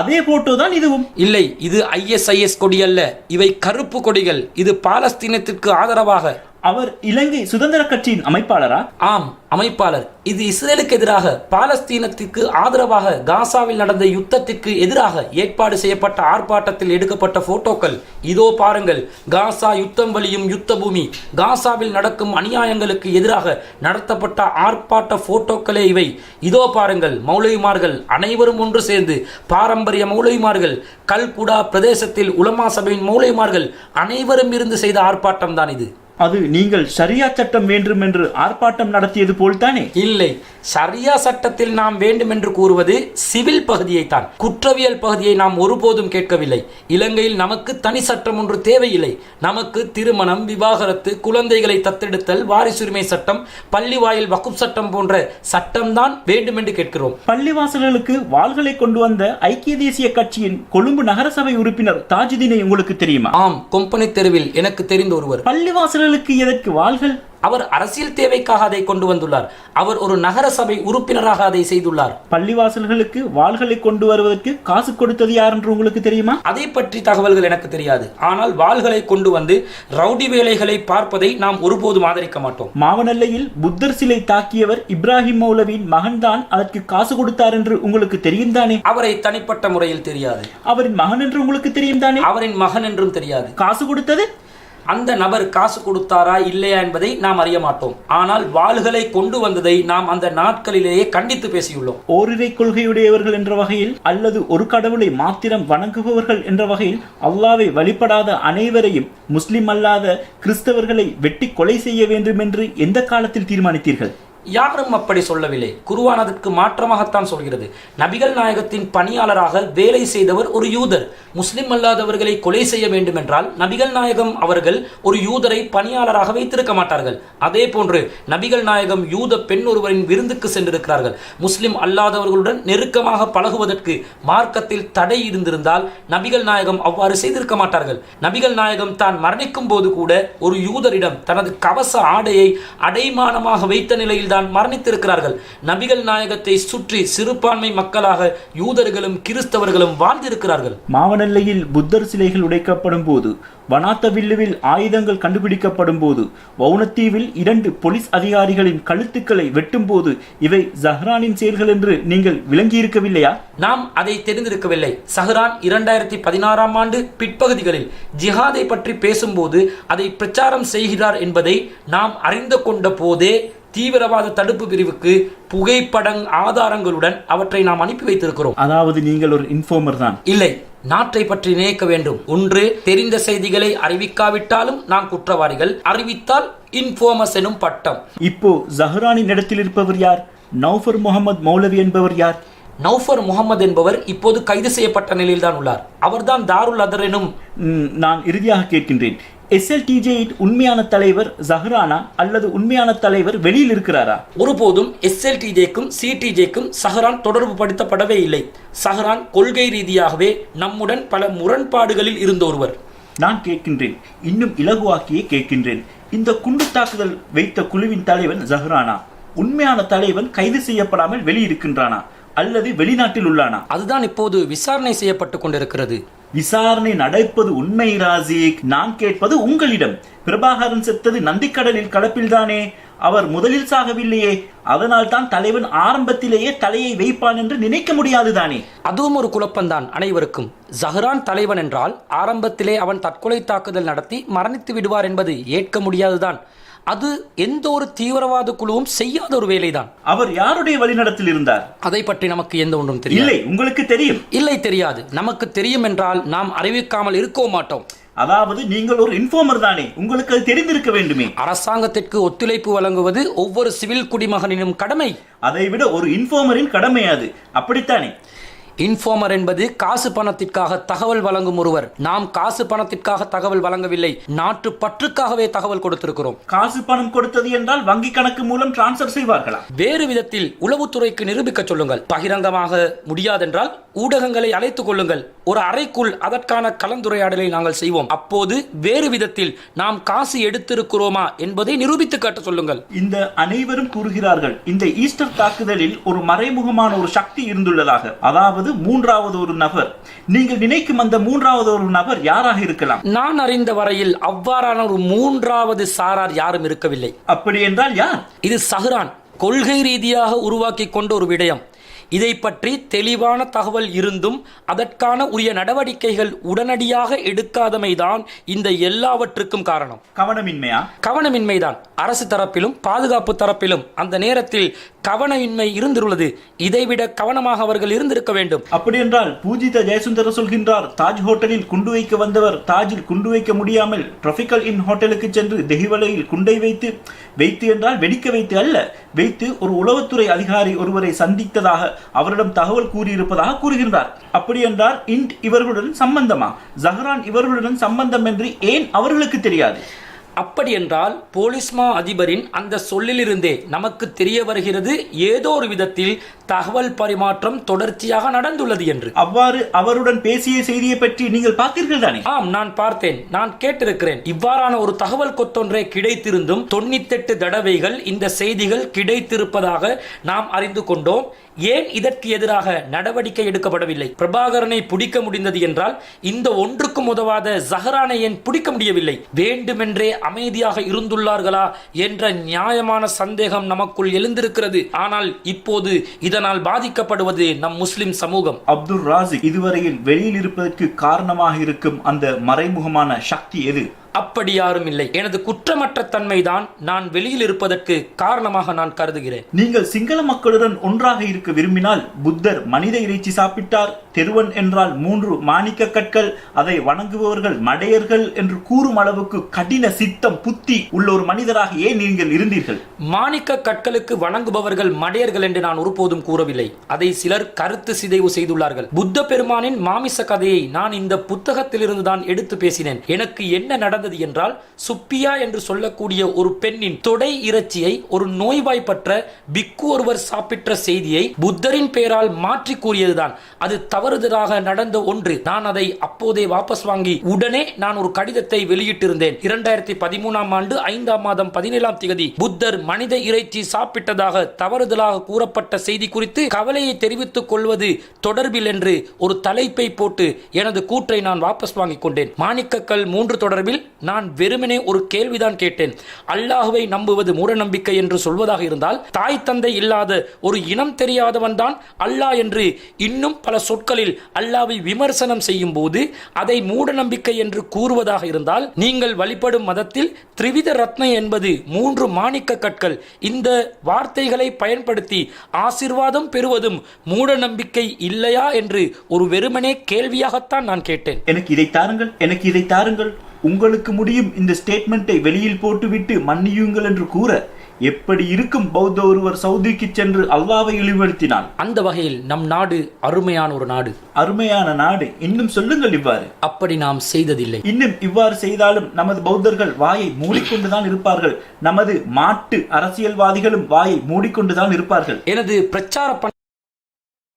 அதே போட்டோ தான் இதுவும். இல்லை, இது ISIS கொடி அல்ல, இவை கருப்பு கொடிகள். இது பாலஸ்தீனத்திற்கு ஆதரவாக. அவர் இலங்கை சுதந்திர கட்சியின் அமைப்பாளரா? ஆம், அமைப்பாளர். இது இஸ்ரேலுக்கு எதிராக, பாலஸ்தீனத்திற்கு ஆதரவாக காசாவில் நடந்த யுத்தத்திற்கு எதிராக ஏற்பாடு செய்யப்பட்ட ஆர்ப்பாட்டத்தில் எடுக்கப்பட்ட போட்டோக்கள். இதோ பாருங்கள். காசா யுத்தம் வழியும் யுத்த பூமி. காசாவில் நடக்கும் அநியாயங்களுக்கு எதிராக நடத்தப்பட்ட ஆர்ப்பாட்ட போட்டோக்களே இவை. இதோ பாருங்கள். மௌலவிமார்கள் அனைவரும் ஒன்று சேர்ந்து, பாரம்பரிய மௌலவிமார்கள், கல்குடா பிரதேசத்தில் உலமா சபையின் மௌலவிமார்கள் அனைவரும் இருந்து செய்த ஆர்ப்பாட்டம் தான் இது. அது நீங்கள் ஷரியா சட்டம் வேண்டும் என்று ஆர்ப்பாட்டம் நடத்தியது போல்தானே? இல்லை, ஷரியா சட்டத்தில் நாம் வேண்டும் என்று கூறுவது சிவில் பகுதியை தான். குற்றவியல் பகுதியை நாம் ஒருபோதும் கேட்கவில்லை. இலங்கையில் நமக்கு தனி சட்டம் ஒன்று தேவையில்லை. நமக்கு திருமணம், விவாகரத்து, குழந்தைகளை தத்தெடுத்தல், வாரிசுரிமை சட்டம், பள்ளிவாயில் வகுப் சட்டம் போன்ற சட்டம்தான் வேண்டும் என்று கேட்கிறோம். பள்ளிவாசல்களுக்கு வாள்களை கொண்டு வந்த ஐக்கிய தேசிய கட்சியின் கொழும்பு நகரசபை உறுப்பினர் தாஜுதீனை உங்களுக்கு தெரியுமா? ஆம், கொம்பனி தெருவில் எனக்கு தெரிந்த ஒருவர். பள்ளிவாசல்களுக்கு எதற்கு வாள்கள்? அவர் அரசியல் தேவைக்காக அதை கொண்டு வந்துள்ளார். அவர் ஒரு நகரசபை உறுப்பினராக அதை செய்துள்ளார். பள்ளிவாசல்களுக்கு வாள்களை கொண்டு வருவதற்கு காசு கொடுத்தது யார் என்று உங்களுக்கு தெரியுமா? அதை பற்றி தகவல்கள் எனக்கு தெரியாது. ஆனால் வாள்களை கொண்டு வந்து ரவுடி வேலைகளை பார்ப்பதை நாம் ஒருபோதும் ஆதரிக்க மாட்டோம். மாவனல்லையில் புத்தர் சிலை தாக்கியவர் இப்ராஹிம் மௌலவியின் மகன்தான் அதற்கு காசு கொடுத்தார் என்று உங்களுக்கு தெரியும் தானே? அவரை தனிப்பட்ட முறையில் தெரியாது. அவரின் மகன் என்று உங்களுக்கு தெரியும் தானே? அவரின் மகன் என்றும் தெரியாது. காசு கொடுத்தது அந்த நபர் காசு கொடுத்தாரா இல்லையா என்பதை நாம் அறிய மாட்டோம். ஆனால் வாள்களை கொண்டு வந்ததை நாம் அந்த நாட்களிலேயே கண்டித்து பேசியுள்ளோம். ஓரிரை கொள்கையுடையவர்கள் என்ற வகையில் அல்லது ஒரு கடவுளை மாத்திரம் வணங்குபவர்கள் என்ற வகையில் அல்லாஹ்வை வழிபடாத அனைவரையும் முஸ்லிம் அல்லாத கிறிஸ்தவர்களை வெட்டி கொலை செய்ய வேண்டும் என்று எந்த காலத்தில் தீர்மானித்தீர்கள்? யாரும் அப்படி சொல்லவில்லை. குர்ஆன் அதற்கு மாற்றமாகத்தான் சொல்கிறது. நபிகள் நாயகத்தின் பணியாளராக வேலை செய்தவர் ஒரு யூதர். முஸ்லிம் அல்லாதவர்களை கொலை செய்ய வேண்டும் என்றால் நபிகள் நாயகம் அவர்கள் ஒரு யூதரை பணியாளராக வைத்திருக்க மாட்டார்கள். அதே போன்று நபிகள் நாயகம் யூத பெண் ஒருவரின் விருந்துக்கு சென்றிருக்கிறார்கள். முஸ்லிம் அல்லாதவர்களுடன் நெருக்கமாக பழகுவதற்கு மார்க்கத்தில் தடை இருந்திருந்தால் நபிகள் நாயகம் அவ்வாறு செய்திருக்க மாட்டார்கள். நபிகள் நாயகம் தான் மரணிக்கும் போது கூட ஒரு யூதரிடம் தனது கவச ஆடையை அடைமானமாக வைத்த நிலையில் தான் மரணித்திருக்கிறார்கள். நபிகள் நாயகத்தை சுற்றி சிறுபான்மை மக்களாக யூதர்களும் கிறிஸ்தவர்களும் வாழ்ந்திருக்கிறார்கள். மாவனல்லையில் புத்தர் சிலைகள் உடைக்கப்படும் போது, வனாத்தவில்லுவில் ஆயுதங்கள் கண்டுபிடிக்கப்படும் போது, வவுனத்தீவில் 2 போலீஸ் அதிகாரிகளின் கழுத்துக்களை வெட்டும் போது இவை ஜஹ்ரானின் செயல்கள் என்று நீங்கள் விளங்கியிருக்கவில்லையா? நாம் அதை தெரிந்திருக்கவில்லை. சஹ்ரான் 2016ஆம் ஆண்டு பிற்பகுதிகளில் ஜிஹாதை பற்றி பேசும்போது அதை பிரச்சாரம் செய்கிறார் என்பதை நாம் அறிந்து கொண்ட போதே தீவிரவாத தடுப்பு பிரிவுக்கு புகைப்படம் ஆதாரங்களுடன் அவற்றை நாம் அனுப்பி வைத்திருக்கிறோம். அதாவது நீங்கள் ஒரு இன்ஃபார்மர் தான்? இல்லை, நாட்டை பற்றி நினைக்க வேண்டும். ஒன்று, தெரிந்த செய்திகளை அறிவிக்காவிட்டாலும் நாம் குற்றவாளிகள், அறிவித்தால் இன்ஃபார்மர்ஸ் எனும் பட்டம். இப்போ ஜஹ்ரானின் இடத்தில் இருப்பவர் யார்? நௌஃபர் முகமது மௌலவி என்பவர் யார்? நௌஃபர் முகமது என்பவர் இப்போது கைது செய்யப்பட்ட நிலையில் தான் உள்ளார். அவர்தான் தாருல் அதர் எனும். நான் இறுதியாக கேட்கின்றேன், SLTJ உண்மையான தலைவர் ஜஹ்ரானா அல்லது உண்மையான தலைவர் வெளியில் இருக்கிறாரா? ஒருபோதும் SLTJக்கும் CTJக்கும் சஹ்ரான் தொடர்பு படுத்தப்படவே இல்லை. சஹ்ரான் கொள்கை ரீதியாகவே நம்முடன் பல முரண்பாடுகளில் இருந்த ஒருவர். நான் கேட்கின்றேன், இன்னும் இலகுவாக்கியே கேட்கின்றேன், இந்த குண்டு தாக்குதல் வைத்த குழுவின் தலைவன் ஜஹ்ரானா, உண்மையான தலைவன் கைது செய்யப்படாமல் வெளியிருக்கின்றானா அல்லது வெளிநாட்டில் உள்ளானா? அதுதான் இப்போது விசாரணை செய்யப்பட்டு கொண்டிருக்கிறது. விசாரணை நடப்பது உண்மை ராசிக். நான் கேட்பது உங்களிடம். பிரபாகரன் செத்தது நந்திக்கடலில் கலப்பில்தானே? அவர் முதலில் சாகவில்லையே. அதனால் தான் தலைவன் ஆரம்பத்திலேயே தலையை வைப்பான் என்று நினைக்க முடியாதுதானே? அதுவும் ஒரு குழப்பம்தான் அனைவருக்கும். ஜஹ்ரான் தலைவன் என்றால் ஆரம்பத்திலே அவன் தற்கொலை தாக்குதல் நடத்தி மரணித்து விடுவார் என்பது ஏற்க முடியாதுதான். அது எந்த ஒரு தீவிரவாத குழுவும் செய்யாத ஒரு வேலைதான். அவர் யாருடைய வழிநடத்தில் இருந்தார்? அதை பற்றி நமக்கு எந்த ஒன்றும் தெரியும். இல்லை, உங்களுக்கு தெரியும்? இல்லை, தெரியாது. நமக்கு தெரியும் என்றால் நாம் அறிவிக்காமல் இருக்க மாட்டோம். அதாவது நீங்கள் ஒரு இன்ஃபார்மர் தானே, உங்களுக்கு அது தெரிந்திருக்க வேண்டுமே. அரசாங்கத்திற்கு ஒத்துழைப்பு வழங்குவது ஒவ்வொரு சிவில் குடிமகனின் கடமை. அதை விட ஒரு இன்ஃபார்மரின் கடமை அது, அப்படித்தானே? இன்ஃபார்மர் என்பது காசு பணத்திற்காக தகவல் வழங்கும் ஒருவர். நாம் காசு பணத்திற்காக தகவல் வழங்கவில்லை, நாட்டு பற்றுக்காகவே தகவல் கொடுத்திருக்கிறோம். காசு பணம் கொடுத்தது என்றால் வங்கி கணக்கு மூலம் டிரான்ஸ்ஃபர் செய்வார்களா? வேறு விதத்தில் உளவுத்துறைக்கு நிரூபிக்க சொல்லுங்கள். பகிரங்கமாக முடியாதென்றால் ஊடகங்களை அழைத்துக் கொள்ளுங்கள். ஒரு அறைக்குள் அதற்கான கலந்துரையாடலை நாங்கள் செய்வோம். அப்போது வேறு விதத்தில் நாம் காசு எடுத்திருக்கிறோமா என்பதை நிரூபித்து காட்ட சொல்லுங்கள். இந்த அனைவரும் கூறுகிறார்கள் இந்த ஈஸ்டர் தாக்குதலில் ஒரு மறைமுகமான ஒரு சக்தி இருந்துள்ளதாக, அதாவது மூன்றாவது ஒரு நபர். நீங்கள் நினைக்கும் அந்த மூன்றாவது ஒரு நபர் யாராக இருக்கலாம்? நான் அறிந்த வரையில் அவ்வாறான ஒரு மூன்றாவது சாரார் யாரும் இருக்கவில்லை. அப்படி என்றால் யார்? இது சஹ்ரான் கொள்கை ரீதியாக உருவாக்கி கொண்ட ஒரு விடயம். இதை பற்றி தெளிவான தகவல் இருந்தும் அதற்கான உரிய நடவடிக்கைகள் உடனடியாக எடுக்காதமைதான் இந்த எல்லாவற்றுக்கும் காரணம். கவனமின்மையா? கவனமின்மைதான். அரசு தரப்பிலும் பாதுகாப்பு தரப்பிலும் அந்த நேரத்தில் கவனமின்மை இருந்துள்ளது. இதைவிட கவனமாக அவர்கள் இருந்திருக்க வேண்டும். அப்படி என்றால் பூஜித ஜெயசுந்தர சொல்கின்றார், தாஜ் ஹோட்டலில் குண்டு வைக்க வந்தவர் தாஜில் குண்டு வைக்க முடியாமல் ட்ராபிக்கல் இன் ஹோட்டலுக்கு சென்று தெஹிவலையில் குண்டை வைத்து என்றால் வெடிக்க வைத்து அல்ல, வைத்து ஒரு உளவுத்துறை அதிகாரி ஒருவரை சந்தித்ததாக அவரிடம் தகவல் கூறியிருப்பதாக கூறுகின்றார். அப்படி என்றால் இவர்களுடன் சம்பந்தமா? ஜஹ்ரான் இவர்களுடன் சம்பந்தம் என்று ஏன் அவர்களுக்கு தெரியாது? அப்படி என்றால் போலீஸ் மா அதிபரின் அந்த சொல்லிலிருந்தே நமக்கு தெரிய வருகிறது ஏதோ ஒரு விதத்தில் தகவல் பரிமாற்றம் தொடர்ச்சியாக நடந்துள்ளது என்று. அவ்வாறு அவருடன் பேசிய செய்தியை பற்றி நீங்கள் பார்த்தீர்கள் தானே? ஆம், நான் பார்த்தேன், நான் கேட்டிருக்கிறேன். இவ்வாறான ஒரு தகவல் கொத்தொன்றை கிடைத்திருந்தும் 98 தடவைகள் இந்த செய்திகள் கிடைத்திருப்பதாக நாம் அறிந்து கொண்டோம். ஏன் இதற்கு எதிராக நடவடிக்கை எடுக்கப்படவில்லை? பிரபாகரனை பிடிக்க முடிந்தது என்றால் இந்த ஒன்றுக்கும் உதவாத ஜஹ்ரானை ஏன் பிடிக்க முடியவில்லை? வேண்டுமென்றே அமைதியாக இருந்துள்ளார்களா என்ற நியாயமான சந்தேகம் நமக்குள் எழுந்திருக்கிறது. ஆனால் இப்போது இதனால் பாதிக்கப்படுவது நம் முஸ்லிம் சமூகம். அப்துல் ராசிக், இதுவரையில் வெளியில் இருப்பதற்கு காரணமாக இருக்கும் அந்த மறைமுகமான சக்தி எது? அப்படி யாரும் இல்லை. எனது குற்றமற்ற தன்மைதான் நான் வெளியில் இருப்பதற்கு காரணமாக நான் கருதுகிறேன். நீங்கள் சிங்கள மக்களுடன் ஒன்றாக இருக்க விரும்பினால் புத்தர் மனித இறைச்சி சாப்பிட்டார், தெருவன் என்றால் 3 மாணிக்க கற்கள், அதை வணங்குபவர்கள் மடையர்கள் என்று கூறும் அளவுக்கு கடின சித்தம் புத்தி உள்ள ஒரு மனிதராக ஏன் நீங்கள் இருந்தீர்கள்? மாணிக்க கற்களுக்கு வணங்குபவர்கள் மடையர்கள் என்று நான் ஒருபோதும் கூறவில்லை. அதை சிலர் கருத்து சிதைவு செய்துள்ளார்கள். புத்த பெருமானின் மாமிச கதையை நான் இந்த புத்தகத்திலிருந்து தான் எடுத்து பேசினேன். எனக்கு என்ன நடந்தது என்றால், சுப்பியா என்று சொல்லக்கூடிய ஒரு பெண்ணின் தொடை இறைச்சியை ஒரு நோய்வாய்ப்பற்ற பிக்கு ஒருவர் சாப்பிட்ட செய்தியை புத்தரின் பெயரால் மாற்றி கூறியதுதான். அது தவறுதலாக நடந்த ஒன்று. நான் அதை அப்போதே வாபஸ் வாங்கி உடனே நான் ஒரு கடிதத்தை வெளியிட்டிருந்தேன். 2013 ஆண்டு 5ஆம் மாதம் 17ஆம் தேதி புத்தர் மனித இறைச்சி சாப்பிட்டதாக தவறுதலாக கூறப்பட்ட செய்தி குறித்து கவலையை தெரிவித்துக் கொள்வது தொடர்பில் என்று ஒரு தலைப்பை போட்டு எனது கூற்றை நான் வாபஸ் வாங்கிக் கொண்டேன். மாணிக்கக்கல் 3 தொடர்பில் நான் வெறுமனே ஒரு கேள்விதான் கேட்டேன். அல்லாஹுவை நம்புவது மூடநம்பிக்கை என்று சொல்வதாக இருந்தால், தாய் தந்தை இல்லாத ஒரு இனம் தெரியாதவன் தான் அல்லாஹ் என்று இன்னும் பல சொற்களில் அல்லாஹ்வை விமர்சனம் செய்யும் போது அதை மூடநம்பிக்கை என்று கூறுவதாக இருந்தால், நீங்கள் வழிபடும் மதத்தில் திரிவித ரத்ன என்பது 3 மாணிக்க கற்கள். இந்த வார்த்தைகளை பயன்படுத்தி ஆசீர்வாதம் பெறுவதும் மூடநம்பிக்கை இல்லையா என்று ஒரு வெறுமனே கேள்வியாகத்தான் நான் கேட்டேன். எனக்கு இதை தாருங்கள், எனக்கு இதை தாருங்கள், உங்களுக்கு முடியும் இந்த ஸ்டேட்மெண்ட்டை வெளியில் போட்டுவிட்டு மன்னியுங்கள் என்று கூற எப்படி இருக்கும் பௌத்த ஒருவர் சவுதிக்கு சென்று அல்லாஹ்வை இழிவுபடுத்தினான்? அந்த வகையில் நம் நாடு அருமையான ஒரு நாடு. அருமையான நாடு இன்னும் சொல்லுங்கள். இவ்வாறு அப்படி நாம் செய்ததில்லை. இன்னும் இவ்வாறு செய்தாலும் நமது பௌத்தர்கள் வாயை மூடிக்கொண்டுதான் இருப்பார்கள். நமது மாட்டு அரசியல்வாதிகளும் வாயை மூடிக்கொண்டுதான் இருப்பார்கள். எனது பிரச்சார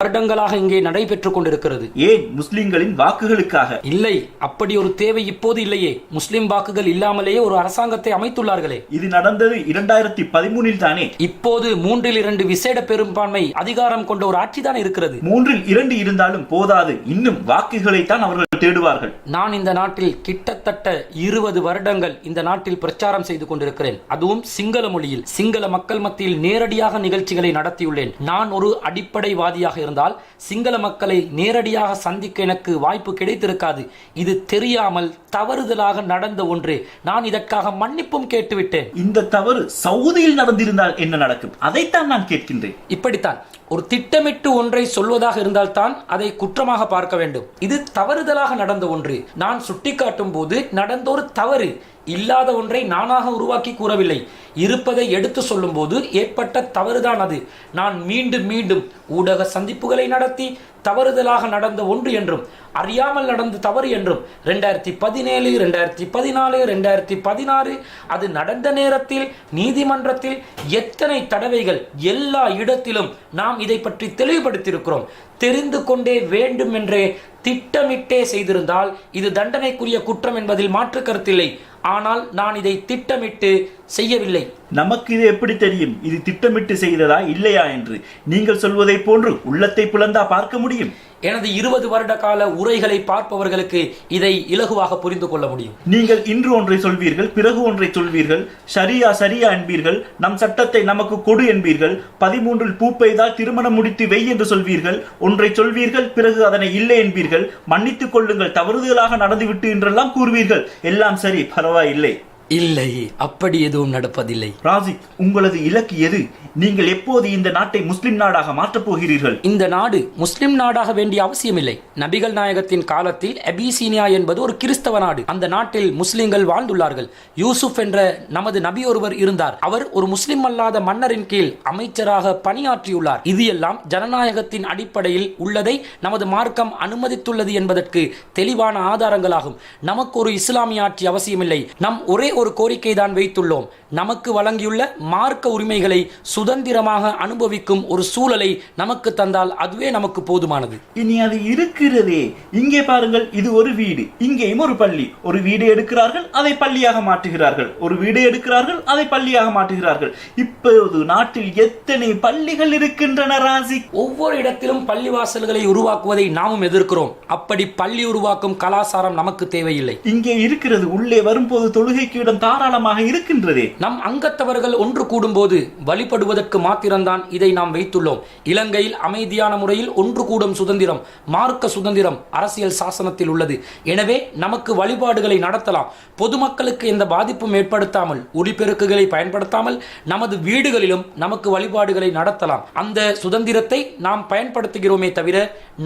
வருடங்களாக இங்கே நடைபெற்றுக் கொண்டிருக்கிறது. ஏன்? முஸ்லிம்களின் வாக்குகளுக்காக? இல்லை, அப்படி ஒரு தேவை இப்போது இல்லையே. முஸ்லிம் வாக்குகள் இல்லாமலேயே ஒரு அரசாங்கத்தை அமைத்துள்ளார்களே. இது நடந்தது 2013 தானே. இப்போது 3/2 விசேட பெரும்பான்மை அதிகாரம் கொண்ட ஒரு ஆட்சி தான் இருக்கிறது. 3/2 இருந்தாலும் போதாது, இன்னும் வாக்குகளை தான் அவர்கள் தேடுவார்கள். நான் இந்த நாட்டில் கிட்டத்தட்ட 20 வருடங்கள் இந்த நாட்டில் பிரச்சாரம் செய்து கொண்டிருக்கிறேன். அதுவும் சிங்கள மொழியில், சிங்கள மக்கள் மத்தியில் நேரடியாக நிகழ்ச்சிகளை நடத்தியுள்ளேன். நான் ஒரு அடிப்படைவாதியாக இருந்தால் சிங்கள மக்களை நேரடியாக சந்திக்க எனக்கு வாய்ப்பு கிடைத்திருக்காது. இது தெரியாமல் தவறுதலாக நடந்த ஒன்று. நான் இதற்காக மன்னிப்பும் கேட்டுவிட்டேன். இந்த தவறு சவுதியில் நடந்திருந்தால் என்ன நடக்கும்? அதைத்தான் நான் கேட்கின்றேன். இப்படித்தான் ஒரு திட்டமிட்டு ஒன்றை சொல்வதாக இருந்தால்தான் அதை குற்றமாக பார்க்க வேண்டும். இது தவறுதலாக நடந்த ஒன்று. நான் சுட்டிக்காட்டும் போது நடந்த ஒரு தவறு, இல்லாத ஒன்றை நானாக உருவாக்கி கூறவில்லை. இருப்பதை எடுத்து சொல்லும் போது ஏற்பட்ட தவறுதான் அது. நான் மீண்டும் மீண்டும் ஊடக சந்திப்புகளை நடத்தி தவறுதலாக நடந்த ஒன்று என்றும், அறியாமல் நடந்த தவறு என்றும், 2017, 2014, 2016 அது நடந்த நேரத்தில் நீதிமன்றத்தில் எத்தனை தடவைகள் எல்லா இடத்திலும் நாம் இதை பற்றி தெளிவுபடுத்தியிருக்கிறோம். தெரிந்து கொண்டே வேண்டும் என்றே திட்டமிட்டே செய்திருந்தால் இது தண்டனைக்குரிய குற்றம் என்பதில் மாற்று கருத்தில்லை. ஆனால் நான் இதை திட்டமிட்டு செய்யவில்லை. நமக்கு இது எப்படி தெரியும் இது திட்டமிட்டு செய்ததா இல்லையா என்று? நீங்கள் சொல்வதை போன்று உள்ளத்தை பிளந்தா பார்க்க முடியும்? எனது 20 வருட கால உரைகளை பார்ப்பவர்களுக்கு இதை இலகுவாக புரிந்து கொள்ள முடியும். நீங்கள் இன்று ஒன்றை சொல்வீர்கள், பிறகு ஒன்றை சொல்வீர்கள், சரியா சரியா என்பீர்கள், நம் சட்டத்தை நமக்கு கொடு என்பீர்கள், 13 பூ பெய்தால் திருமணம் முடித்து வெய் என்று சொல்வீர்கள், ஒன்றை சொல்வீர்கள், பிறகு அதனை இல்லை என்பீர்கள், மன்னித்துக் கொள்ளுங்கள் தவறுதலாக நடந்துவிட்டு என்றெல்லாம் கூறுவீர்கள். எல்லாம் சரி, பரவாயில்லை. இல்லை, அப்படி எதுவும் நடப்பதில்லை. ராசிக், உங்களது இலக்கு எது? நீங்கள் எப்போது இந்த நாட்டை முஸ்லிம் நாடாக மாற்றப் போகிறீர்கள்? இந்த நாடு முஸ்லிம் நாடாக வேண்டிய அவசியமில்லை. நபிகள் நாயகத்தின் காலத்தில் அபிசீனியா என்பது ஒரு கிறிஸ்தவ நாடு. அந்த நாட்டில் முஸ்லிம்கள் வாழ்ந்துள்ளார்கள். யூசுப் என்ற நமது நபி ஒருவர் இருந்தார். அவர் ஒரு முஸ்லிம் அல்லாத மன்னரின் கீழ் அமைச்சராக பணியாற்றியுள்ளார். இது எல்லாம் ஜனநாயகத்தின் அடிப்படையில் உள்ளதை நமது மார்க்கம் அனுமதித்துள்ளது என்பதற்கு தெளிவான ஆதாரங்களாகும். நமக்கு ஒரு இஸ்லாமிய ஆட்சி அவசியமில்லை. நம் ஒரே ஒரு கோரிக்கை தான் வைத்துள்ளோம். நமக்கு வழங்கியுள்ள மார்க்க உரிமைகளை சுதந்திரமாக அனுபவிக்கும் ஒரு சூழலை நமக்கு தந்தால் அதுவே நமக்கு போதுமானது. இனி அது இருக்கிறதே. இங்கே பாருங்கள், இது ஒரு வீடு, இங்கேயும் ஒரு பள்ளி. ஒரு வீடு எடுக்கிறார்கள், அதை பள்ளியாக மாற்றுகிறார்கள். ஒரு வீடு எடுக்கிறார்கள், அதை பள்ளியாக மாற்றுகிறார்கள். இப்போது நாட்டில் எத்தனை பள்ளிகள் இருக்கின்றன ராசி? ஒவ்வொரு இடத்திலும் பள்ளிவாசல்களை உருவாக்குவதை நாமும் எதிர்க்கிறோம். அப்படி பள்ளி உருவாக்கும் கலாச்சாரம் நமக்கு தேவையில்லை. இங்கே இருக்கிறது. உள்ளே வரும்போது தொழுகைக்கு எங்களிடம் தாராளமாக இருக்கின்றதே. நம் அங்கத்தவர்கள் ஒன்று கூடும்போது வழிபடுவதற்கு மாத்திரம்தான் இதை நாம் வைத்துள்ளோம். இலங்கையில் அமைதியான முறையில் ஒன்று கூடும் சுதந்திரம், மார்க்க சுதந்திரம் அரசியல் சாசனத்தில் உள்ளது. எனவே நமக்கு வழிபாடுகளை நடத்தலாம். பொதுமக்களுக்கு எந்த பாதிப்பும் ஏற்படுத்தாமல், ஒலிபெருக்குகளை பயன்படுத்தாமல் நமது வீடுகளிலும் நமக்கு வழிபாடுகளை நடத்தலாம். அந்த சுதந்திரத்தை நாம் பயன்படுத்துகிறோமே தவிர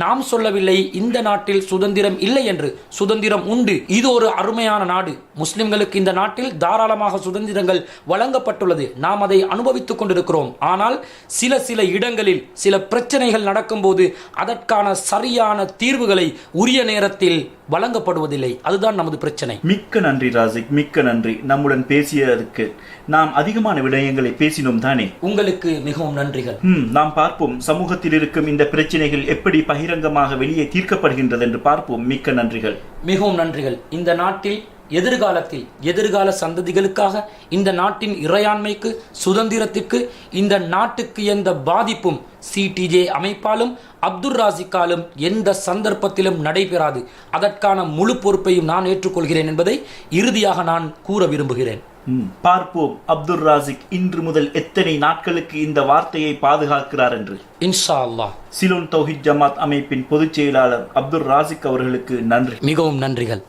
நாம் சொல்லவில்லை இந்த நாட்டில் சுதந்திரம் இல்லை என்று. சுதந்திரம் உண்டு. இது ஒரு அருமையான நாடு. முஸ்லிம்களுக்கு இந்த நாட்டில் தாராளமாக சுதந்திரங்கள் வழங்கப்பட்டுள்ளது. நாம் அதை அனுபவித்துக் கொண்டிருக்கிறோம். ஆனால் சில இடங்களில் சில பிரச்சனைகள் நடக்கும்போது அதற்கான சரியான தீர்வுகளை உரிய நேரத்தில் வழங்கப்படுவதில்லை. அதுதான் நமது பிரச்சனை. மிக்க நன்றி ராசிக், மிக்க நன்றி. நம்முடன் பேசியதற்கு. நாம் அதிகமான விடயங்களை பேசினோம் தானே? உங்களுக்கு மிகவும் நன்றிகள். நாம் பார்ப்போம் சமூகத்தில் இருக்கும் இந்த பிரச்சனைகள் எப்படி பகிரங்கமாக வெளியே தீர்க்கப்படுகின்றது என்று பார்ப்போம். மிக்க நன்றிகள். மிகவும் நன்றிகள். இந்த நாட்டில் எதிர்காலத்தில் எதிர்கால சந்ததிகளுக்காக, இந்த நாட்டின் இறையாண்மைக்கு, சுதந்திரத்திற்கு, இந்த நாட்டுக்கு எந்த பாதிப்பும் சிடிஜே அமைப்பாலும் அப்துல் ராசிக்காலும் எந்த சந்தர்ப்பத்திலும் நடைபெறாது. அதற்கான முழு பொறுப்பையும் நான் ஏற்றுக்கொள்கிறேன் என்பதை இறுதியாக நான் கூற விரும்புகிறேன். பார்ப்போம் அப்துல் ராசிக் இன்று முதல் எத்தனை நாட்களுக்கு இந்த வார்த்தையை பாதுகாக்கிறார் என்று. இன்ஷா அல்லாஹ். சிலோன் தௌஹீத் ஜமாத் அமைப்பின் பொதுச் செயலாளர் அப்துல் ராசிக் அவர்களுக்கு நன்றி. மிகவும் நன்றிகள்.